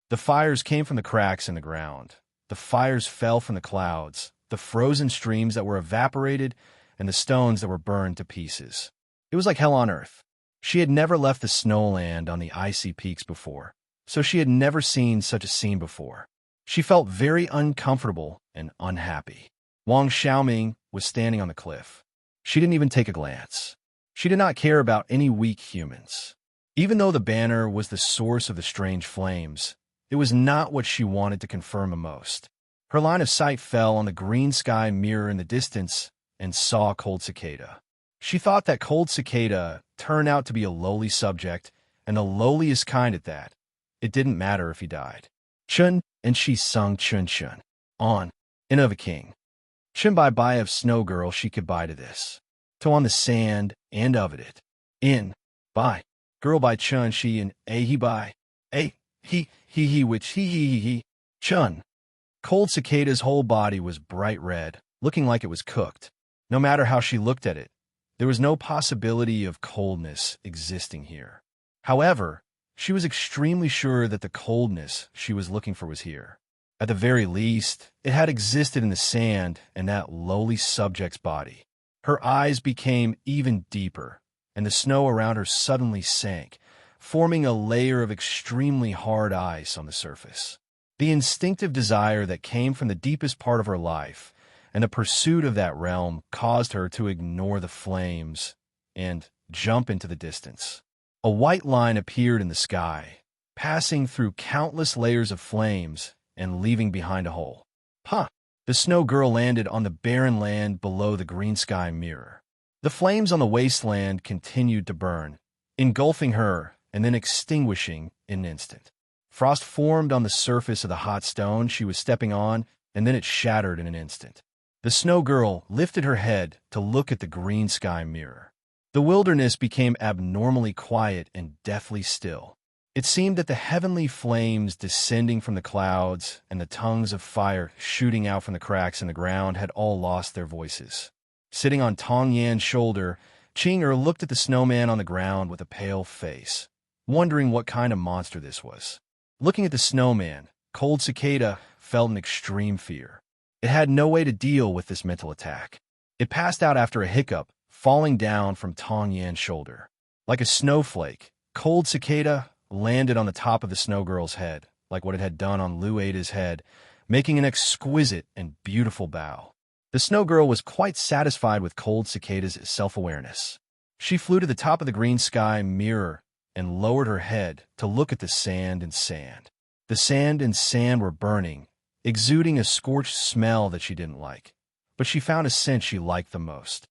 The fires came from the cracks in the ground. The fires fell from the clouds, the frozen streams that were evaporated, and the stones that were burned to pieces. It was like hell on earth. She had never left the snowland on the icy peaks before, so she had never seen such a scene before. She felt very uncomfortable and unhappy. Wang Xiaoming was standing on the cliff. She didn't even take a glance. She did not care about any weak humans. Even though the banner was the source of the strange flames, it was not what she wanted to confirm the most. Her line of sight fell on the green sky mirror in the distance and saw Cold Cicada. She thought that Cold Cicada turned out to be a lowly subject, and the lowliest kind at that. It didn't matter if he died. Chun, and she sung Chun Chun. On, and of a king. Chun bye of Snow Girl she could buy to this. To on the sand, and of it. In, by. Girl by Chun she and a he by. A, he which he. Chun. Cold Cicada's whole body was bright red, looking like it was cooked. No matter how she looked at it, there was no possibility of coldness existing here. However, she was extremely sure that the coldness she was looking for was here. At the very least, it had existed in the sand and that lowly subject's body. Her eyes became even deeper, and the snow around her suddenly sank, forming a layer of extremely hard ice on the surface. The instinctive desire that came from the deepest part of her life and the pursuit of that realm caused her to ignore the flames and jump into the distance. A white line appeared in the sky, passing through countless layers of flames and leaving behind a hole. Huh! The Snow Girl landed on the barren land below the green sky mirror. The flames on the wasteland continued to burn, engulfing her and then extinguishing in an instant. Frost formed on the surface of the hot stone she was stepping on, and then it shattered in an instant. The Snow Girl lifted her head to look at the green sky mirror. The wilderness became abnormally quiet and deathly still. It seemed that the heavenly flames descending from the clouds and the tongues of fire shooting out from the cracks in the ground had all lost their voices. Sitting on Tong Yan's shoulder, Qing looked at the snowman on the ground with a pale face, wondering what kind of monster this was. Looking at the snowman, Cold Cicada felt an extreme fear. It had no way to deal with this mental attack. It passed out after a hiccup, falling down from Tong Yan's shoulder. Like a snowflake, Cold Cicada landed on the top of the snow girl's head, like what it had done on Luada's head, making an exquisite and beautiful bow. The snow girl was quite satisfied with cold cicada's self-awareness. She flew to the top of the green sky mirror and lowered her head to look at the sand and sand. The sand and sand were burning, exuding a scorched smell that she didn't like, but she found a scent she liked the most.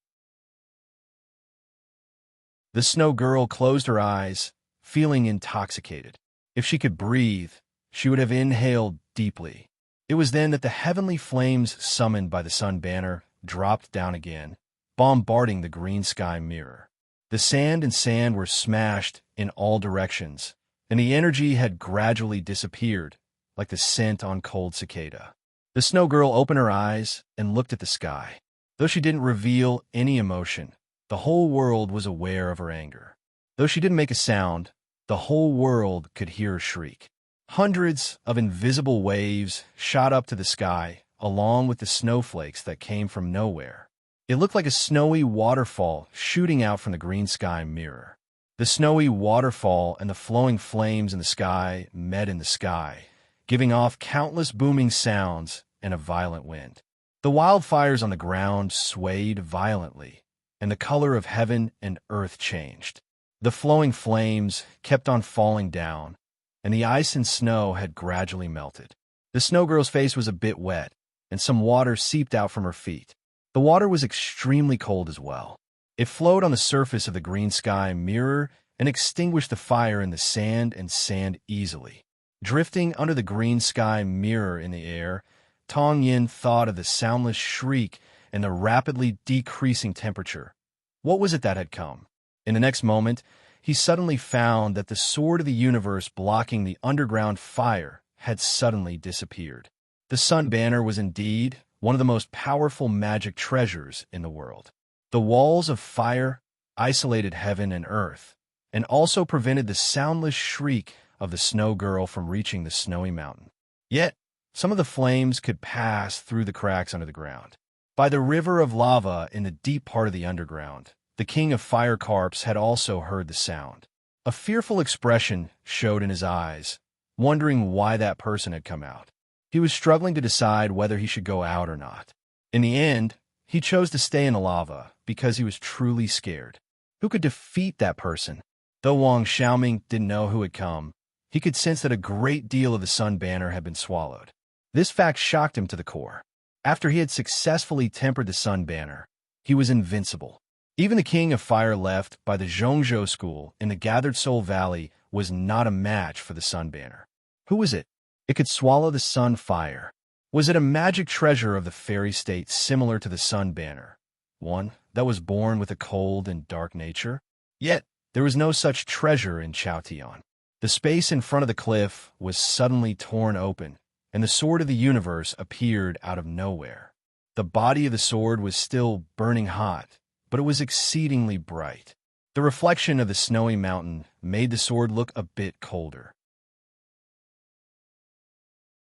The snow girl closed her eyes, feeling intoxicated. If she could breathe, she would have inhaled deeply. It was then that the heavenly flames summoned by the sun banner dropped down again, bombarding the green sky mirror. The sand and sand were smashed in all directions, and the energy had gradually disappeared, like the scent on cold cicada. The snow girl opened her eyes and looked at the sky. Though she didn't reveal any emotion, the whole world was aware of her anger. Though she didn't make a sound, the whole world could hear her shriek. Hundreds of invisible waves shot up to the sky, along with the snowflakes that came from nowhere. It looked like a snowy waterfall shooting out from the green sky mirror. The snowy waterfall and the flowing flames in the sky met in the sky, giving off countless booming sounds and a violent wind. The wildfires on the ground swayed violently, and the color of heaven and earth changed. The flowing flames kept on falling down, and the ice and snow had gradually melted. The snow girl's face was a bit wet, and some water seeped out from her feet. The water was extremely cold as well. It flowed on the surface of the green sky mirror and extinguished the fire in the sand and sand easily. Drifting under the green sky mirror in the air, Tong Yin thought of the soundless shriek and the rapidly decreasing temperature. What was it that had come? In the next moment, he suddenly found that the sword of the universe blocking the underground fire had suddenly disappeared. The sun banner was indeed one of the most powerful magic treasures in the world. The walls of fire isolated heaven and earth, and also prevented the soundless shriek of the snow girl from reaching the snowy mountain. Yet, some of the flames could pass through the cracks under the ground. By the river of lava in the deep part of the underground, the king of fire carps had also heard the sound. A fearful expression showed in his eyes, wondering why that person had come out. He was struggling to decide whether he should go out or not. In the end, he chose to stay in the lava because he was truly scared. Who could defeat that person? Though Wang Xiaoming didn't know who had come, he could sense that a great deal of the sun banner had been swallowed. This fact shocked him to the core. After he had successfully tempered the sun banner, he was invincible. Even the king of fire left by the Zhongzhou school in the Gathered Soul Valley was not a match for the sun banner. Who was it? It could swallow the sun fire. Was it a magic treasure of the fairy state similar to the sun banner, one that was born with a cold and dark nature? Yet, there was no such treasure in Chaotian. The space in front of the cliff was suddenly torn open, and the sword of the universe appeared out of nowhere. The body of the sword was still burning hot, but it was exceedingly bright. The reflection of the snowy mountain made the sword look a bit colder.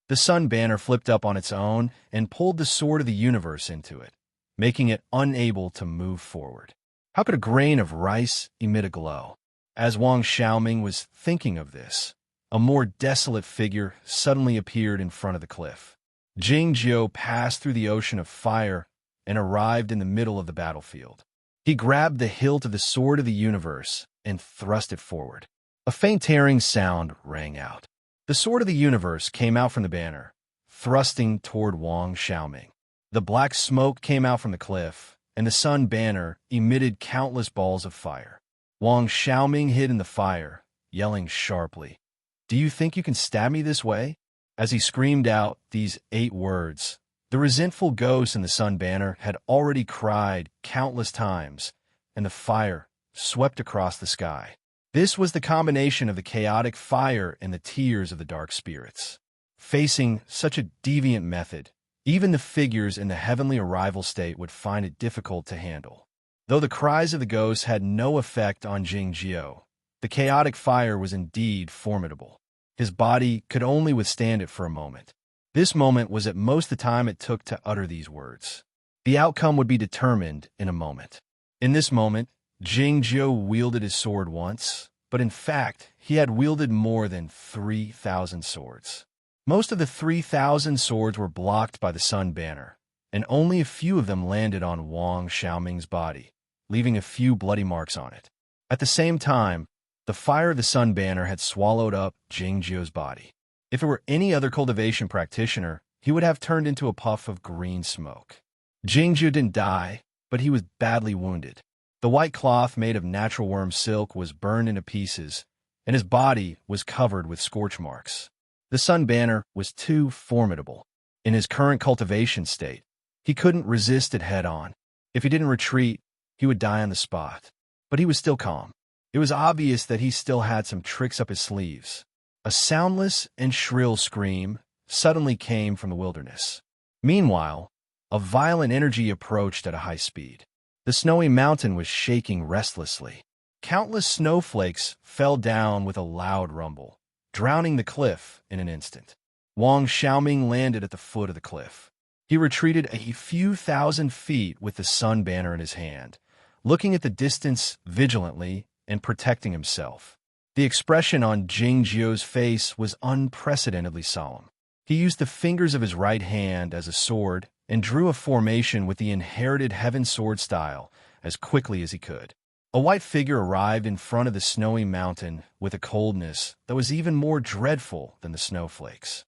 The sun banner flipped up on its own and pulled the sword of the universe into it, making it unable to move forward. How could a grain of rice emit a glow? As Wang Xiaoming was thinking of this, a more desolate figure suddenly appeared in front of the cliff. Jing Jiu passed through the ocean of fire and arrived in the middle of the battlefield. He grabbed the hilt of the sword of the universe and thrust it forward. A faint tearing sound rang out. The sword of the universe came out from the banner, thrusting toward Wang Xiaoming. The black smoke came out from the cliff, and the sun banner emitted countless balls of fire. Wang Xiaoming hid in the fire, yelling sharply, "Do you think you can stab me this way?" As he screamed out these 8 words, the resentful ghost in the sun banner had already cried countless times, and the fire swept across the sky. This was the combination of the chaotic fire and the tears of the dark spirits. Facing such a deviant method, even the figures in the heavenly arrival state would find it difficult to handle. Though the cries of the ghosts had no effect on Jing Jiu, the chaotic fire was indeed formidable. His body could only withstand it for a moment. This moment was at most the time it took to utter these words. The outcome would be determined in a moment. In this moment, Jing Jiu wielded his sword once, but but in fact, he had wielded more than 3,000 swords. Most of the 3,000 swords were blocked by the sun banner, and only a few of them landed on Wang Xiaoming's body, leaving a few bloody marks on it. At the same time, the fire of the sun banner had swallowed up Jingjiu's body. If it were any other cultivation practitioner, he would have turned into a puff of green smoke. Jingjiu didn't die, but he was badly wounded. The white cloth made of natural worm silk was burned into pieces, and his body was covered with scorch marks. The sun banner was too formidable. In his current cultivation state, he couldn't resist it head-on. If he didn't retreat, he would die on the spot. But he was still calm. It was obvious that he still had some tricks up his sleeves. A soundless and shrill scream suddenly came from the wilderness. Meanwhile, a violent energy approached at a high speed. The snowy mountain was shaking restlessly. Countless snowflakes fell down with a loud rumble, drowning the cliff in an instant. Wang Xiaoming landed at the foot of the cliff. He retreated a few thousand feet with the sun banner in his hand, looking at the distance vigilantly and protecting himself. The expression on Jingjiu's face was unprecedentedly solemn. He used the fingers of his right hand as a sword and drew a formation with the inherited heaven sword style as quickly as he could. A white figure arrived in front of the snowy mountain with a coldness that was even more dreadful than the snowflakes.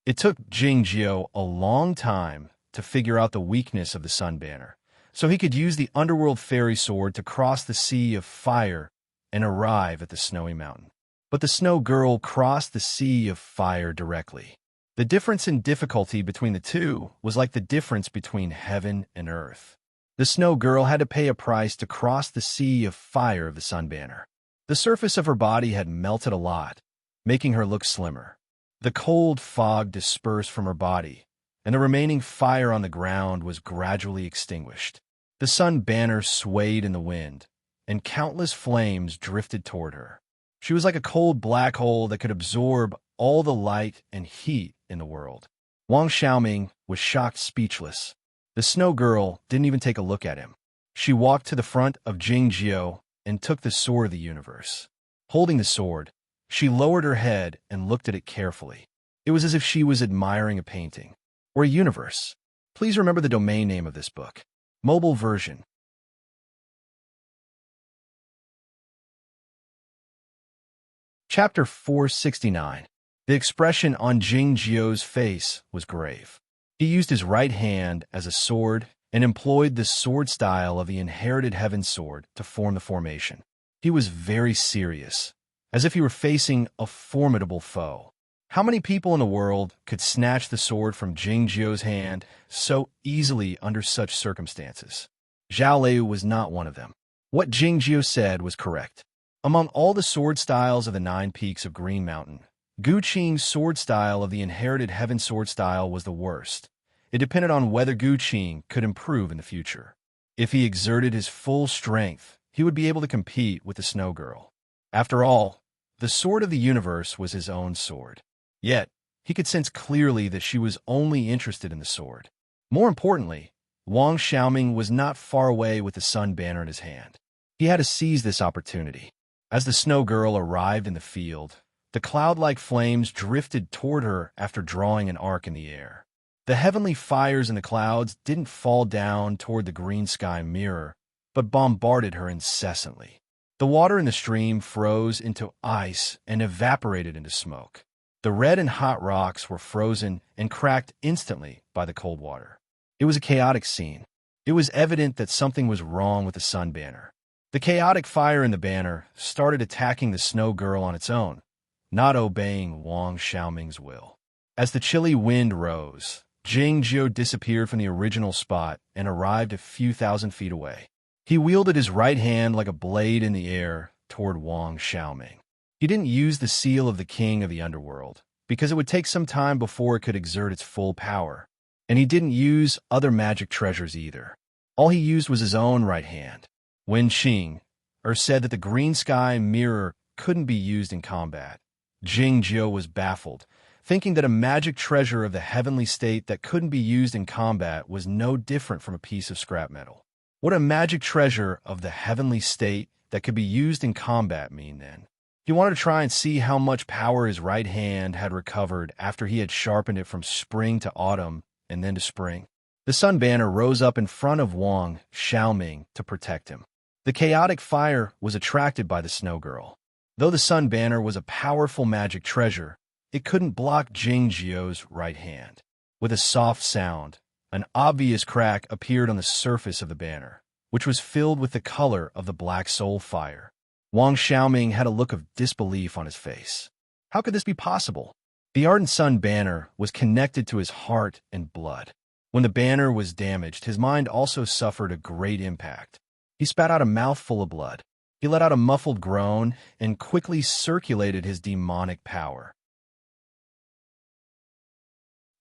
It took Jingjiu a long time to figure out the weakness of the sun banner, so he could use the underworld fairy sword to cross the sea of fire and arrive at the snowy mountain. But the snow girl crossed the sea of fire directly. The difference in difficulty between the two was like the difference between heaven and earth. The snow girl had to pay a price to cross the sea of fire of the sun banner. The surface of her body had melted a lot, making her look slimmer. The cold fog dispersed from her body, and the remaining fire on the ground was gradually extinguished. The sun banner swayed in the wind, and countless flames drifted toward her. She was like a cold black hole that could absorb all the light and heat in the world. Wang Xiaoming was shocked speechless. The snow girl didn't even take a look at him. She walked to the front of Jingjiu and took the sword of the universe. Holding the sword, she lowered her head and looked at it carefully. It was as if she was admiring a painting or a universe. Please remember the domain name of this book. Mobile version. Chapter 469. The expression on Jingjiu's face was grave. He used his right hand as a sword and employed the sword style of the inherited heaven sword to form the formation. He was very serious, as if he were facing a formidable foe. How many people in the world could snatch the sword from Jingjiu's hand so easily under such circumstances? Zhao Liu was not one of them. What Jingjiu said was correct. Among all the sword styles of the 9 peaks of Green Mountain, Gu Qing's sword style of the inherited heaven sword style was the worst. It depended on whether Gu Qing could improve in the future. If he exerted his full strength, he would be able to compete with the snow girl. After all, the sword of the universe was his own sword. Yet, he could sense clearly that she was only interested in the sword. More importantly, Wang Xiaoming was not far away with the sun banner in his hand. He had to seize this opportunity. As the snow girl arrived in the field, the cloud-like flames drifted toward her after drawing an arc in the air. The heavenly fires in the clouds didn't fall down toward the green sky mirror, but bombarded her incessantly. The water in the stream froze into ice and evaporated into smoke. The red and hot rocks were frozen and cracked instantly by the cold water. It was a chaotic scene. It was evident that something was wrong with the sun banner. The chaotic fire in the banner started attacking the snow girl on its own, not obeying Wang Xiaoming's will. As the chilly wind rose, Jingjiu disappeared from the original spot and arrived a few thousand feet away. He wielded his right hand like a blade in the air toward Wang Xiaoming. He didn't use the seal of the king of the underworld, because it would take some time before it could exert its full power, and he didn't use other magic treasures either. All he used was his own right hand. Wen Qing said that the green sky mirror couldn't be used in combat. Jingjiu was baffled, thinking that a magic treasure of the heavenly state that couldn't be used in combat was no different from a piece of scrap metal. Would a magic treasure of the heavenly state that could be used in combat mean then? He wanted to try and see how much power his right hand had recovered after he had sharpened it from spring to autumn and then to spring. The sun banner rose up in front of Wang Xiaoming to protect him. The chaotic fire was attracted by the snow girl. Though the sun banner was a powerful magic treasure, it couldn't block Jingzhou's right hand. With a soft sound, an obvious crack appeared on the surface of the banner, which was filled with the color of the black soul fire. Wang Xiaoming had a look of disbelief on his face. How could this be possible? The ardent sun banner was connected to his heart and blood. When the banner was damaged, his mind also suffered a great impact. He spat out a mouthful of blood. He let out a muffled groan and quickly circulated his demonic power.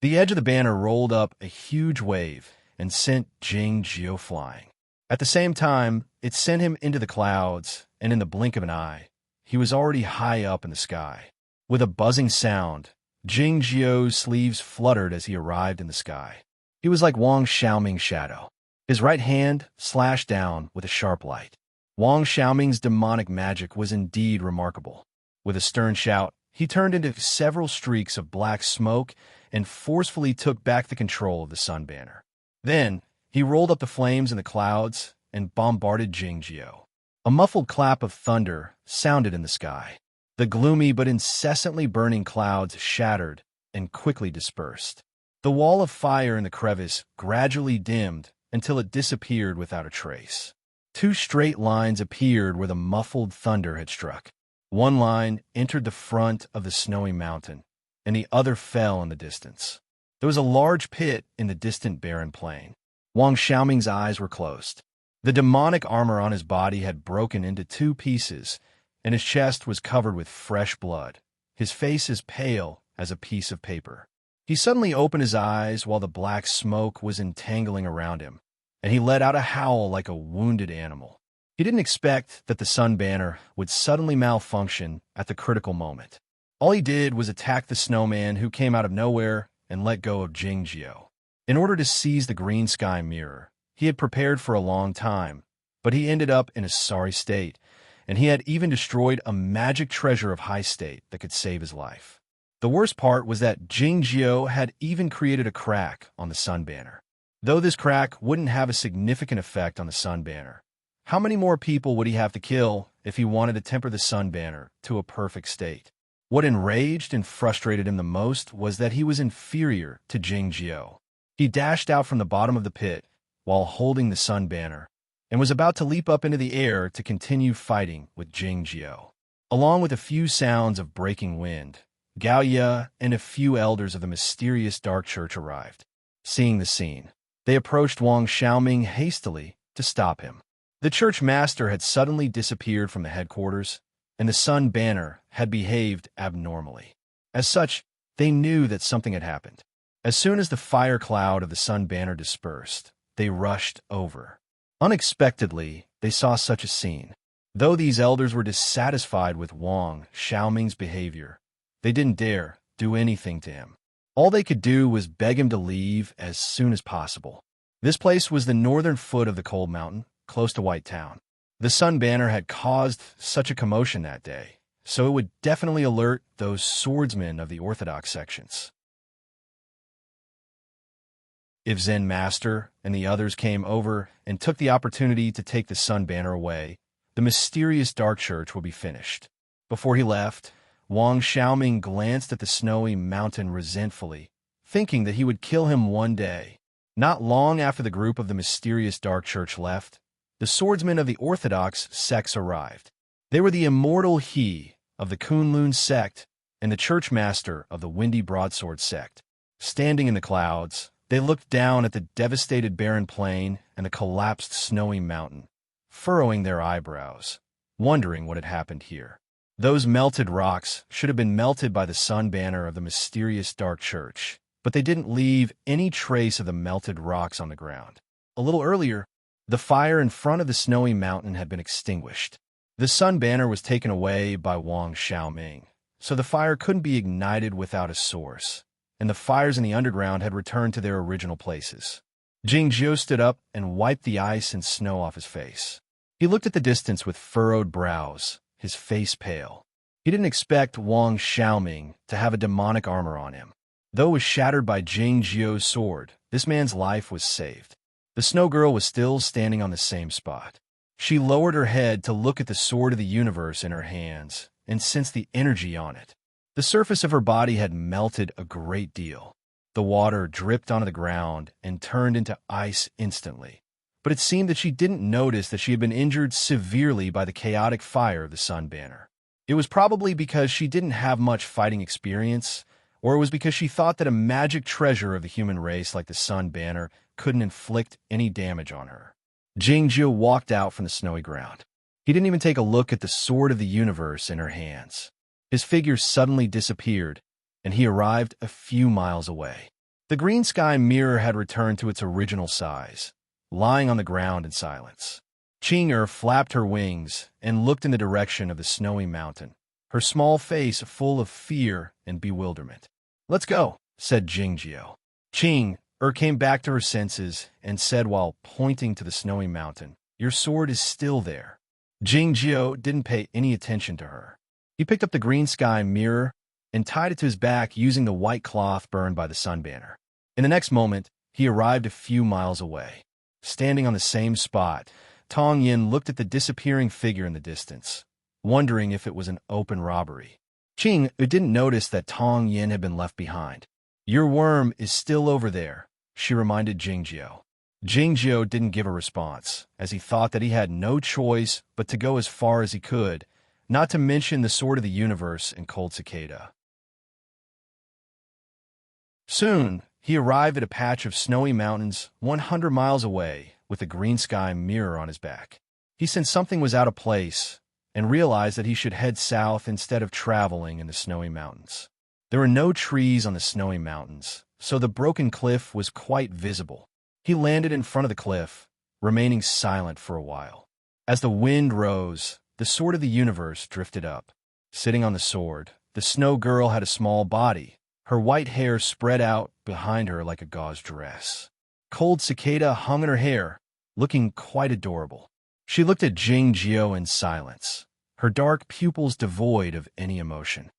The edge of the banner rolled up a huge wave and sent Jingzhou flying. At the same time, it sent him into the clouds, and in the blink of an eye, he was already high up in the sky. With a buzzing sound, Jingzhou's sleeves fluttered as he arrived in the sky. He was like Wang Xiaoming's shadow. His right hand slashed down with a sharp light. Wang Xiaoming's demonic magic was indeed remarkable. With a stern shout, he turned into several streaks of black smoke and forcefully took back the control of the sun banner. Then, he rolled up the flames in the clouds and bombarded Jingzhou. A muffled clap of thunder sounded in the sky. The gloomy but incessantly burning clouds shattered and quickly dispersed. The wall of fire in the crevice gradually dimmed until it disappeared without a trace. Two straight lines appeared where the muffled thunder had struck. One line entered the front of the snowy mountain, and the other fell in the distance. There was a large pit in the distant barren plain. Wang Xiaoming's eyes were closed. The demonic armor on his body had broken into two pieces, and his chest was covered with fresh blood. His face as pale as a piece of paper. He suddenly opened his eyes while the black smoke was entangling around him, and he let out a howl like a wounded animal. He didn't expect that the sun banner would suddenly malfunction at the critical moment. All he did was attack the snowman who came out of nowhere and let go of Jingzhou. In order to seize the green sky mirror, he had prepared for a long time, but he ended up in a sorry state, and he had even destroyed a magic treasure of high state that could save his life. The worst part was that Jingzhou had even created a crack on the sun banner. Though this crack wouldn't have a significant effect on the sun banner, how many more people would he have to kill if he wanted to temper the sun banner to a perfect state? What enraged and frustrated him the most was that he was inferior to Jingzhou. He dashed out from the bottom of the pit while holding the sun banner and was about to leap up into the air to continue fighting with Jingzhou. Along with a few sounds of breaking wind, Gao Ye and a few elders of the mysterious dark church arrived. Seeing the scene, they approached Wang Xiaoming hastily to stop him. The church master had suddenly disappeared from the headquarters, and the sun banner had behaved abnormally. As such, they knew that something had happened. As soon as the fire cloud of the sun banner dispersed, they rushed over. Unexpectedly, they saw such a scene. Though these elders were dissatisfied with Wang Xiaoming's behavior, they didn't dare do anything to him. All they could do was beg him to leave as soon as possible. This place was the northern foot of the cold mountain, close to White Town. The sun banner had caused such a commotion that day, so it would definitely alert those swordsmen of the Orthodox sections. If Zen Master and the others came over and took the opportunity to take the sun banner away, the mysterious dark church would be finished. Before he left, Wang Xiaoming glanced at the snowy mountain resentfully, thinking that he would kill him one day. Not long after the group of the mysterious dark church left, the swordsmen of the Orthodox sects arrived. They were the immortal He of the Kunlun sect and the church master of the Windy Broadsword sect. Standing in the clouds, they looked down at the devastated barren plain and the collapsed snowy mountain, furrowing their eyebrows, wondering what had happened here. Those melted rocks should have been melted by the sun banner of the mysterious dark church, but they didn't leave any trace of the melted rocks on the ground. A little earlier, the fire in front of the snowy mountain had been extinguished. The sun banner was taken away by Wang Xiaoming, so the fire couldn't be ignited without a source, and the fires in the underground had returned to their original places. Jingzhou stood up and wiped the ice and snow off his face. He looked at the distance with furrowed brows, his face pale. He didn't expect Wang Xiaoming to have a demonic armor on him. Though it was shattered by Jing Jiu's sword, this man's life was saved. The snow girl was still standing on the same spot. She lowered her head to look at the sword of the universe in her hands and sensed the energy on it. The surface of her body had melted a great deal. The water dripped onto the ground and turned into ice instantly. But it seemed that she didn't notice that she had been injured severely by the chaotic fire of the sun banner. It was probably because she didn't have much fighting experience, or it was because she thought that a magic treasure of the human race like the sun banner couldn't inflict any damage on her. Jing Jiu walked out from the snowy ground. He didn't even take a look at the sword of the universe in her hands. His figure suddenly disappeared, and he arrived a few miles away. The green sky mirror had returned to its original size, lying on the ground in silence. Qing'er flapped her wings and looked in the direction of the snowy mountain, her small face full of fear and bewilderment. "Let's go," said Jingjiu. Qing'er came back to her senses and said while pointing to the snowy mountain, "Your sword is still there." Jingjiu didn't pay any attention to her. He picked up the green sky mirror and tied it to his back using the white cloth burned by the sun banner. In the next moment, he arrived a few miles away. Standing on the same spot, Tong Yin looked at the disappearing figure in the distance, wondering if it was an open robbery. Qing didn't notice that Tong Yin had been left behind. "Your worm is still over there," she reminded Jingjiu. Jingjiu didn't give a response, as he thought that he had no choice but to go as far as he could, not to mention the sword of the universe and cold cicada. Soon, he arrived at a patch of snowy mountains 100 miles away with a green sky mirror on his back. He sensed something was out of place and realized that he should head south instead of traveling in the snowy mountains. There were no trees on the snowy mountains, so the broken cliff was quite visible. He landed in front of the cliff, remaining silent for a while. As the wind rose, the sword of the universe drifted up. Sitting on the sword, the snow girl had a small body, her white hair spread out behind her like a gauze dress. Cold cicada hung in her hair, looking quite adorable. She looked at Jing Jiu in silence, her dark pupils devoid of any emotion.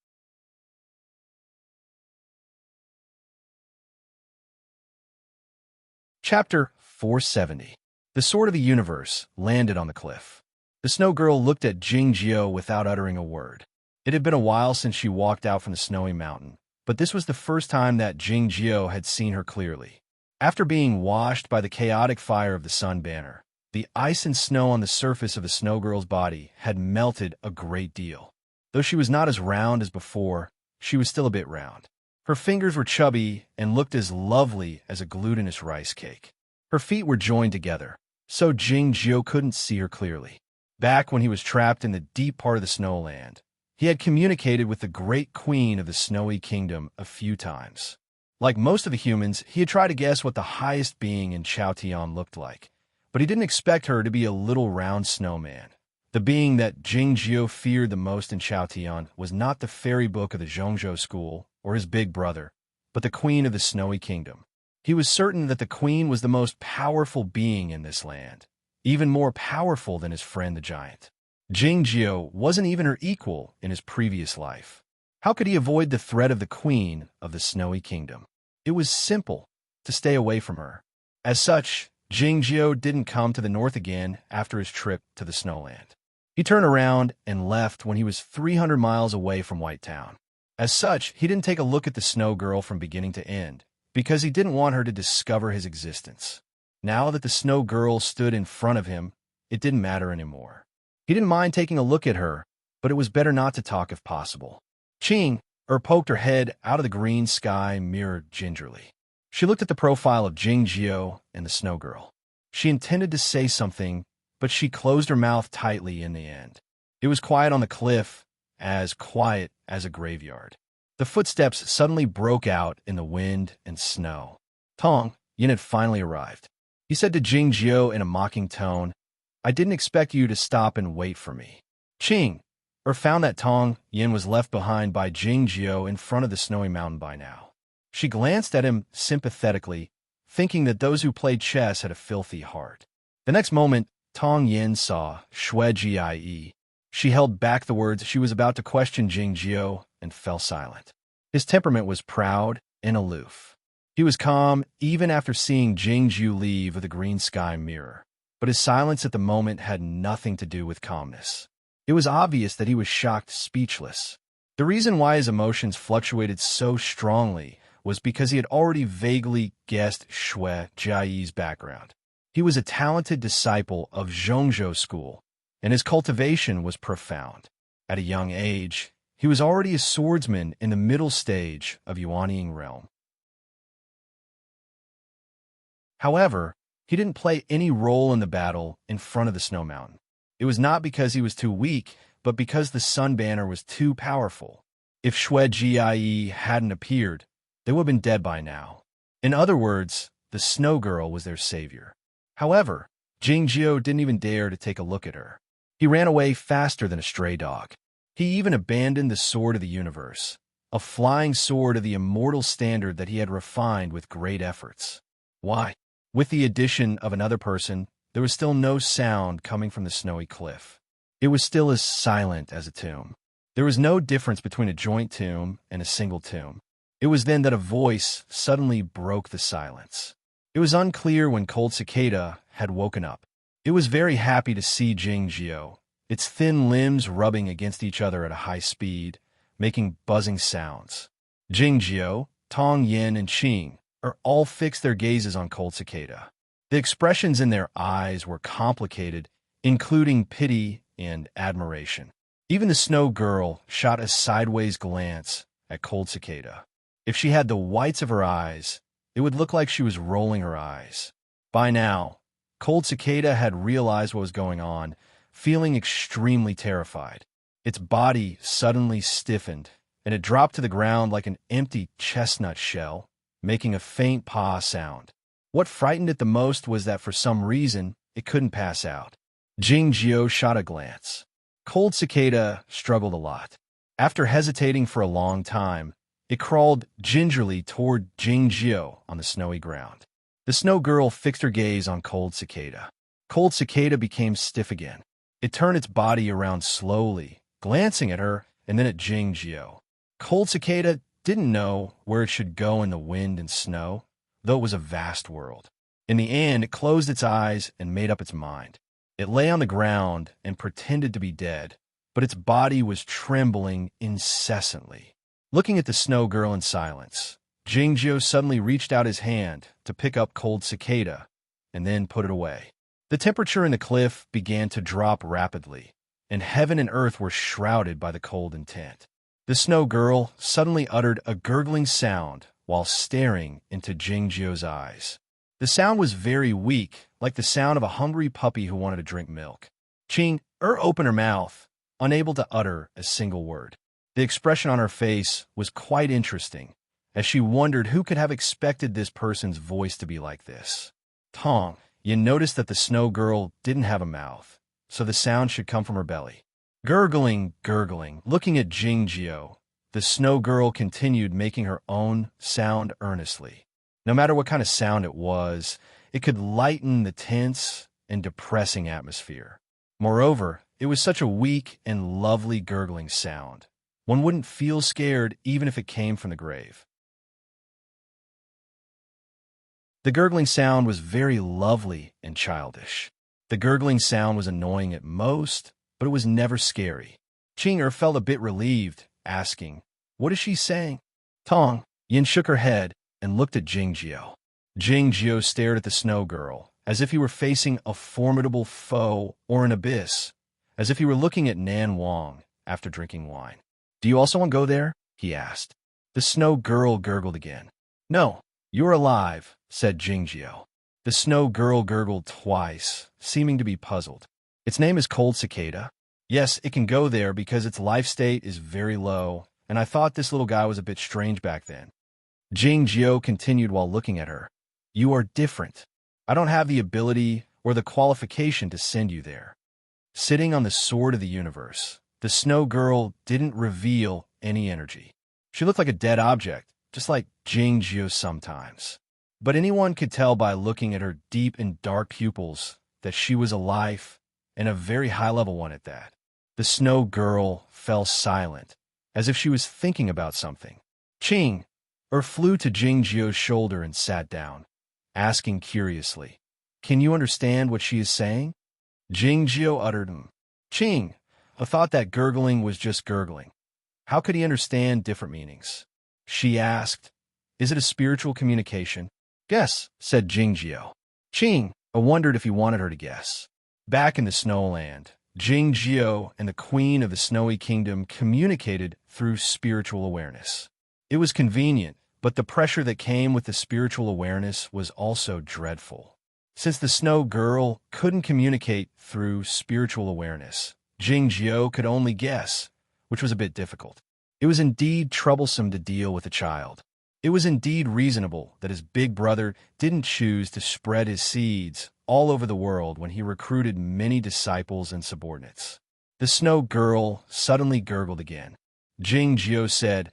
Chapter 470. The sword of the universe landed on the cliff. The snow girl looked at Jing Jiu without uttering a word. It had been a while since she walked out from the snowy mountain, but this was the first time that Jing Jiu had seen her clearly. After being washed by the chaotic fire of the sun banner, the ice and snow on the surface of the snow girl's body had melted a great deal. Though she was not as round as before, she was still a bit round. Her fingers were chubby and looked as lovely as a glutinous rice cake. Her feet were joined together, so Jing Jiu couldn't see her clearly. Back when he was trapped in the deep part of the snowland, he had communicated with the great queen of the snowy kingdom a few times. Like most of the humans, he had tried to guess what the highest being in Chaotian looked like, but he didn't expect her to be a little round snowman. The being that Jing Jiu feared the most in Chaotian was not the fairy book of the Zhongzhou school or his big brother, but the queen of the snowy kingdom. He was certain that the queen was the most powerful being in this land, even more powerful than his friend the giant. Jing Jiu wasn't even her equal in his previous life. How could he avoid the threat of the queen of the snowy kingdom? It was simple to stay away from her. As such, Jing Jiu didn't come to the north again after his trip to the snowland. He turned around and left when he was 300 miles away from White Town. As such, he didn't take a look at the snow girl from beginning to end, because he didn't want her to discover his existence. Now that the snow girl stood in front of him, it didn't matter anymore. He didn't mind taking a look at her, but it was better not to talk if possible. Qing poked her head out of the green sky mirror gingerly. She looked at the profile of Jing Jiu and the snow girl. She intended to say something, but she closed her mouth tightly in the end. It was quiet on the cliff, as quiet as a graveyard. The footsteps suddenly broke out in the wind and snow. Tong Yin had finally arrived. He said to Jing Jiu in a mocking tone, "I didn't expect you to stop and wait for me." Qing found that Tong Yin was left behind by Jing Jiu in front of the snowy mountain by now. She glanced at him sympathetically, thinking that those who played chess had a filthy heart. The next moment, Tong Yin saw Shui Jie. She held back the words she was about to question Jing Jiao and fell silent. His temperament was proud and aloof. He was calm even after seeing Jing Jiu leave with a green sky mirror. But his silence at the moment had nothing to do with calmness. It was obvious that he was shocked speechless. The reason why his emotions fluctuated so strongly was because he had already vaguely guessed Shui Jiayi's background. He was a talented disciple of Zhongzhou school, and his cultivation was profound. At a young age, he was already a swordsman in the middle stage of Yuanying realm. However, he didn't play any role in the battle in front of the snow mountain. It was not because he was too weak, but because the sun banner was too powerful. If Shui Jie hadn't appeared, they would have been dead by now. In other words, the snow girl was their savior. However, Jing Jiao didn't even dare to take a look at her. He ran away faster than a stray dog. He even abandoned the sword of the universe, a flying sword of the immortal standard that he had refined with great efforts. Why? With the addition of another person, there was still no sound coming from the snowy cliff. It was still as silent as a tomb. There was no difference between a joint tomb and a single tomb. It was then that a voice suddenly broke the silence. It was unclear when Cold Cicada had woken up. It was very happy to see Jing Jiao, its thin limbs rubbing against each other at a high speed, making buzzing sounds. Jing Jiao, Tong Yin, and Qing all fixed their gazes on Cold Cicada. The expressions in their eyes were complicated, including pity and admiration. Even the snow girl shot a sideways glance at Cold Cicada. If she had the whites of her eyes, it would look like she was rolling her eyes. By now, Cold Cicada had realized what was going on, feeling extremely terrified. Its body suddenly stiffened, and it dropped to the ground like an empty chestnut shell, making a faint pah sound. What frightened it the most was that for some reason, it couldn't pass out. Jing Jiao shot a glance. Cold Cicada struggled a lot. After hesitating for a long time, it crawled gingerly toward Jing Jiao on the snowy ground. The snow girl fixed her gaze on Cold Cicada. Cold Cicada became stiff again. It turned its body around slowly, glancing at her and then at Jing Jiao. Cold Cicada didn't know where it should go in the wind and snow, though it was a vast world. In the end, it closed its eyes and made up its mind. It lay on the ground and pretended to be dead, but its body was trembling incessantly. Looking at the snow girl in silence, Jing Jiao suddenly reached out his hand to pick up Cold Cicada and then put it away. The temperature in the cliff began to drop rapidly, and heaven and earth were shrouded by the cold intent. The snow girl suddenly uttered a gurgling sound while staring into Jing Jiao's eyes. The sound was very weak, like the sound of a hungry puppy who wanted to drink milk. Qing opened her mouth, unable to utter a single word. The expression on her face was quite interesting, as she wondered who could have expected this person's voice to be like this. Tong, you noticed that the snow girl didn't have a mouth, so the sound should come from her belly. Gurgling, looking at Jing Jiao, the snow girl continued making her own sound earnestly. No matter what kind of sound it was, it could lighten the tense and depressing atmosphere. Moreover, it was such a weak and lovely gurgling sound. One wouldn't feel scared even if it came from the grave. The gurgling sound was very lovely and childish. The gurgling sound was annoying at most, but it was never scary. Qing felt a bit relieved, asking, "What is she saying?" Tong Yin shook her head and looked at Jing Jiao. Jing Jiao stared at the snow girl, as if he were facing a formidable foe or an abyss, as if he were looking at Nan Wang after drinking wine. "Do you also want to go there?" he asked. The snow girl gurgled again. "No, you're alive," said Jing Jiao. The snow girl gurgled twice, seeming to be puzzled. "Its name is Cold Cicada. Yes, it can go there because its life state is very low, and I thought this little guy was a bit strange back then." Jing Jiao continued while looking at her. "You are different. I don't have the ability or the qualification to send you there." Sitting on the sword of the universe, the snow girl didn't reveal any energy. She looked like a dead object, just like Jing Jiao sometimes. But anyone could tell by looking at her deep and dark pupils that she was alive, and a very high-level one at that. The snow girl fell silent, as if she was thinking about something. Ching flew to Jingjiu's shoulder and sat down, asking curiously, "Can you understand what she is saying?" Jingjiu uttered, Ching, a thought that gurgling was just gurgling. How could he understand different meanings? She asked, "Is it a spiritual communication?" "Guess," said Jingjiu. Ching wondered if he wanted her to guess. Back in the snowland, Jingjiu and the queen of the snowy kingdom communicated through spiritual awareness. It was convenient, but the pressure that came with the spiritual awareness was also dreadful. Since the snow girl couldn't communicate through spiritual awareness, Jingjiu could only guess, which was a bit difficult. It was indeed troublesome to deal with a child. It was indeed reasonable that his big brother didn't choose to spread his seeds all over the world when he recruited many disciples and subordinates. The snow girl suddenly gurgled again. Jingjiu said,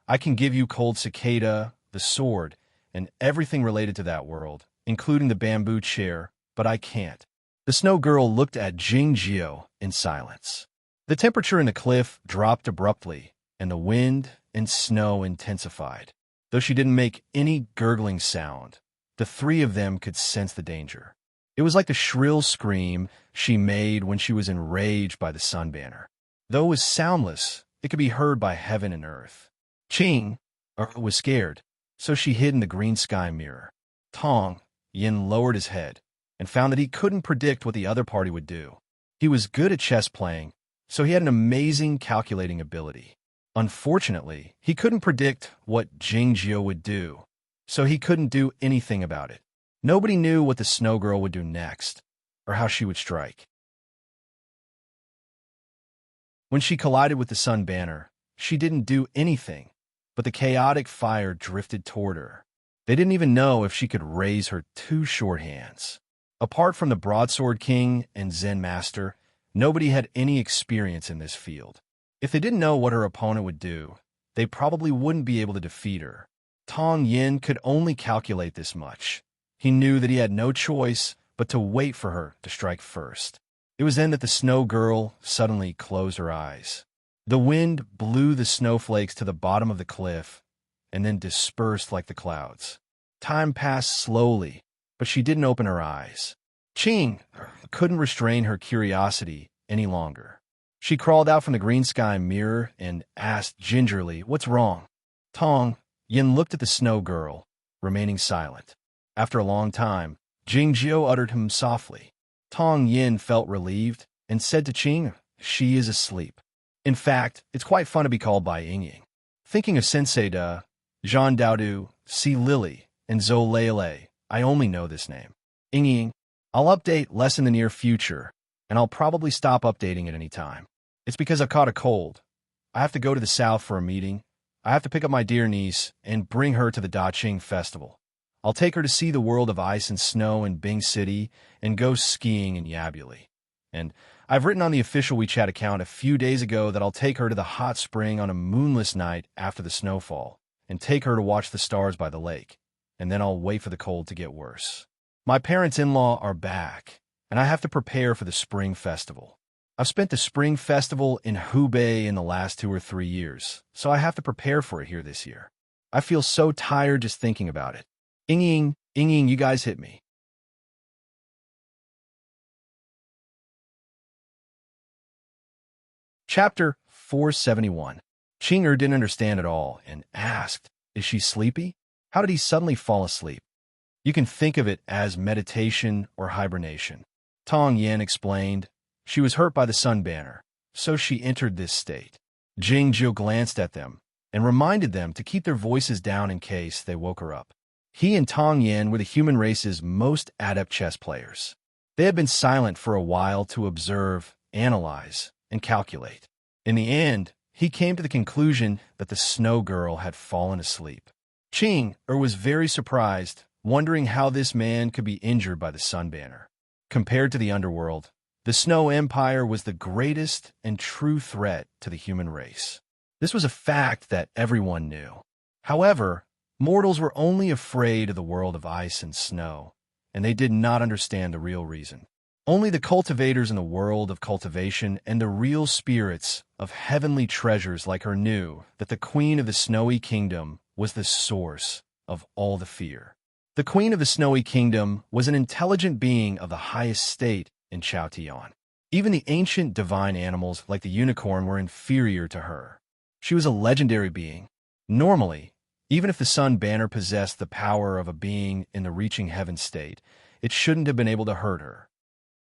"I can give you cold cicada, the sword, and everything related to that world, including the bamboo chair, but I can't." The snow girl looked at Jingjiu in silence. The temperature in the cliff dropped abruptly, and the wind and snow intensified. Though she didn't make any gurgling sound, the three of them could sense the danger. It was like the shrill scream she made when she was enraged by the sun banner. Though it was soundless, it could be heard by heaven and earth. Ching was scared, so she hid in the green sky mirror. Tong Yin lowered his head and found that he couldn't predict what the other party would do. He was good at chess playing, so he had an amazing calculating ability. Unfortunately, he couldn't predict what Jingjiu would do, so he couldn't do anything about it. Nobody knew what the snow girl would do next, or how she would strike. When she collided with the sun banner, she didn't do anything, but the chaotic fire drifted toward her. They didn't even know if she could raise her two short hands. Apart from the Broadsword King and Zen Master, nobody had any experience in this field. If they didn't know what her opponent would do, they probably wouldn't be able to defeat her. Tong Yin could only calculate this much. He knew that he had no choice but to wait for her to strike first. It was then that the snow girl suddenly closed her eyes. The wind blew the snowflakes to the bottom of the cliff and then dispersed like the clouds. Time passed slowly, but she didn't open her eyes. Ching couldn't restrain her curiosity any longer. She crawled out from the green sky mirror and asked gingerly, "What's wrong?" Tong Yin looked at the snow girl, remaining silent. After a long time, Jingjiu uttered him softly. Tong Yin felt relieved and said to Ching, "She is asleep." In fact, it's quite fun to be called by Ying. Thinking of Sensei Da, Zhan Daodu, Si Lily, and Zhou Lele, I only know this name. Ying, I'll update less in the near future, and I'll probably stop updating at any time. It's because I've caught a cold. I have to go to the south for a meeting. I have to pick up my dear niece and bring her to the Daqing Festival. I'll take her to see the world of ice and snow in Bing City and go skiing in Yabuli. And I've written on the official WeChat account a few days ago that I'll take her to the hot spring on a moonless night after the snowfall and take her to watch the stars by the lake. And then I'll wait for the cold to get worse. My parents-in-law are back, and I have to prepare for the spring festival. I've spent the spring festival in Hubei in the last 2 or 3 years, so I have to prepare for it here this year. I feel so tired just thinking about it. Ying, you guys hit me. Chapter 471. Chinger didn't understand at all and asked, "Is she sleepy? How did he suddenly fall asleep?" You can think of it as meditation or hibernation. Tong Yin explained, "She was hurt by the sun banner, so she entered this state." Jingjiu glanced at them and reminded them to keep their voices down in case they woke her up. He and Tong Yin were the human race's most adept chess players. They had been silent for a while to observe, analyze, and calculate. In the end, he came to the conclusion that the snow girl had fallen asleep. Ching was very surprised, wondering how this man could be injured by the sun banner. Compared to the underworld, the Snow Empire was the greatest and true threat to the human race. This was a fact that everyone knew. However, mortals were only afraid of the world of ice and snow, and they did not understand the real reason. Only the cultivators in the world of cultivation and the real spirits of heavenly treasures like her knew that the Queen of the Snowy Kingdom was the source of all the fear. The Queen of the Snowy Kingdom was an intelligent being of the highest state in Chaotian. Even the ancient divine animals like the unicorn were inferior to her. She was a legendary being. Normally, even if the sun banner possessed the power of a being in the reaching heaven state, it shouldn't have been able to hurt her.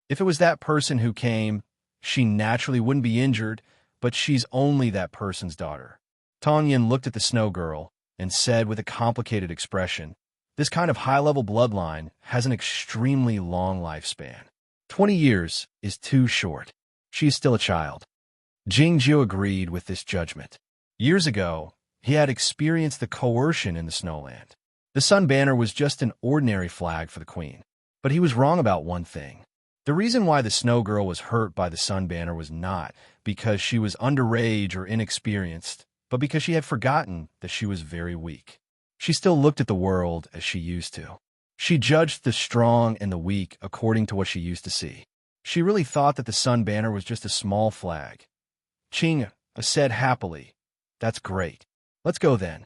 If it was that person who came, she naturally wouldn't be injured, but she's only that person's daughter. Tong Yin looked at the snow girl and said with a complicated expression, "This kind of high-level bloodline has an extremely long lifespan. 20 years is too short. She is still a child." Jingjiu agreed with this judgment. Years ago, he had experienced the coercion in the snowland. The sun banner was just an ordinary flag for the queen. But he was wrong about one thing. The reason why the snow girl was hurt by the sun banner was not because she was underage or inexperienced, but because she had forgotten that she was very weak. She still looked at the world as she used to. She judged the strong and the weak according to what she used to see. She really thought that the sun banner was just a small flag. Qing said happily, "That's great. Let's go then."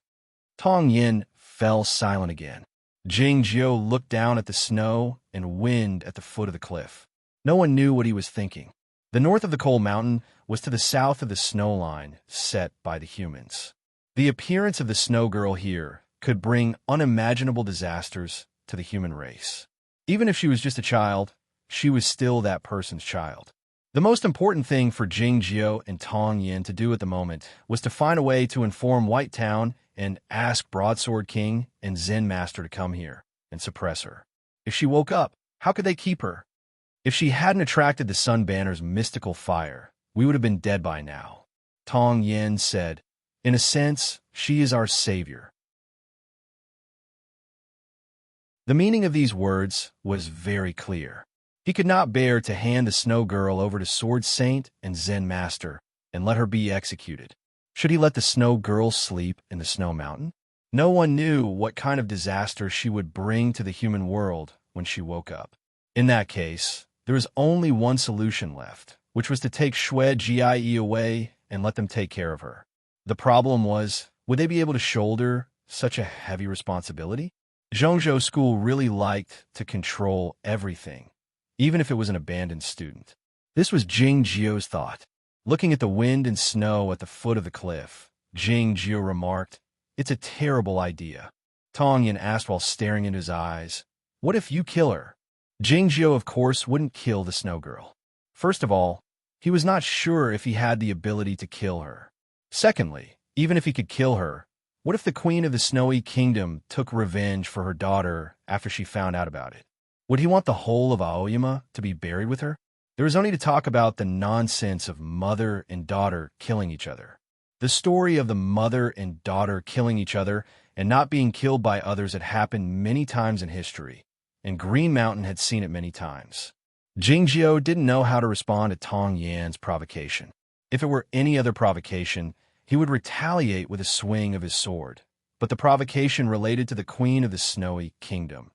Tong Yin fell silent again. Jingjiu looked down at the snow and wind at the foot of the cliff. No one knew what he was thinking. The north of the cold mountain was to the south of the snow line set by the humans. The appearance of the snow girl here could bring unimaginable disasters to the human race. Even if she was just a child, she was still that person's child. The most important thing for Jingjiu and Tong Yin to do at the moment was to find a way to inform White Town and ask Broadsword King and Zen Master to come here and suppress her. If she woke up, how could they keep her? If she hadn't attracted the sun banner's mystical fire, we would have been dead by now. Tong Yin said, "In a sense, she is our savior." The meaning of these words was very clear. He could not bear to hand the snow girl over to Sword Saint and Zen Master and let her be executed. Should he let the snow girl sleep in the snow mountain? No one knew what kind of disaster she would bring to the human world when she woke up. In that case, there was only one solution left, which was to take Xue Jie away and let them take care of her. The problem was, would they be able to shoulder such a heavy responsibility? Zhongzhou School really liked to control everything, even if it was an abandoned student. This was Jingjiu's thought. Looking at the wind and snow at the foot of the cliff, Jingjiu remarked, "It's a terrible idea." Tong Yin asked while staring into his eyes, "What if you kill her?" Jingjiu, of course, wouldn't kill the snow girl. First of all, he was not sure if he had the ability to kill her. Secondly, even if he could kill her, what if the Queen of the Snowy Kingdom took revenge for her daughter after she found out about it? Would he want the whole of Aoyama to be buried with her? There was only to talk about the nonsense of mother and daughter killing each other. The story of the mother and daughter killing each other and not being killed by others had happened many times in history, and Green Mountain had seen it many times. Jingjiu didn't know how to respond to Tong Yan's provocation. If it were any other provocation, he would retaliate with a swing of his sword. But the provocation related to the Queen of the Snowy Kingdom.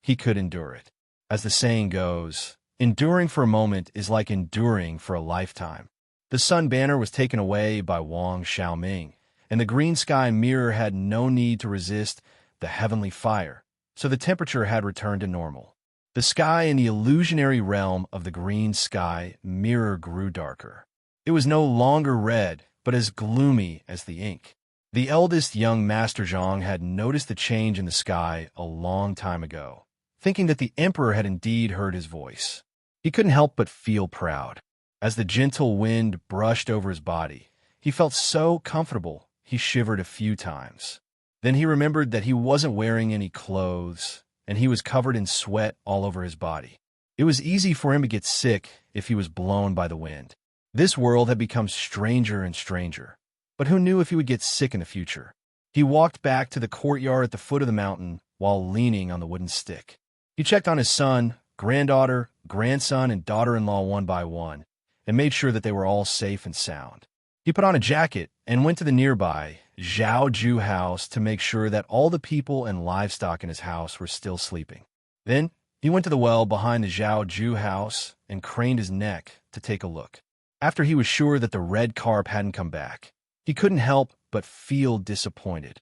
He could endure it. As the saying goes, enduring for a moment is like enduring for a lifetime. The sun banner was taken away by Wang Xiaoming, and the green sky mirror had no need to resist the heavenly fire, so the temperature had returned to normal. The sky in the illusionary realm of the green sky mirror grew darker. It was no longer red, but as gloomy as the ink. The eldest young Master Zhang had noticed the change in the sky a long time ago, thinking that the emperor had indeed heard his voice. He couldn't help but feel proud. As the gentle wind brushed over his body, he felt so comfortable he shivered a few times. Then he remembered that he wasn't wearing any clothes, and he was covered in sweat all over his body. It was easy for him to get sick if he was blown by the wind. This world had become stranger and stranger, but who knew if he would get sick in the future? He walked back to the courtyard at the foot of the mountain while leaning on the wooden stick. He checked on his son, granddaughter, grandson, and daughter-in-law one by one, and made sure that they were all safe and sound. He put on a jacket and went to the nearby Zhaoju house to make sure that all the people and livestock in his house were still sleeping. Then He went to the well behind the Zhao Ju house and craned his neck to take a look. After he was sure that the red carp hadn't come back, he couldn't help but feel disappointed.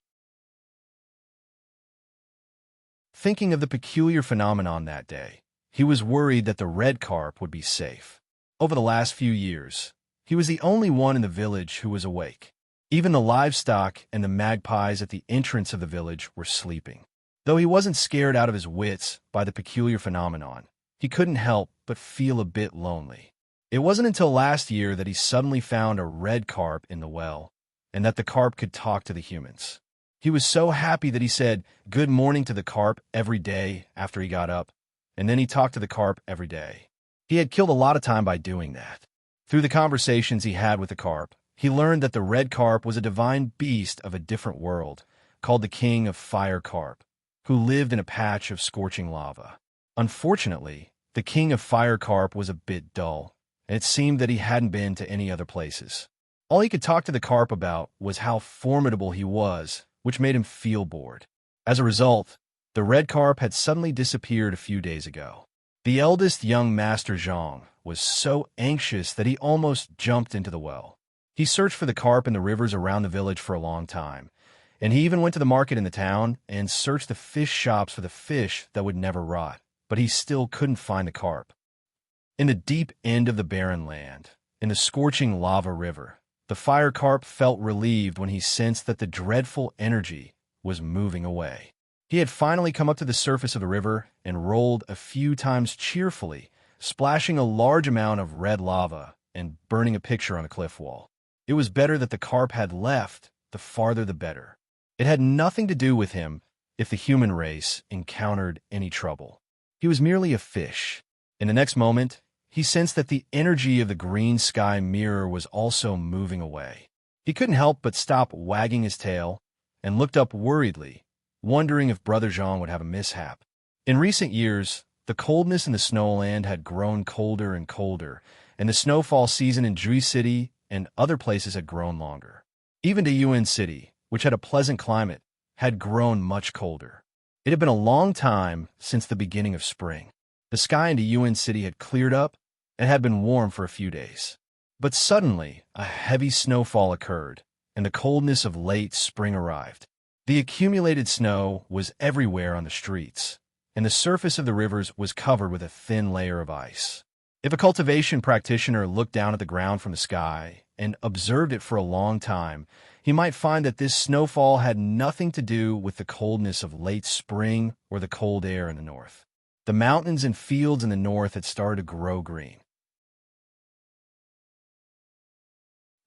Thinking of the peculiar phenomenon that day, he was worried that the red carp would be safe. Over the last few years, he was the only one in the village who was awake. Even the livestock and the magpies at the entrance of the village were sleeping. Though he wasn't scared out of his wits by the peculiar phenomenon, he couldn't help but feel a bit lonely. It wasn't until last year that he suddenly found a red carp in the well, and that the carp could talk to the humans. He was so happy that he said good morning to the carp every day after he got up, and then he talked to the carp every day. He had killed a lot of time by doing that. Through the conversations he had with the carp, he learned that the red carp was a divine beast of a different world, called the King of Fire Carp, who lived in a patch of scorching lava. Unfortunately, the King of Fire Carp was a bit dull, and it seemed that he hadn't been to any other places. All he could talk to the carp about was how formidable he was, which made him feel bored. As a result, the red carp had suddenly disappeared a few days ago. The eldest young Master Zhang was so anxious that he almost jumped into the well. He searched for the carp in the rivers around the village for a long time, and he even went to the market in the town and searched the fish shops for the fish that would never rot, but he still couldn't find the carp. In the deep end of the barren land, in the scorching lava river, the fire carp felt relieved when he sensed that the dreadful energy was moving away. He had finally come up to the surface of the river and rolled a few times cheerfully, splashing a large amount of red lava and burning a picture on a cliff wall. It was better that the carp had left, the farther the better. It had nothing to do with him if the human race encountered any trouble. He was merely a fish. In the next moment, he sensed that the energy of the green sky mirror was also moving away. He couldn't help but stop wagging his tail and looked up worriedly, wondering if Brother Zhang would have a mishap. In recent years, the coldness in the snowland had grown colder and colder, and the snowfall season in Jui City and other places had grown longer. Even Dayuan City, which had a pleasant climate, had grown much colder. It had been a long time since the beginning of spring. The sky in Dayuan City had cleared up and had been warm for a few days. But suddenly, a heavy snowfall occurred, and the coldness of late spring arrived. The accumulated snow was everywhere on the streets, and the surface of the rivers was covered with a thin layer of ice. If a cultivation practitioner looked down at the ground from the sky and observed it for a long time, he might find that this snowfall had nothing to do with the coldness of late spring or the cold air in the north. The mountains and fields in the north had started to grow green.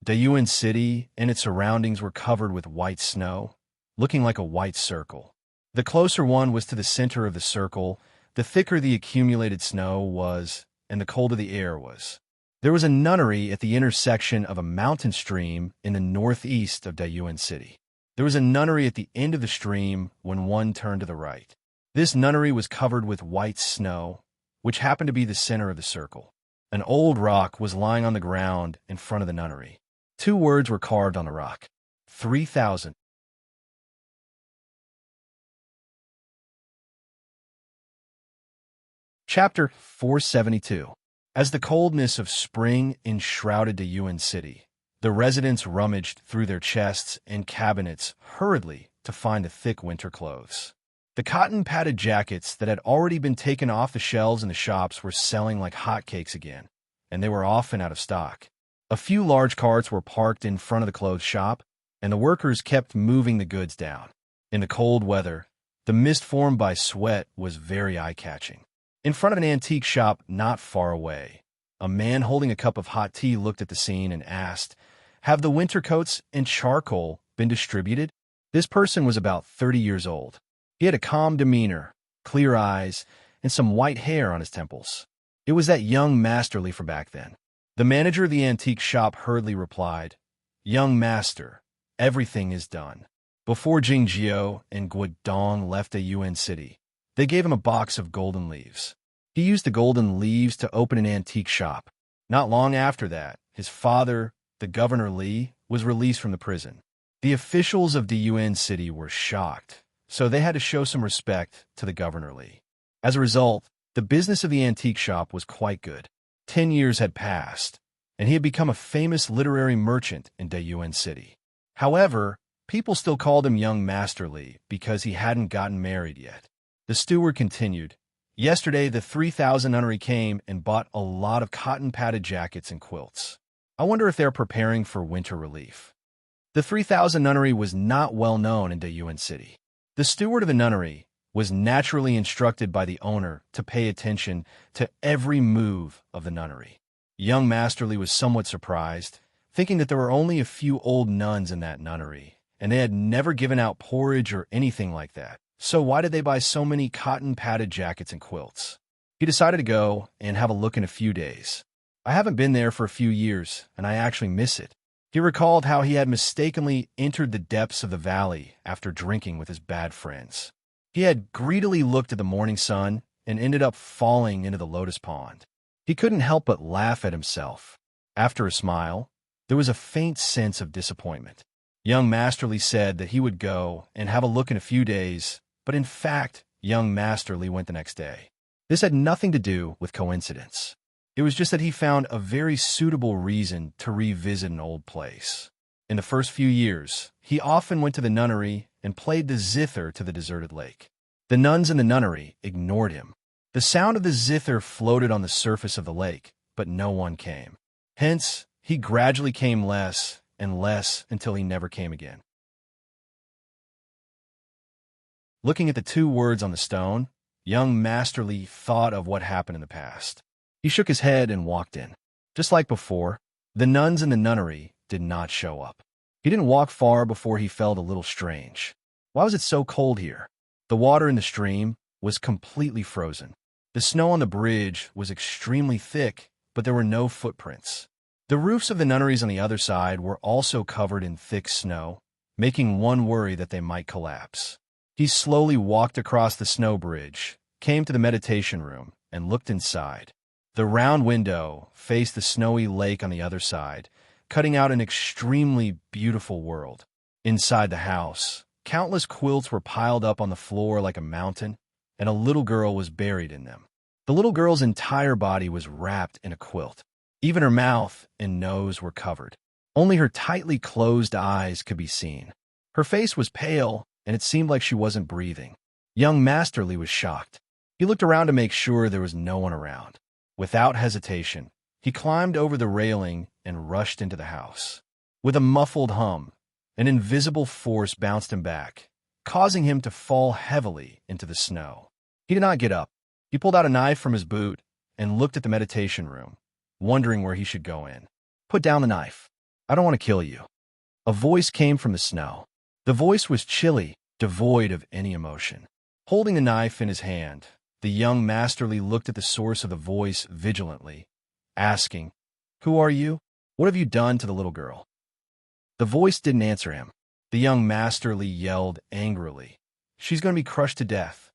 Dayuan City and its surroundings were covered with white snow, looking like a white circle. The closer one was to the center of the circle, the thicker the accumulated snow was, and the colder the air was. There was a nunnery at the intersection of a mountain stream in the northeast of Dayuan City. There was a nunnery at the end of the stream when one turned to the right. This nunnery was covered with white snow, which happened to be the center of the circle. An old rock was lying on the ground in front of the nunnery. 2 words were carved on the rock: 3,000. Chapter 472. As the coldness of spring enshrouded Dayuan City, the residents rummaged through their chests and cabinets hurriedly to find the thick winter clothes. The cotton-padded jackets that had already been taken off the shelves in the shops were selling like hotcakes again, and they were often out of stock. A few large carts were parked in front of the clothes shop, and the workers kept moving the goods down. In the cold weather, the mist formed by sweat was very eye-catching. In front of an antique shop not far away, a man holding a cup of hot tea looked at the scene and asked, "Have the winter coats and charcoal been distributed?" This person was about 30 years old. He had a calm demeanor, clear eyes, and some white hair on his temples. It was that young masterly from back then. The manager of the antique shop hurriedly replied, "Young master, everything is done." Before Jingjiu and Guodong left the Yuan city, they gave him a box of golden leaves. He used the golden leaves to open an antique shop. Not long after that, his father, the Governor Li, was released from the prison. The officials of the Yuan city were shocked, so they had to show some respect to the Governor Li. As a result, The business of the antique shop was quite good. 10 years had passed, and he had become a famous literary merchant in Dayuan City. However, people still called him Young Masterly because he hadn't gotten married yet. The steward continued, "Yesterday, the 3,000 nunnery came and bought a lot of cotton-padded jackets and quilts. I wonder if they're preparing for winter relief." The 3,000 nunnery was not well known in Dayuan City. The steward of the nunnery was naturally instructed by the owner to pay attention to every move of the nunnery. Young Masterly was somewhat surprised, thinking that there were only a few old nuns in that nunnery, and they had never given out porridge or anything like that. So why did they buy so many cotton-padded jackets and quilts? He decided to go and have a look in a few days. I haven't been there for a few years, and I actually miss it. He recalled how he had mistakenly entered the depths of the valley after drinking with his bad friends. He had greedily looked at the morning sun and ended up falling into the lotus pond. He couldn't help but laugh at himself. After a smile, there was a faint sense of disappointment. Young Masterly said that he would go and have a look in a few days, but in fact, Young Masterly went the next day. This had nothing to do with coincidence. It was just that he found a very suitable reason to revisit an old place. In the first few years, he often went to the nunnery and played the zither to the deserted lake. The nuns in the nunnery ignored him. The sound of the zither floated on the surface of the lake, but no one came. Hence, he gradually came less and less until he never came again. Looking at the two words on the stone, Young Masterly thought of what happened in the past. He shook his head and walked in. Just like before, the nuns in the nunnery did not show up. He didn't walk far before he felt a little strange. Why was it so cold here? The water in the stream was completely frozen. The snow on the bridge was extremely thick, but there were no footprints. The roofs of the nunneries on the other side were also covered in thick snow, making one worry that they might collapse. He slowly walked across the snow bridge, came to the meditation room, and looked inside. The round window faced the snowy lake on the other side, cutting out an extremely beautiful world. Inside the house, countless quilts were piled up on the floor like a mountain, and a little girl was buried in them. The little girl's entire body was wrapped in a quilt. Even her mouth and nose were covered. Only her tightly closed eyes could be seen. Her face was pale, and it seemed like she wasn't breathing. Young Masterly was shocked. He looked around to make sure there was no one around. Without hesitation, he climbed over the railing and rushed into the house. With a muffled hum, an invisible force bounced him back, causing him to fall heavily into the snow. He did not get up. He pulled out a knife from his boot and looked at the meditation room, wondering where he should go in. "Put down the knife. I don't want to kill you." A voice came from the snow. The voice was chilly, devoid of any emotion. Holding the knife in his hand, the Young Masterly looked at the source of the voice vigilantly, asking, "Who are you? What have you done to the little girl?" The voice didn't answer him. The Young Masterly yelled angrily, "She's going to be crushed to death."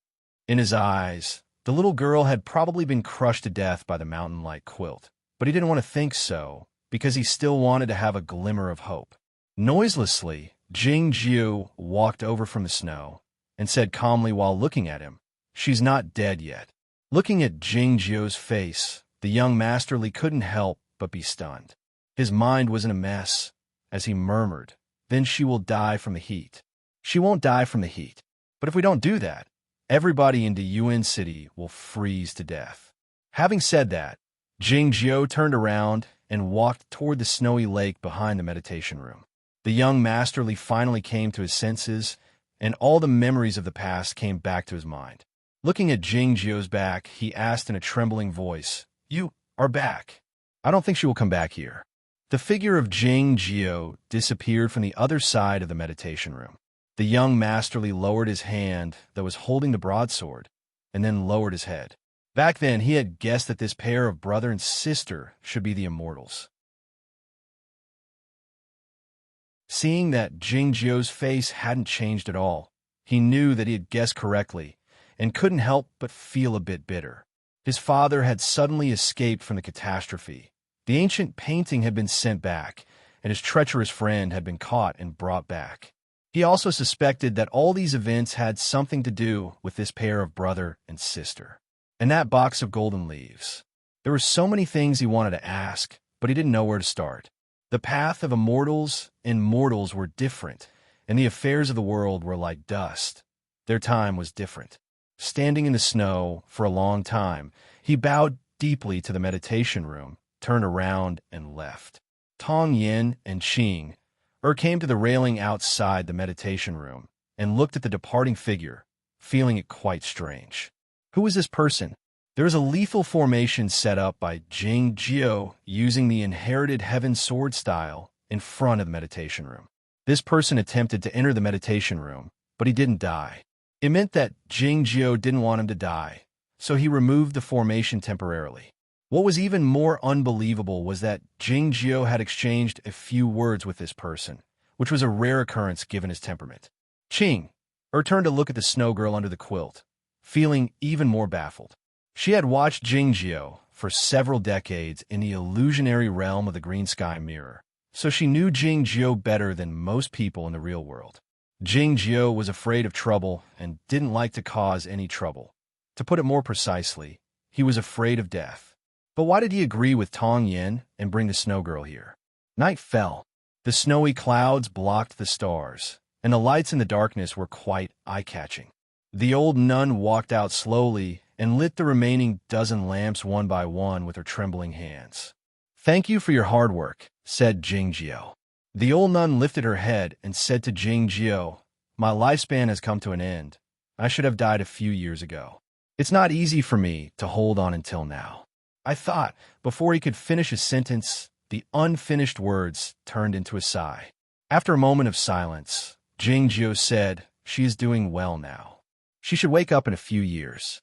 In his eyes, the little girl had probably been crushed to death by the mountain-like quilt, but he didn't want to think so because he still wanted to have a glimmer of hope. Noiselessly, Jing Jiu walked over from the snow and said calmly while looking at him, "She's not dead yet." Looking at Jing Jiu's face, the Young Masterly couldn't help but be stunned. His mind was in a mess as he murmured, "Then she will die from the heat." "She won't die from the heat. But if we don't do that, everybody in Dayuan City will freeze to death." Having said that, Jing Jiu turned around and walked toward the snowy lake behind the meditation room. The Young Masterly finally came to his senses, and all the memories of the past came back to his mind. Looking at Jing Jiu's back, he asked in a trembling voice, "You are back. I don't think she will come back here." The figure of Jing Jiu disappeared from the other side of the meditation room. The Young Masterly lowered his hand that was holding the broadsword, and then lowered his head. Back then, he had guessed that this pair of brother and sister should be the immortals. Seeing that Jing Jiu's face hadn't changed at all, he knew that he had guessed correctly and couldn't help but feel a bit bitter. His father had suddenly escaped from the catastrophe. The ancient painting had been sent back, and his treacherous friend had been caught and brought back. He also suspected that all these events had something to do with this pair of brother and sister. and that box of golden leaves. There were so many things he wanted to ask, but he didn't know where to start. The path of immortals and mortals were different, and the affairs of the world were like dust. Their time was different. Standing in the snow for a long time, he bowed deeply to the meditation room, turned around, and left. Tong Yin and Qing came to the railing outside the meditation room and looked at the departing figure, feeling it quite strange. Who was this person? There was a lethal formation set up by Jing Jiao using the inherited heaven sword style in front of the meditation room. This person attempted to enter the meditation room, but he didn't die. It meant that Jing Jiao didn't want him to die, so he removed the formation temporarily. What was even more unbelievable was that Jing Jiao had exchanged a few words with this person, which was a rare occurrence given his temperament. Qing turned to look at the snow girl under the quilt, feeling even more baffled. She had watched Jing Jiao for several decades in the illusionary realm of the green sky mirror, so she knew Jing Jiao better than most people in the real world. Jing Jiao was afraid of trouble and didn't like to cause any trouble. To put it more precisely, he was afraid of death. But why did he agree with Tong Yin and bring the snow girl here? Night fell. The snowy clouds blocked the stars, and the lights in the darkness were quite eye-catching. The old nun walked out slowly and lit the remaining dozen lamps one by one with her trembling hands. "Thank you for your hard work," said Jing Jiao. The old nun lifted her head and said to Jing Jiao, "My lifespan has come to an end. I should have died a few years ago. It's not easy for me to hold on until now." I thought, before he could finish his sentence, the unfinished words turned into a sigh. After a moment of silence, Jing Jiao said, "She is doing well now. She should wake up in a few years."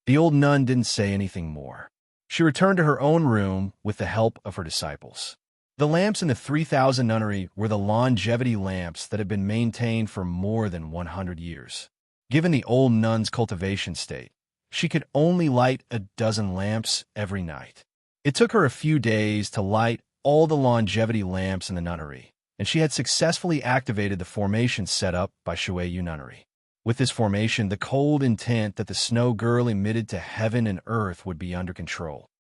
The old nun didn't say anything more. She returned to her own room with the help of her disciples. The lamps in the 3000 nunnery were the longevity lamps that had been maintained for more than 100 years. Given the old nun's cultivation state, she could only light a dozen lamps every night. It took her a few days to light all the longevity lamps in the nunnery, and she had successfully activated the formation set up by Shuiyu Nunnery. With this formation, the cold intent that the snow girl emitted to heaven and earth would be under control.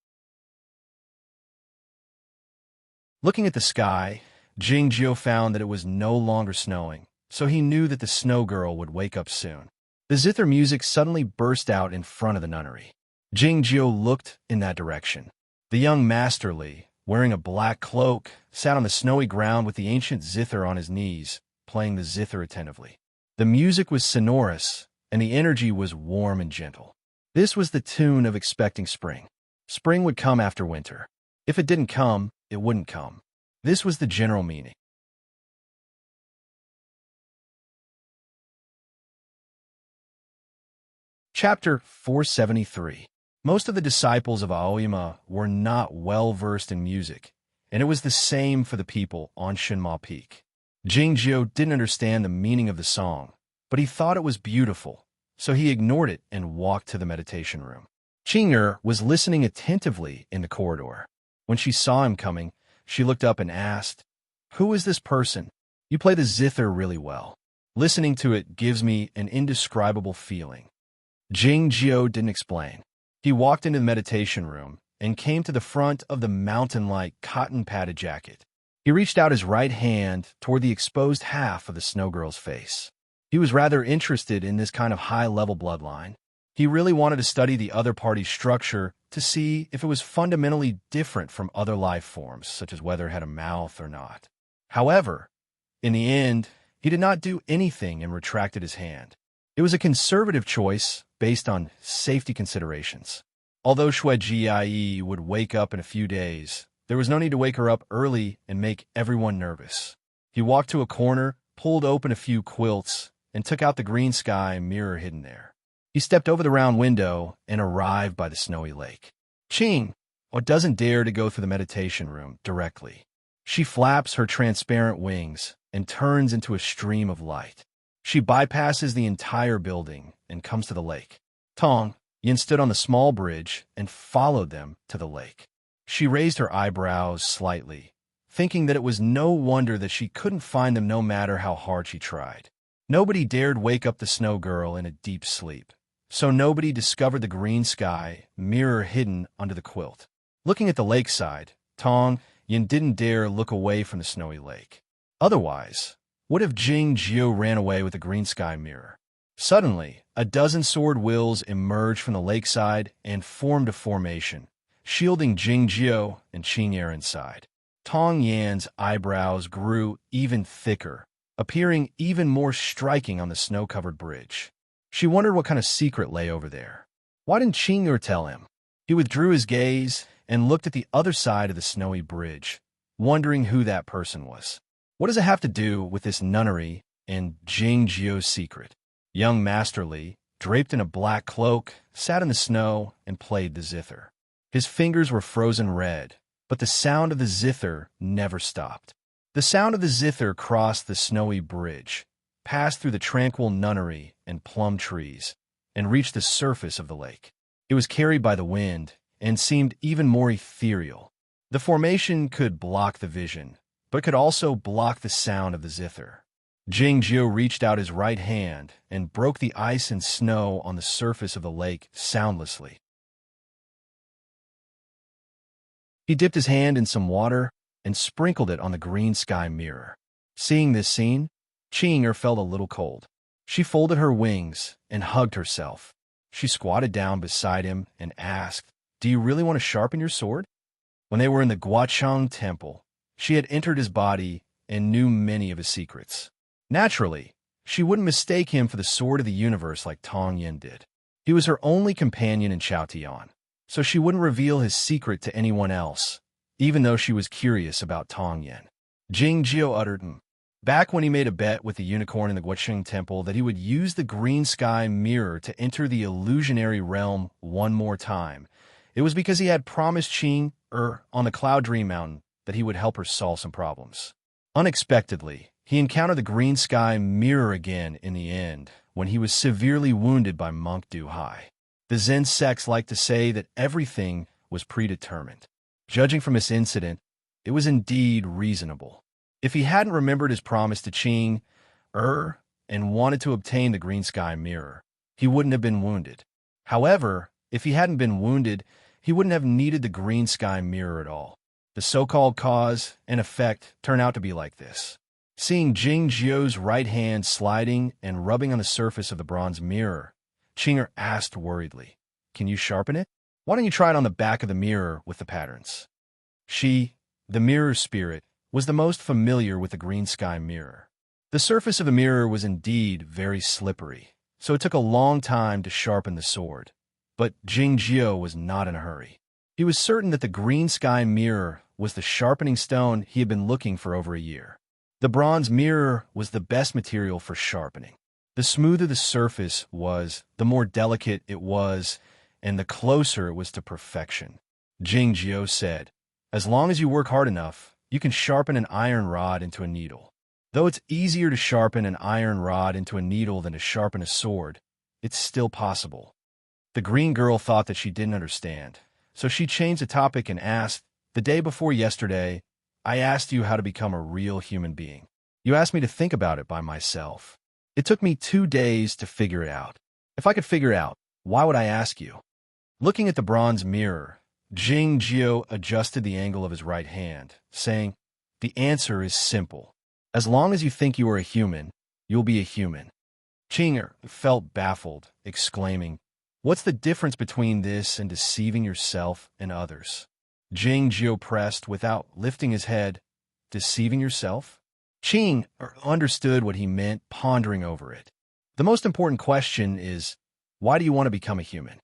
Looking at the sky, Jing Jiao found that it was no longer snowing, so he knew that the snow girl would wake up soon. The zither music suddenly burst out in front of the nunnery. Jing Jiao looked in that direction. The young Master Li, wearing a black cloak, sat on the snowy ground with the ancient zither on his knees, playing the zither attentively. The music was sonorous, and the energy was warm and gentle. This was the tune of expecting spring. Spring would come after winter. If it didn't come, it wouldn't come. This was the general meaning. Chapter 473. Most of the disciples of Aoyama were not well versed in music, and it was the same for the people on Shinma Peak. Jing Jiao didn't understand the meaning of the song, but he thought it was beautiful, so he ignored it and walked to the meditation room. Qing was listening attentively in the corridor. When she saw him coming, she looked up and asked, "Who is this person? You play the zither really well. Listening to it gives me an indescribable feeling." Jing Jiao didn't explain. He walked into the meditation room and came to the front of the mountain-like cotton-padded jacket. He reached out his right hand toward the exposed half of the snow girl's face. He was rather interested in this kind of high-level bloodline. He really wanted to study the other party's structure to see if it was fundamentally different from other life forms, such as whether it had a mouth or not. However, in the end, he did not do anything and retracted his hand. It was a conservative choice based on safety considerations. Although Shui Jiai would wake up in a few days, there was no need to wake her up early and make everyone nervous. He walked to a corner, pulled open a few quilts, and took out the green sky mirror hidden there. He stepped over the round window and arrived by the snowy lake. Qing doesn't dare to go through the meditation room directly. She flaps her transparent wings and turns into a stream of light. She bypasses the entire building and comes to the lake. Tong Yin stood on the small bridge and followed them to the lake. She raised her eyebrows slightly, thinking that it was no wonder that she couldn't find them no matter how hard she tried. Nobody dared wake up the snow girl in a deep sleep, so nobody discovered the green sky mirror hidden under the quilt. Looking at the lakeside, Tong Yin didn't dare look away from the snowy lake. Otherwise, what if Jing Jiu ran away with the green sky mirror? Suddenly, a dozen sword wills emerged from the lakeside and formed a formation, shielding Jing Jiu and Qing'er inside. Tong Yan's eyebrows grew even thicker, appearing even more striking on the snow-covered bridge. She wondered what kind of secret lay over there. Why didn't Qing'er tell him? He withdrew his gaze and looked at the other side of the snowy bridge, wondering who that person was. What does it have to do with this nunnery and Jing Jiu's secret? Young Master Li, draped in a black cloak, sat in the snow and played the zither. His fingers were frozen red, but the sound of the zither never stopped. The sound of the zither crossed the snowy bridge, passed through the tranquil nunnery and plum trees, and reached the surface of the lake. It was carried by the wind and seemed even more ethereal. The formation could block the vision, but could also block the sound of the zither. Jing Jiu reached out his right hand and broke the ice and snow on the surface of the lake soundlessly. He dipped his hand in some water and sprinkled it on the green sky mirror. Seeing this scene, Qing'er felt a little cold. She folded her wings and hugged herself. She squatted down beside him and asked, "Do you really want to sharpen your sword?" When they were in the Guochang temple, she had entered his body and knew many of his secrets. Naturally, she wouldn't mistake him for the sword of the universe like Tong Yin did. He was her only companion in Chaotian, so she wouldn't reveal his secret to anyone else, even though she was curious about Tong Yin. Jing Jiu uttered, back when he made a bet with the unicorn in the Guochang temple that he would use the green sky mirror to enter the illusionary realm one more time. It was because he had promised Qing'er on the Cloud Dream Mountain that he would help her solve some problems. Unexpectedly, he encountered the green sky mirror again in the end, when he was severely wounded by Monk Du Hai. The Zen sects like to say that everything was predetermined. Judging from this incident, it was indeed reasonable. If he hadn't remembered his promise to Qing'er and wanted to obtain the green sky mirror, he wouldn't have been wounded. However, if he hadn't been wounded, he wouldn't have needed the green sky mirror at all. The so-called cause and effect turn out to be like this. Seeing Jing Jiu's right hand sliding and rubbing on the surface of the bronze mirror, Qing'er asked worriedly, "Can you sharpen it? Why don't you try it on the back of the mirror with the patterns?" She, the mirror spirit, was the most familiar with the green sky mirror. The surface of the mirror was indeed very slippery, so it took a long time to sharpen the sword. But Jing Jiu was not in a hurry. He was certain that the green sky mirror was the sharpening stone he had been looking for over a year. The bronze mirror was the best material for sharpening. The smoother the surface was, the more delicate it was, and the closer it was to perfection. Jing Jiu said, "As long as you work hard enough, you can sharpen an iron rod into a needle. Though it's easier to sharpen an iron rod into a needle than to sharpen a sword, it's still possible." The green girl thought that she didn't understand, so she changed the topic and asked, "The day before yesterday, I asked you how to become a real human being. You asked me to think about it by myself. It took me 2 days to figure it out. If I could figure it out, why would I ask you?" Looking at the bronze mirror, Jing Jiu adjusted the angle of his right hand, saying, "The answer is simple. As long as you think you are a human, you'll be a human." Qing'er felt baffled, exclaiming, "What's the difference between this and deceiving yourself and others?" Jing Jiu pressed without lifting his head, "Deceiving yourself?" Qing'er understood what he meant, pondering over it. The most important question is, why do you want to become a human?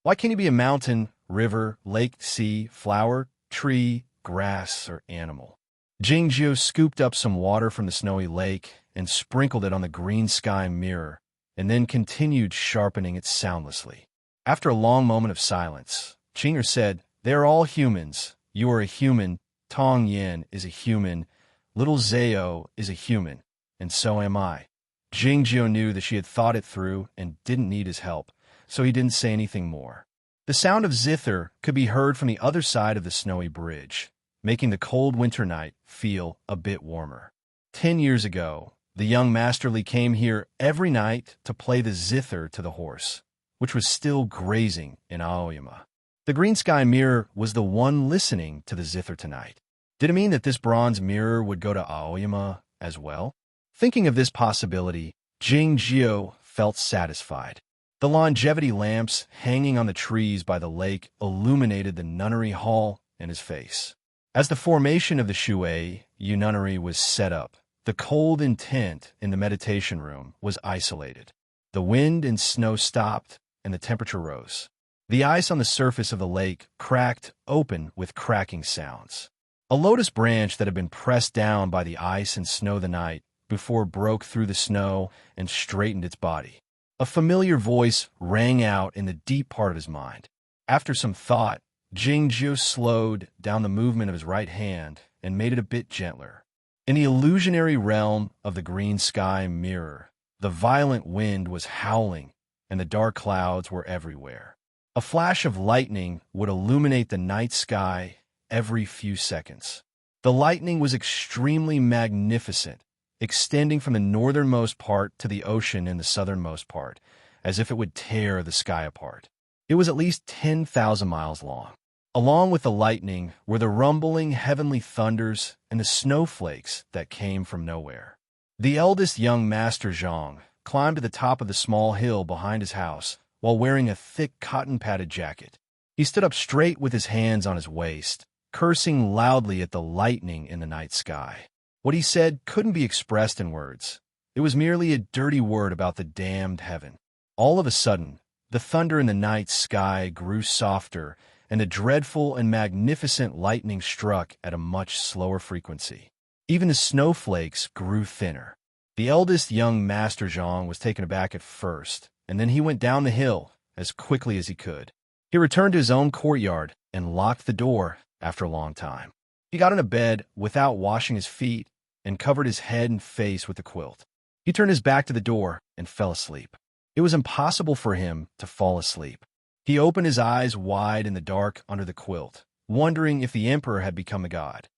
Why can't you be a mountain, river, lake, sea, flower, tree, grass, or animal? Jing Jiu scooped up some water from the snowy lake and sprinkled it on the green sky mirror, and then continued sharpening it soundlessly. After a long moment of silence, Qing'er said, "They are all humans. You are a human. Tong Yin is a human. Little Zhao is a human. And so am I." Jing Jiu knew that she had thought it through and didn't need his help, so he didn't say anything more. The sound of zither could be heard from the other side of the snowy bridge, making the cold winter night feel a bit warmer. 10 years ago, The young masterly came here every night to play the zither to the horse, which was still grazing in Aoyama. The green sky mirror was the one listening to the zither tonight. Did it mean that this bronze mirror would go to Aoyama as well? Thinking of this possibility, Jingjiu felt satisfied. The longevity lamps hanging on the trees by the lake illuminated the nunnery hall and his face. As the formation of the Shui Yu nunnery was set up, the cold intent in the meditation room was isolated. The wind and snow stopped, and the temperature rose. The ice on the surface of the lake cracked open with cracking sounds. A lotus branch that had been pressed down by the ice and snow the night before broke through the snow and straightened its body. A familiar voice rang out in the deep part of his mind. After some thought, Jingjiu slowed down the movement of his right hand and made it a bit gentler. In the illusionary realm of the green sky mirror, the violent wind was howling and the dark clouds were everywhere. A flash of lightning would illuminate the night sky every few seconds. The lightning was extremely magnificent, extending from the northernmost part to the ocean in the southernmost part, as if it would tear the sky apart. It was at least 10,000 miles long. Along with the lightning were the rumbling heavenly thunders and the snowflakes that came from nowhere. The eldest young master Zhang climbed to the top of the small hill behind his house while wearing a thick cotton-padded jacket. He stood up straight with his hands on his waist, cursing loudly at the lightning in the night sky. What he said couldn't be expressed in words. It was merely a dirty word about the damned heaven. All of a sudden, the thunder in the night sky grew softer, and the dreadful and magnificent lightning struck at a much slower frequency. Even the snowflakes grew thinner. The eldest young Master Zhang was taken aback at first, and then he went down the hill as quickly as he could. He returned to his own courtyard and locked the door after a long time. He got into bed without washing his feet and covered his head and face with the quilt. He turned his back to the door and fell asleep. It was impossible for him to fall asleep. He opened his eyes wide in the dark under the quilt, wondering if the emperor had become a god.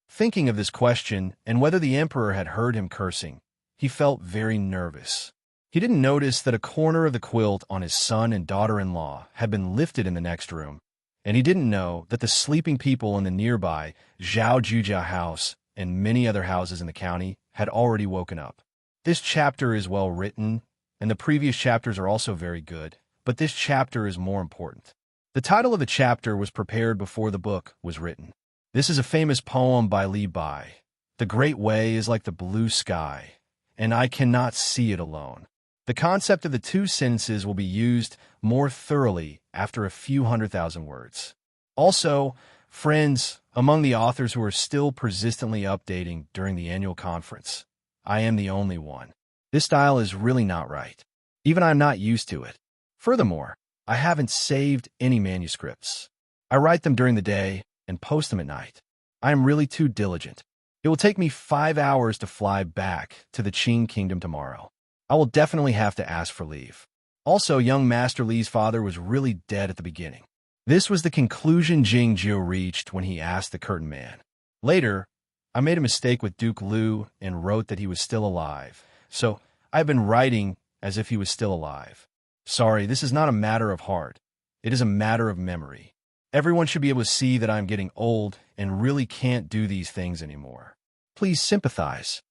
Thinking of this question and whether the emperor had heard him cursing, he felt very nervous. He didn't notice that a corner of the quilt on his son and daughter-in-law had been lifted in the next room, and he didn't know that the sleeping people in the nearby Zhaojuja house and many other houses in the county had already woken up. This chapter is well written, and the previous chapters are also very good, but this chapter is more important. The title of the chapter was prepared before the book was written. This is a famous poem by Li Bai. The great way is like the blue sky, and I cannot see it alone. The concept of the two sentences will be used more thoroughly after a few 100,000 words. Also, friends, among the authors who are still persistently updating during the annual conference, I am the only one. This style is really not right. Even I'm not used to it. Furthermore, I haven't saved any manuscripts. I write them during the day and post them at night. I am really too diligent. It will take me 5 hours to fly back to the Qing Kingdom tomorrow. I will definitely have to ask for leave. Also, young Master Li's father was really dead at the beginning. This was the conclusion Jingjiu reached when he asked the curtain man. Later, I made a mistake with Duke Liu and wrote that he was still alive. So, I've been writing as if he was still alive. Sorry, this is not a matter of heart. It is a matter of memory. Everyone should be able to see that I'm getting old and really can't do these things anymore. Please sympathize.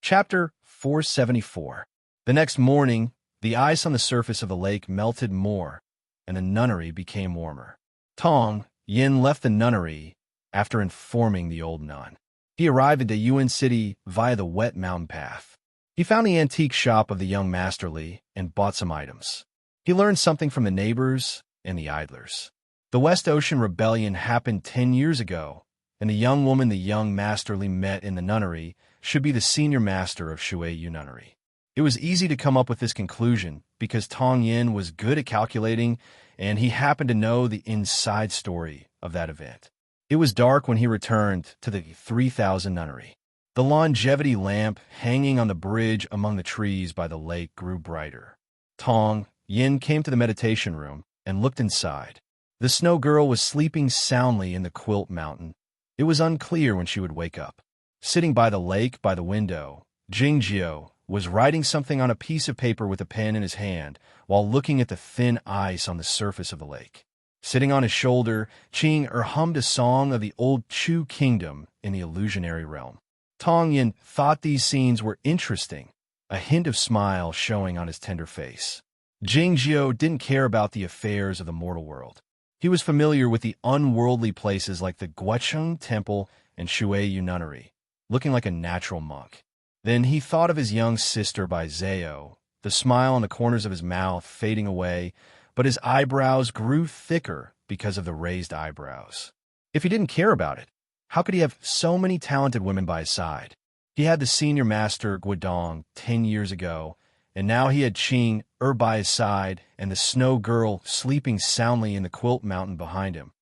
Chapter 474. The next morning, the ice on the surface of the lake melted more, and the nunnery became warmer. Tong Yin left the nunnery after informing the old nun. He arrived at the Yuan city via the wet mountain path. He found the antique shop of the young Master Li and bought some items. He learned something from the neighbors and the idlers. The West Ocean Rebellion happened 10 years ago, and the young woman the young Master Li met in the nunnery should be the senior master of Shui Yu nunnery. It was easy to come up with this conclusion because Tong Yin was good at calculating and he happened to know the inside story of that event. It was dark when he returned to the 3000 nunnery. The longevity lamp hanging on the bridge among the trees by the lake grew brighter. Tong Yin came to the meditation room and looked inside. The snow girl was sleeping soundly in the quilt mountain. It was unclear when she would wake up. Sitting by the lake by the window, Jingjio was writing something on a piece of paper with a pen in his hand while looking at the thin ice on the surface of the lake. Sitting on his shoulder, Qing hummed a song of the old Chu kingdom in the illusionary realm. Tong Yin thought these scenes were interesting, a hint of smile showing on his tender face. Jingjio didn't care about the affairs of the mortal world. He was familiar with the unworldly places like the Guocheng Temple and Shuiyu Nunnery, looking like a natural monk. Then he thought of his young sister by Zhao, the smile on the corners of his mouth fading away, but his eyebrows grew thicker because of the raised eyebrows. If he didn't care about it, how could he have so many talented women by his side? He had the senior master Guodong 10 years ago, and now he had Qing by his side and the snow girl sleeping soundly in the quilt mountain behind him.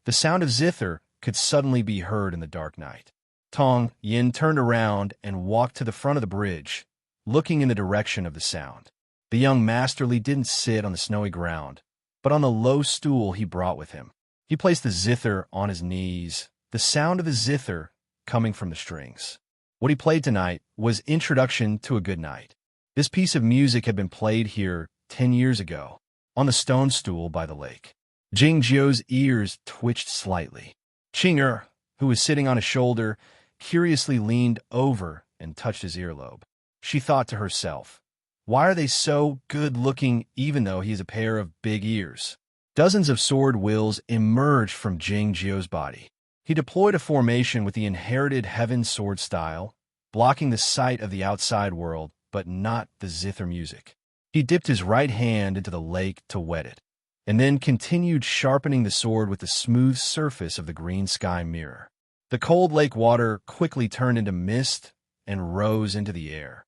The sound of zither could suddenly be heard in the dark night. Tong Yin turned around and walked to the front of the bridge, looking in the direction of the sound. The young masterly didn't sit on the snowy ground, but on the low stool he brought with him. He placed the zither on his knees, the sound of the zither coming from the strings. What he played tonight was Introduction to a Good Night. This piece of music had been played here 10 years ago, on the stone stool by the lake. Jingjio's ears twitched slightly. Qing, who was sitting on his shoulder, curiously leaned over and touched his earlobe. She thought to herself, why are they so good-looking even though he has a pair of big ears? Dozens of sword wills emerged from Jingjio's body. He deployed a formation with the inherited heaven sword style, blocking the sight of the outside world, but not the zither music. He dipped his right hand into the lake to wet it, and then continued sharpening the sword with the smooth surface of the green sky mirror. The cold lake water quickly turned into mist and rose into the air.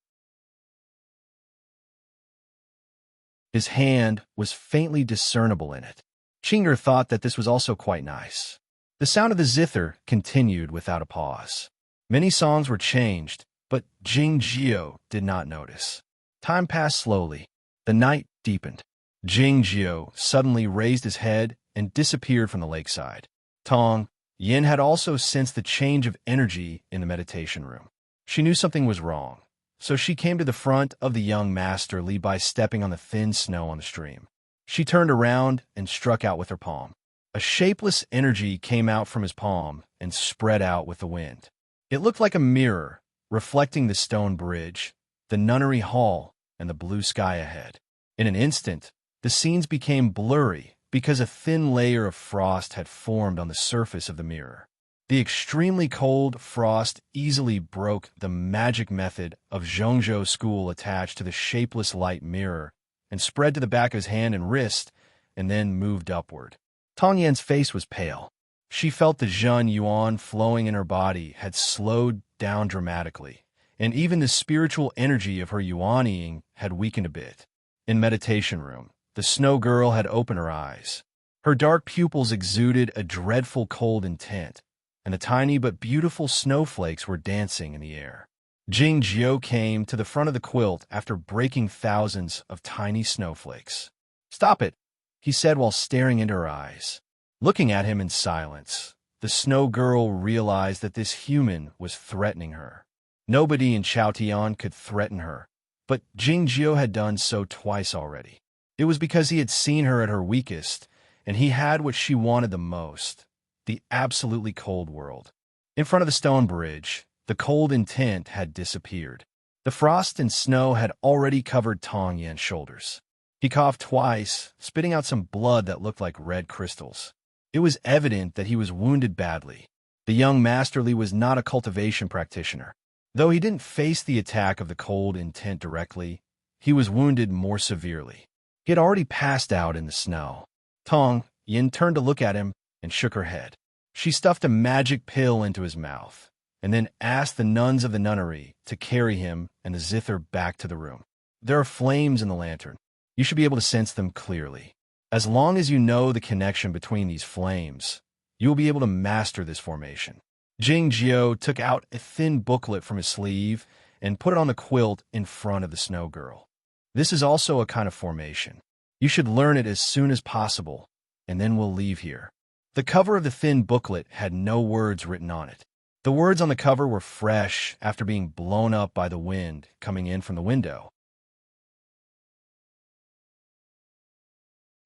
His hand was faintly discernible in it. Qing thought that this was also quite nice. The sound of the zither continued without a pause. Many songs were changed, but Jingjio did not notice. Time passed slowly. The night deepened. Jingjio suddenly raised his head and disappeared from the lakeside. Tong Yin had also sensed the change of energy in the meditation room. She knew something was wrong, so she came to the front of the young masterly by stepping on the thin snow on the stream. She turned around and struck out with her palm. A shapeless energy came out from his palm and spread out with the wind. It looked like a mirror, reflecting the stone bridge, the nunnery hall, and the blue sky ahead. In an instant, the scenes became blurry because a thin layer of frost had formed on the surface of the mirror. The extremely cold frost easily broke the magic method of Zhongzhou school attached to the shapeless light mirror and spread to the back of his hand and wrist, and then moved upward. Tong Yan's face was pale. She felt the Zhen Yuan flowing in her body had slowed down dramatically, and even the spiritual energy of her yuanying had weakened a bit. In meditation room, the snow girl had opened her eyes. Her dark pupils exuded a dreadful cold intent, and the tiny but beautiful snowflakes were dancing in the air. Jingjio came to the front of the quilt after breaking thousands of tiny snowflakes. "Stop it," he said while staring into her eyes. Looking at him in silence, the snow girl realized that this human was threatening her. Nobody in Chaotian could threaten her, but Jingjio had done so twice already. It was because he had seen her at her weakest, and he had what she wanted the most, the absolutely cold world. In front of the stone bridge, the cold intent had disappeared. The frost and snow had already covered Tong Yan's shoulders. He coughed twice, spitting out some blood that looked like red crystals. It was evident that he was wounded badly. The young masterly was not a cultivation practitioner. Though he didn't face the attack of the cold intent directly, he was wounded more severely. He had already passed out in the snow. Tong Yin turned to look at him and shook her head. She stuffed a magic pill into his mouth, and then asked the nuns of the nunnery to carry him and the zither back to the room. "There are flames in the lantern. You should be able to sense them clearly. As long as you know the connection between these flames, you will be able to master this formation." Jingjio took out a thin booklet from his sleeve and put it on the quilt in front of the snow girl. "This is also a kind of formation. You should learn it as soon as possible, and then we'll leave here. The cover of the thin booklet had no words written on it. The words on the cover were fresh after being blown up by the wind coming in from the window.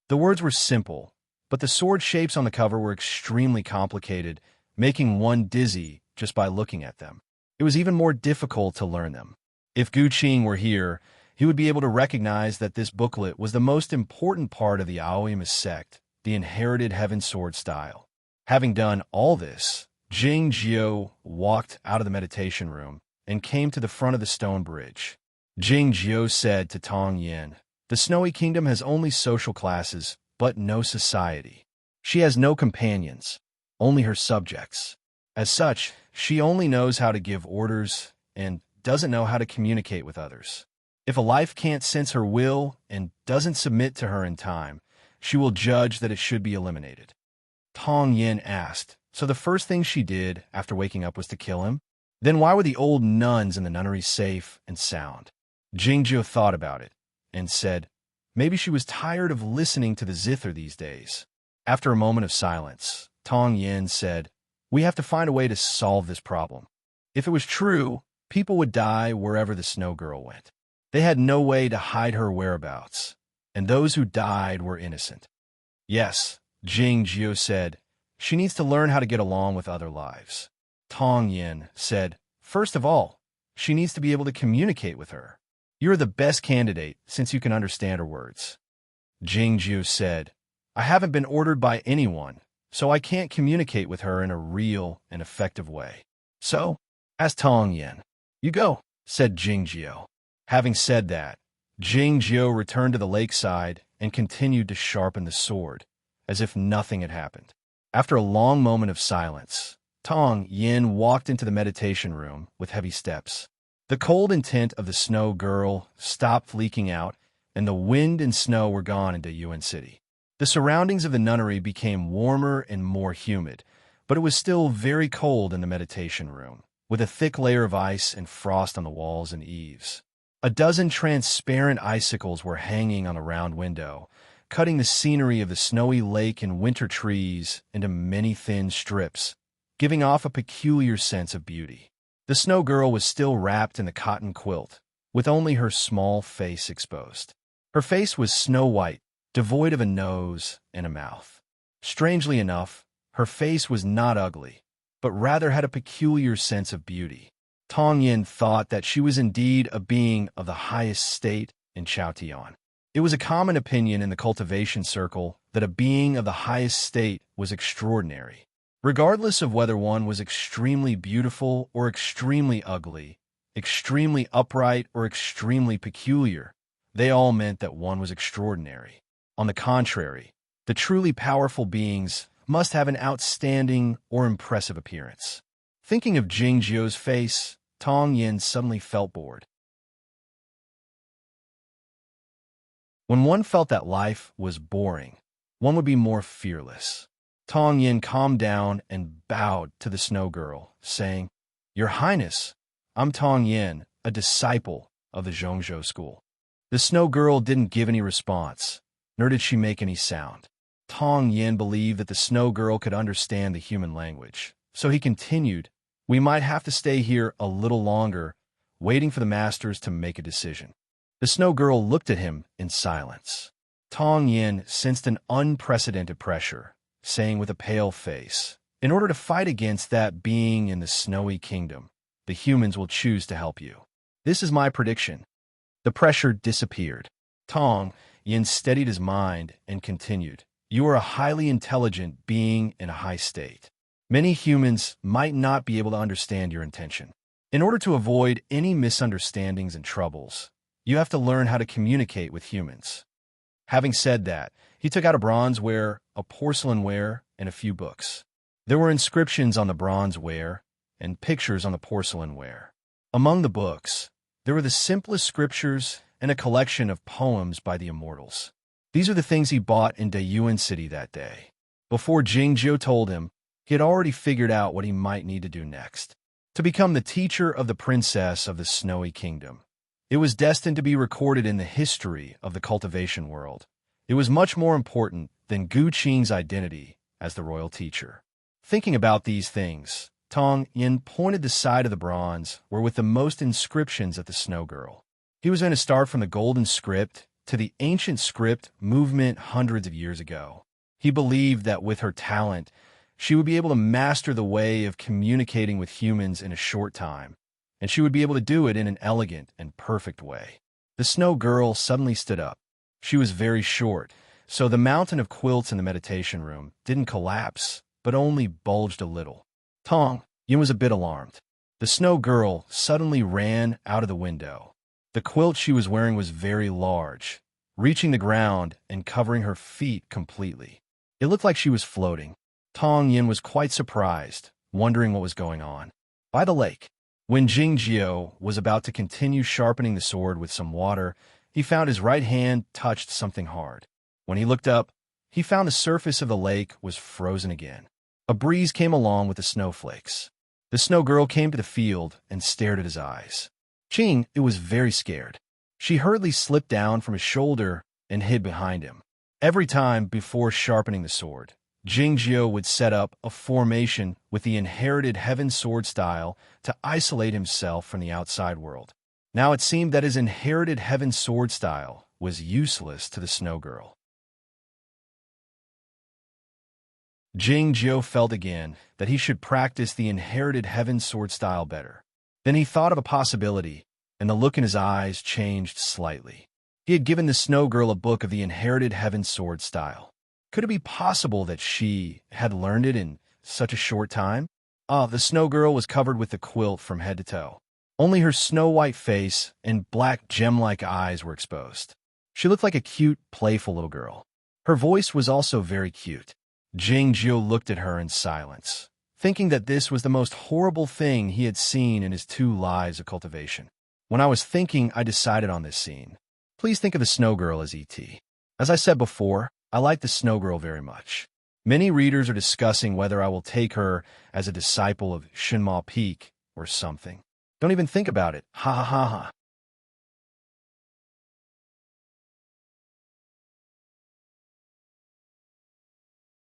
The words were simple, but the sword shapes on the cover were extremely complicated, making one dizzy just by looking at them. It was even more difficult to learn them. If Gu Qing were here, he would be able to recognize that this booklet was the most important part of the Aoyama sect, the inherited heaven sword style. Having done all this, Jing Jiao walked out of the meditation room and came to the front of the stone bridge. Jing Jiao said to Tong Yin, "The Snowy Kingdom has only social classes, but no society. She has no companions, only her subjects. As such, she only knows how to give orders and doesn't know how to communicate with others. If a life can't sense her will and doesn't submit to her in time, she will judge that it should be eliminated." Tong Yin asked, "So the first thing she did after waking up was to kill him? Then why were the old nuns in the nunnery safe and sound?" Jingjiu thought about it and said, "Maybe she was tired of listening to the zither these days." After a moment of silence, Tong Yin said, "We have to find a way to solve this problem. If it was true, people would die wherever the snow girl went. They had no way to hide her whereabouts, and those who died were innocent." "Yes," Jing Jiu said, "she needs to learn how to get along with other lives." Tong Yin said, "First of all, she needs to be able to communicate with her. You're the best candidate since you can understand her words." Jing Jiu said, "I haven't been ordered by anyone, so I can't communicate with her in a real and effective way. So, ask Tong Yin." "You go," said Jing Jiu. Having said that, Jing Jiu returned to the lakeside and continued to sharpen the sword, as if nothing had happened. After a long moment of silence, Tong Yin walked into the meditation room with heavy steps. The cold intent of the snow girl stopped leaking out, and the wind and snow were gone into Yuan City. The surroundings of the nunnery became warmer and more humid, but it was still very cold in the meditation room, with a thick layer of ice and frost on the walls and eaves. A dozen transparent icicles were hanging on the round window, cutting the scenery of the snowy lake and winter trees into many thin strips, giving off a peculiar sense of beauty. The snow girl was still wrapped in the cotton quilt, with only her small face exposed. Her face was snow white, devoid of a nose and a mouth. Strangely enough, her face was not ugly, but rather had a peculiar sense of beauty. Tong Yin thought that she was indeed a being of the highest state in Chaotian. It was a common opinion in the cultivation circle that a being of the highest state was extraordinary. Regardless of whether one was extremely beautiful or extremely ugly, extremely upright or extremely peculiar, they all meant that one was extraordinary. On the contrary, the truly powerful beings must have an outstanding or impressive appearance. Thinking of Jing Jiu's face, Tong Yin suddenly felt bored. When one felt that life was boring, one would be more fearless. Tong Yin calmed down and bowed to the snow girl, saying, "Your Highness, I'm Tong Yin, a disciple of the Zhongzhou school." The snow girl didn't give any response, nor did she make any sound. Tong Yin believed that the snow girl could understand the human language, so he continued, "We might have to stay here a little longer, waiting for the masters to make a decision." The snow girl looked at him in silence. Tong Yin sensed an unprecedented pressure, saying with a pale face, "In order to fight against that being in the snowy kingdom, the humans will choose to help you. This is my prediction." The pressure disappeared. Tong Yin steadied his mind and continued, "You are a highly intelligent being in a high state. Many humans might not be able to understand your intention. In order to avoid any misunderstandings and troubles, you have to learn how to communicate with humans." Having said that, he took out a bronzeware, a porcelainware, and a few books. There were inscriptions on the bronzeware and pictures on the porcelainware. Among the books, there were the simplest scriptures and a collection of poems by the immortals. These are the things he bought in Dayuan City that day. Before Jingjiu told him, he had already figured out what he might need to do next. To become the teacher of the princess of the Snowy Kingdom. It was destined to be recorded in the history of the cultivation world. It was much more important than Gu Qing's identity as the royal teacher. Thinking about these things, Tong Yin pointed the side of the bronze where with the most inscriptions at the snow girl. He was going to start from the golden script to the ancient script movement hundreds of years ago. He believed that with her talent, she would be able to master the way of communicating with humans in a short time, and she would be able to do it in an elegant and perfect way. The snow girl suddenly stood up. She was very short, so the mountain of quilts in the meditation room didn't collapse, but only bulged a little. Tong Yin was a bit alarmed. The snow girl suddenly ran out of the window. The quilt she was wearing was very large, reaching the ground and covering her feet completely. It looked like she was floating. Tong Yin was quite surprised, wondering what was going on. By the lake, when Jingjiu was about to continue sharpening the sword with some water, he found his right hand touched something hard. When he looked up, he found the surface of the lake was frozen again. A breeze came along with the snowflakes. The snow girl came to the field and stared at his eyes. Qing was very scared. She hurriedly slipped down from his shoulder and hid behind him. Every time before sharpening the sword, Jingjiu would set up a formation with the inherited heaven sword style to isolate himself from the outside world. Now it seemed that his inherited heaven sword style was useless to the snow girl. Jingjiu felt again that he should practice the inherited heaven sword style better. Then he thought of a possibility, and the look in his eyes changed slightly. He had given the snow girl a book of the inherited heaven sword style. Could it be possible that she had learned it in such a short time? The snow girl was covered with the quilt from head to toe. Only her snow-white face and black gem-like eyes were exposed. She looked like a cute, playful little girl. Her voice was also very cute. Jingjiu looked at her in silence, thinking that this was the most horrible thing he had seen in his 2 lives of cultivation. When I was thinking, I decided on this scene. Please think of the snow girl as E.T. As I said before, I like the snow girl very much. Many readers are discussing whether I will take her as a disciple of Shinma Peak or something. Don't even think about it. Ha ha ha ha.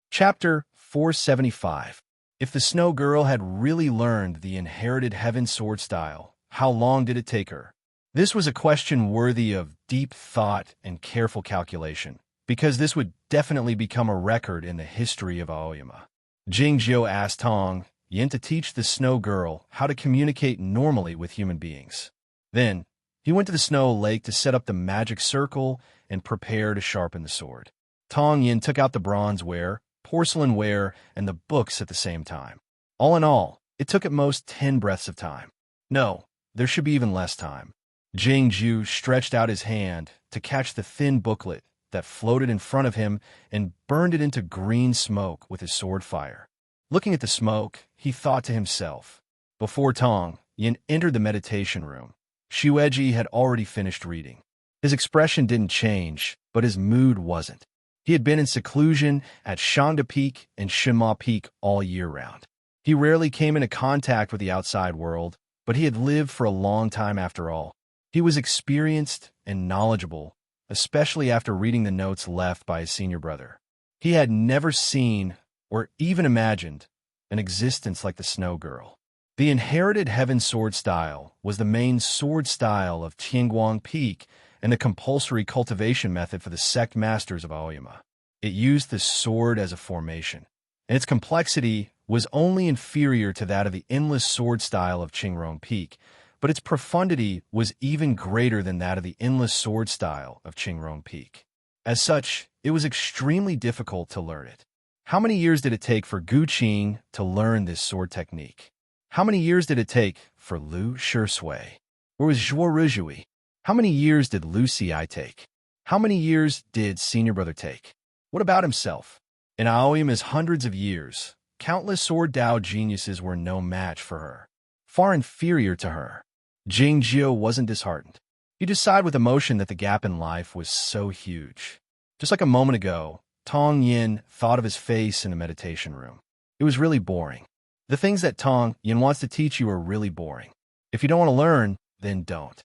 Chapter 475. If the snow girl had really learned the inherited heaven sword style, how long did it take her? This was a question worthy of deep thought and careful calculation, because this would definitely become a record in the history of Aoyama. Jingjiu asked Tong Yin to teach the snow girl how to communicate normally with human beings. Then, he went to the snow lake to set up the magic circle and prepare to sharpen the sword. Tong Yin took out the bronze ware, porcelain ware, and the books at the same time. All in all, it took at most 10 breaths of time. No, there should be even less time. Jingjiu stretched out his hand to catch the thin booklet that floated in front of him and burned it into green smoke with his sword fire. Looking at the smoke, he thought to himself. Before Tong Yin entered the meditation room, Shueji had already finished reading. His expression didn't change, but his mood wasn't. He had been in seclusion at Shangda Peak and Shinma Peak all year round. He rarely came into contact with the outside world, but he had lived for a long time after all. He was experienced and knowledgeable, especially after reading the notes left by his senior brother. He had never seen or even imagined an existence like the snow girl. The inherited heaven sword style was the main sword style of Tianguang Peak and the compulsory cultivation method for the sect masters of Aoyama. It used the sword as a formation, and its complexity was only inferior to that of the endless sword style of Qingrong Peak, but its profundity was even greater than that of the endless sword style of Qingrong Peak. As such, it was extremely difficult to learn it. How many years did it take for Gu Qing to learn this sword technique? How many years did it take for Liu Shisui? Or was Zhuo Rizhui? How many years did Liu Xi take? How many years did senior brother take? What about himself? In Aoyama's hundreds of years, countless sword Dao geniuses were no match for her, far inferior to her. Jingjiu wasn't disheartened. He decided with emotion that the gap in life was so huge. Just like a moment ago, Tong Yin thought of his face in the meditation room. It was really boring. The things that Tong Yin wants to teach you are really boring. If you don't want to learn, then don't.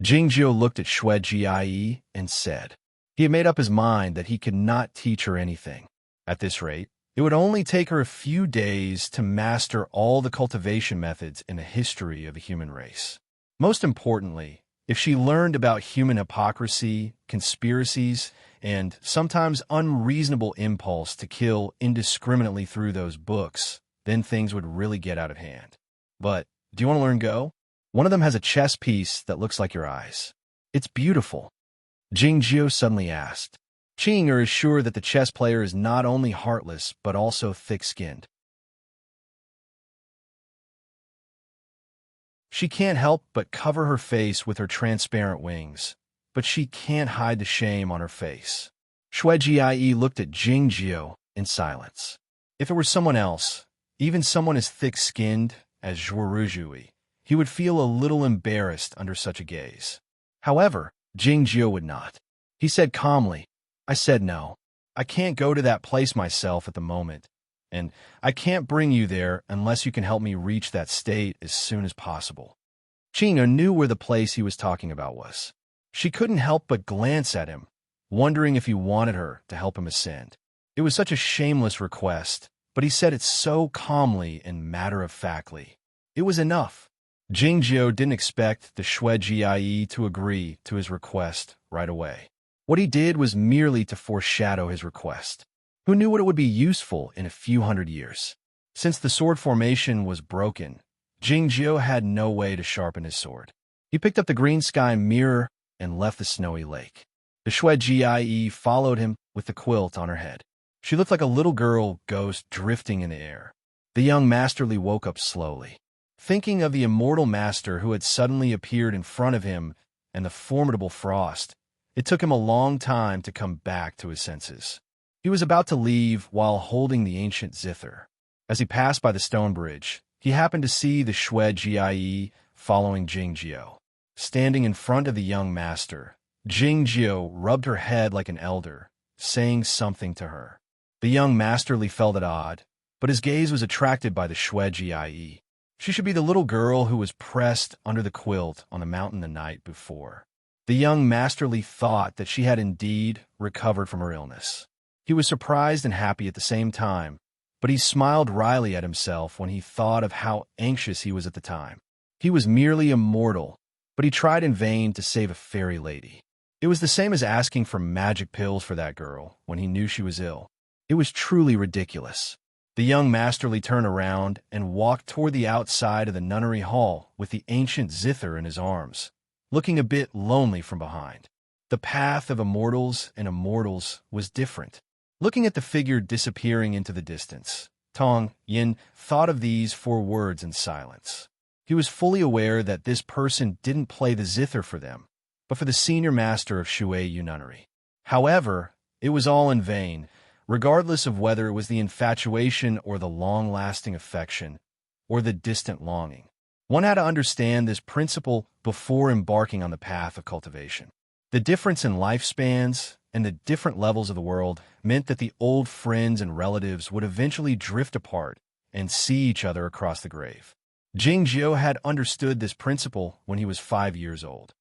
Jingjiu looked at Shueji and said, He had made up his mind that he could not teach her anything. At this rate, it would only take her a few days to master all the cultivation methods in the history of the human race. Most importantly, if she learned about human hypocrisy, conspiracies, and sometimes unreasonable impulse to kill indiscriminately through those books, then things would really get out of hand. But, do you want to learn Go? One of them has a chess piece that looks like your eyes. It's beautiful. Jingjiu suddenly asked. Qing'er is sure that the chess player is not only heartless, but also thick-skinned. She can't help but cover her face with her transparent wings, but she can't hide the shame on her face. Shuejie looked at Jingjiu in silence. If it were someone else, even someone as thick-skinned as Zhuoruzhui, he would feel a little embarrassed under such a gaze. However, Jingjiu would not. He said calmly, I said no. I can't go to that place myself at the moment, and I can't bring you there unless you can help me reach that state as soon as possible. Qing'er knew where the place he was talking about was. She couldn't help but glance at him, wondering if he wanted her to help him ascend. It was such a shameless request, but he said it so calmly and matter-of-factly. It was enough. Jingjiu didn't expect the Shuejie to agree to his request right away. What he did was merely to foreshadow his request. Who knew what it would be useful in a few hundred years? Since the sword formation was broken, Jingjiu had no way to sharpen his sword. He picked up the green sky mirror and left the snowy lake. The Shuejie followed him with the quilt on her head. She looked like a little girl ghost drifting in the air. The young masterly woke up slowly. Thinking of the immortal master who had suddenly appeared in front of him and the formidable frost, it took him a long time to come back to his senses. He was about to leave while holding the ancient zither. As he passed by the stone bridge, he happened to see the Shuejie following Jingjiu. Standing in front of the young master, Jingjiu rubbed her head like an elder, saying something to her. The young masterly felt it odd, but his gaze was attracted by the Shuejie. She should be the little girl who was pressed under the quilt on the mountain the night before. The young masterly thought that she had indeed recovered from her illness. He was surprised and happy at the same time, but he smiled wryly at himself when he thought of how anxious he was at the time. He was merely a mortal, but he tried in vain to save a fairy lady. It was the same as asking for magic pills for that girl when he knew she was ill. It was truly ridiculous. The young masterly turned around and walked toward the outside of the nunnery hall with the ancient zither in his arms, looking a bit lonely from behind. The path of immortals and immortals was different. Looking at the figure disappearing into the distance, Tong Yin thought of these 4 words in silence. He was fully aware that this person didn't play the zither for them, but for the senior master of Shueyu Nunnery. However, it was all in vain, regardless of whether it was the infatuation or the long-lasting affection, or the distant longing. One had to understand this principle before embarking on the path of cultivation. The difference in lifespans and the different levels of the world meant that the old friends and relatives would eventually drift apart and see each other across the grave. Jingjiu had understood this principle when he was 5 years old.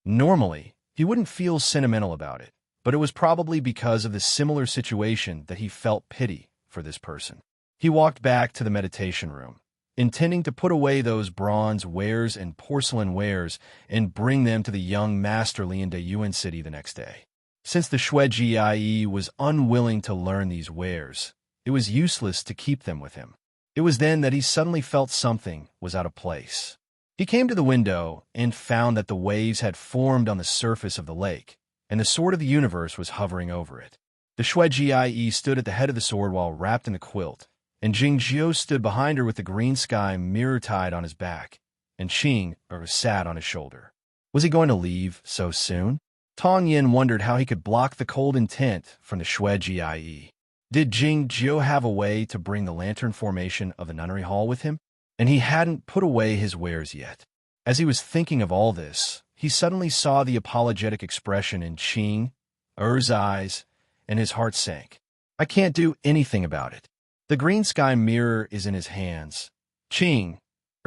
Normally, he wouldn't feel sentimental about it, but it was probably because of the similar situation that he felt pity for this person. He walked back to the meditation room, intending to put away those bronze wares and porcelain wares and bring them to the young masterly in Dayuan City the next day. Since the Shuejie was unwilling to learn these wares, it was useless to keep them with him. It was then that he suddenly felt something was out of place. He came to the window and found that the waves had formed on the surface of the lake, and the sword of the universe was hovering over it. The Shuejie stood at the head of the sword while wrapped in the quilt, and Jingjiu stood behind her with the green sky mirror tied on his back, and Qing'er sat on his shoulder. Was he going to leave so soon? Tong Yin wondered how he could block the cold intent from the Shuejie. Did Jingjiu have a way to bring the lantern formation of the nunnery hall with him? And he hadn't put away his wares yet. As he was thinking of all this, he suddenly saw the apologetic expression in Qing'er's eyes, and his heart sank. I can't do anything about it. The green sky mirror is in his hands, Qing'er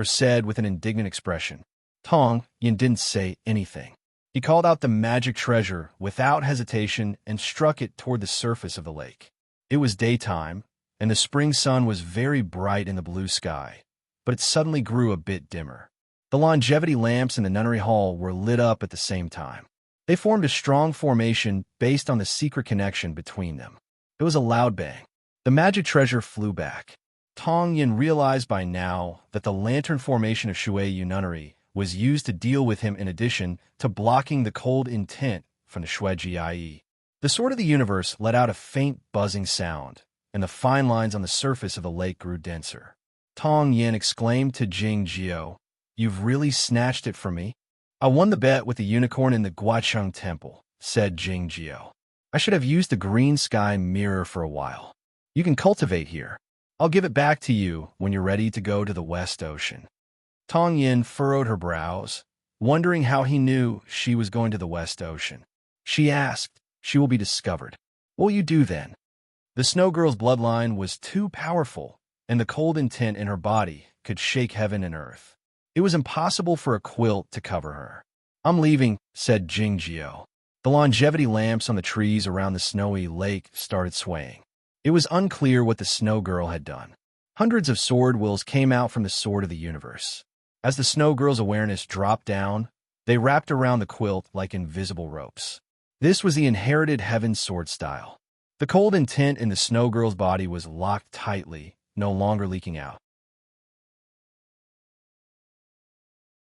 said with an indignant expression. Tong Yin didn't say anything. He called out the magic treasure without hesitation and struck it toward the surface of the lake. It was daytime, and the spring sun was very bright in the blue sky, but it suddenly grew a bit dimmer. The longevity lamps in the nunnery hall were lit up at the same time. They formed a strong formation based on the secret connection between them. It was a loud bang. The magic treasure flew back. Tong Yin realized by now that the lantern formation of Shui Yu nunnery was used to deal with him in addition to blocking the cold intent from the Shui Jie. The sword of the universe let out a faint buzzing sound, and the fine lines on the surface of the lake grew denser. Tong Yin exclaimed to Jing Jiao, "You've really snatched it from me?" "I won the bet with the unicorn in the Guacheng temple," said Jing Jiao. "I should have used the green sky mirror for a while. You can cultivate here. I'll give it back to you when you're ready to go to the West Ocean." Tong Yin furrowed her brows, wondering how he knew she was going to the West Ocean. She asked, "She will be discovered. What will you do then?" The snow girl's bloodline was too powerful, and the cold intent in her body could shake heaven and earth. It was impossible for a quilt to cover her. "I'm leaving," said Jing Jiao. The longevity lamps on the trees around the snowy lake started swaying. It was unclear what the snow girl had done. Hundreds of sword wills came out from the sword of the universe. As the snow girl's awareness dropped down, they wrapped around the quilt like invisible ropes. This was the inherited heaven sword style. The cold intent in the snow girl's body was locked tightly, no longer leaking out.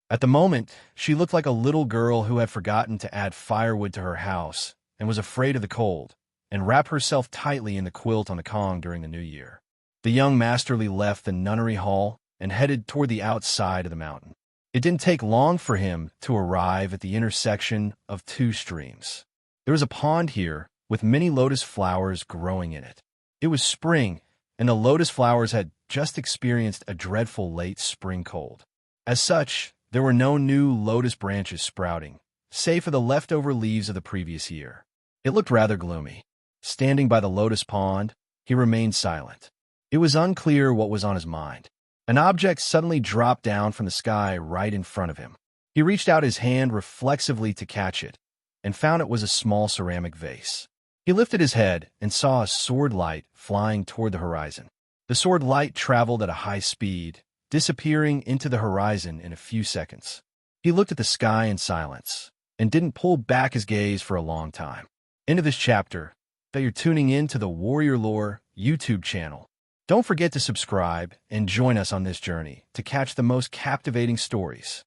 At the moment, she looked like a little girl who had forgotten to add firewood to her house and was afraid of the cold, and wrapped herself tightly in the quilt on the Kong during the new year. The young masterly left the nunnery hall and headed toward the outside of the mountain. It didn't take long for him to arrive at the intersection of two streams. There was a pond here with many lotus flowers growing in it. It was spring, and the lotus flowers had just experienced a dreadful late spring cold. As such, there were no new lotus branches sprouting, save for the leftover leaves of the previous year. It looked rather gloomy. Standing by the lotus pond, he remained silent. It was unclear what was on his mind. An object suddenly dropped down from the sky right in front of him. He reached out his hand reflexively to catch it, and found it was a small ceramic vase. He lifted his head and saw a sword light flying toward the horizon. The sword light traveled at a high speed, disappearing into the horizon in a few seconds. He looked at the sky in silence, and didn't pull back his gaze for a long time. End of this chapter. That you're tuning in to the Warrior Lore YouTube channel. Don't forget to subscribe and join us on this journey to catch the most captivating stories.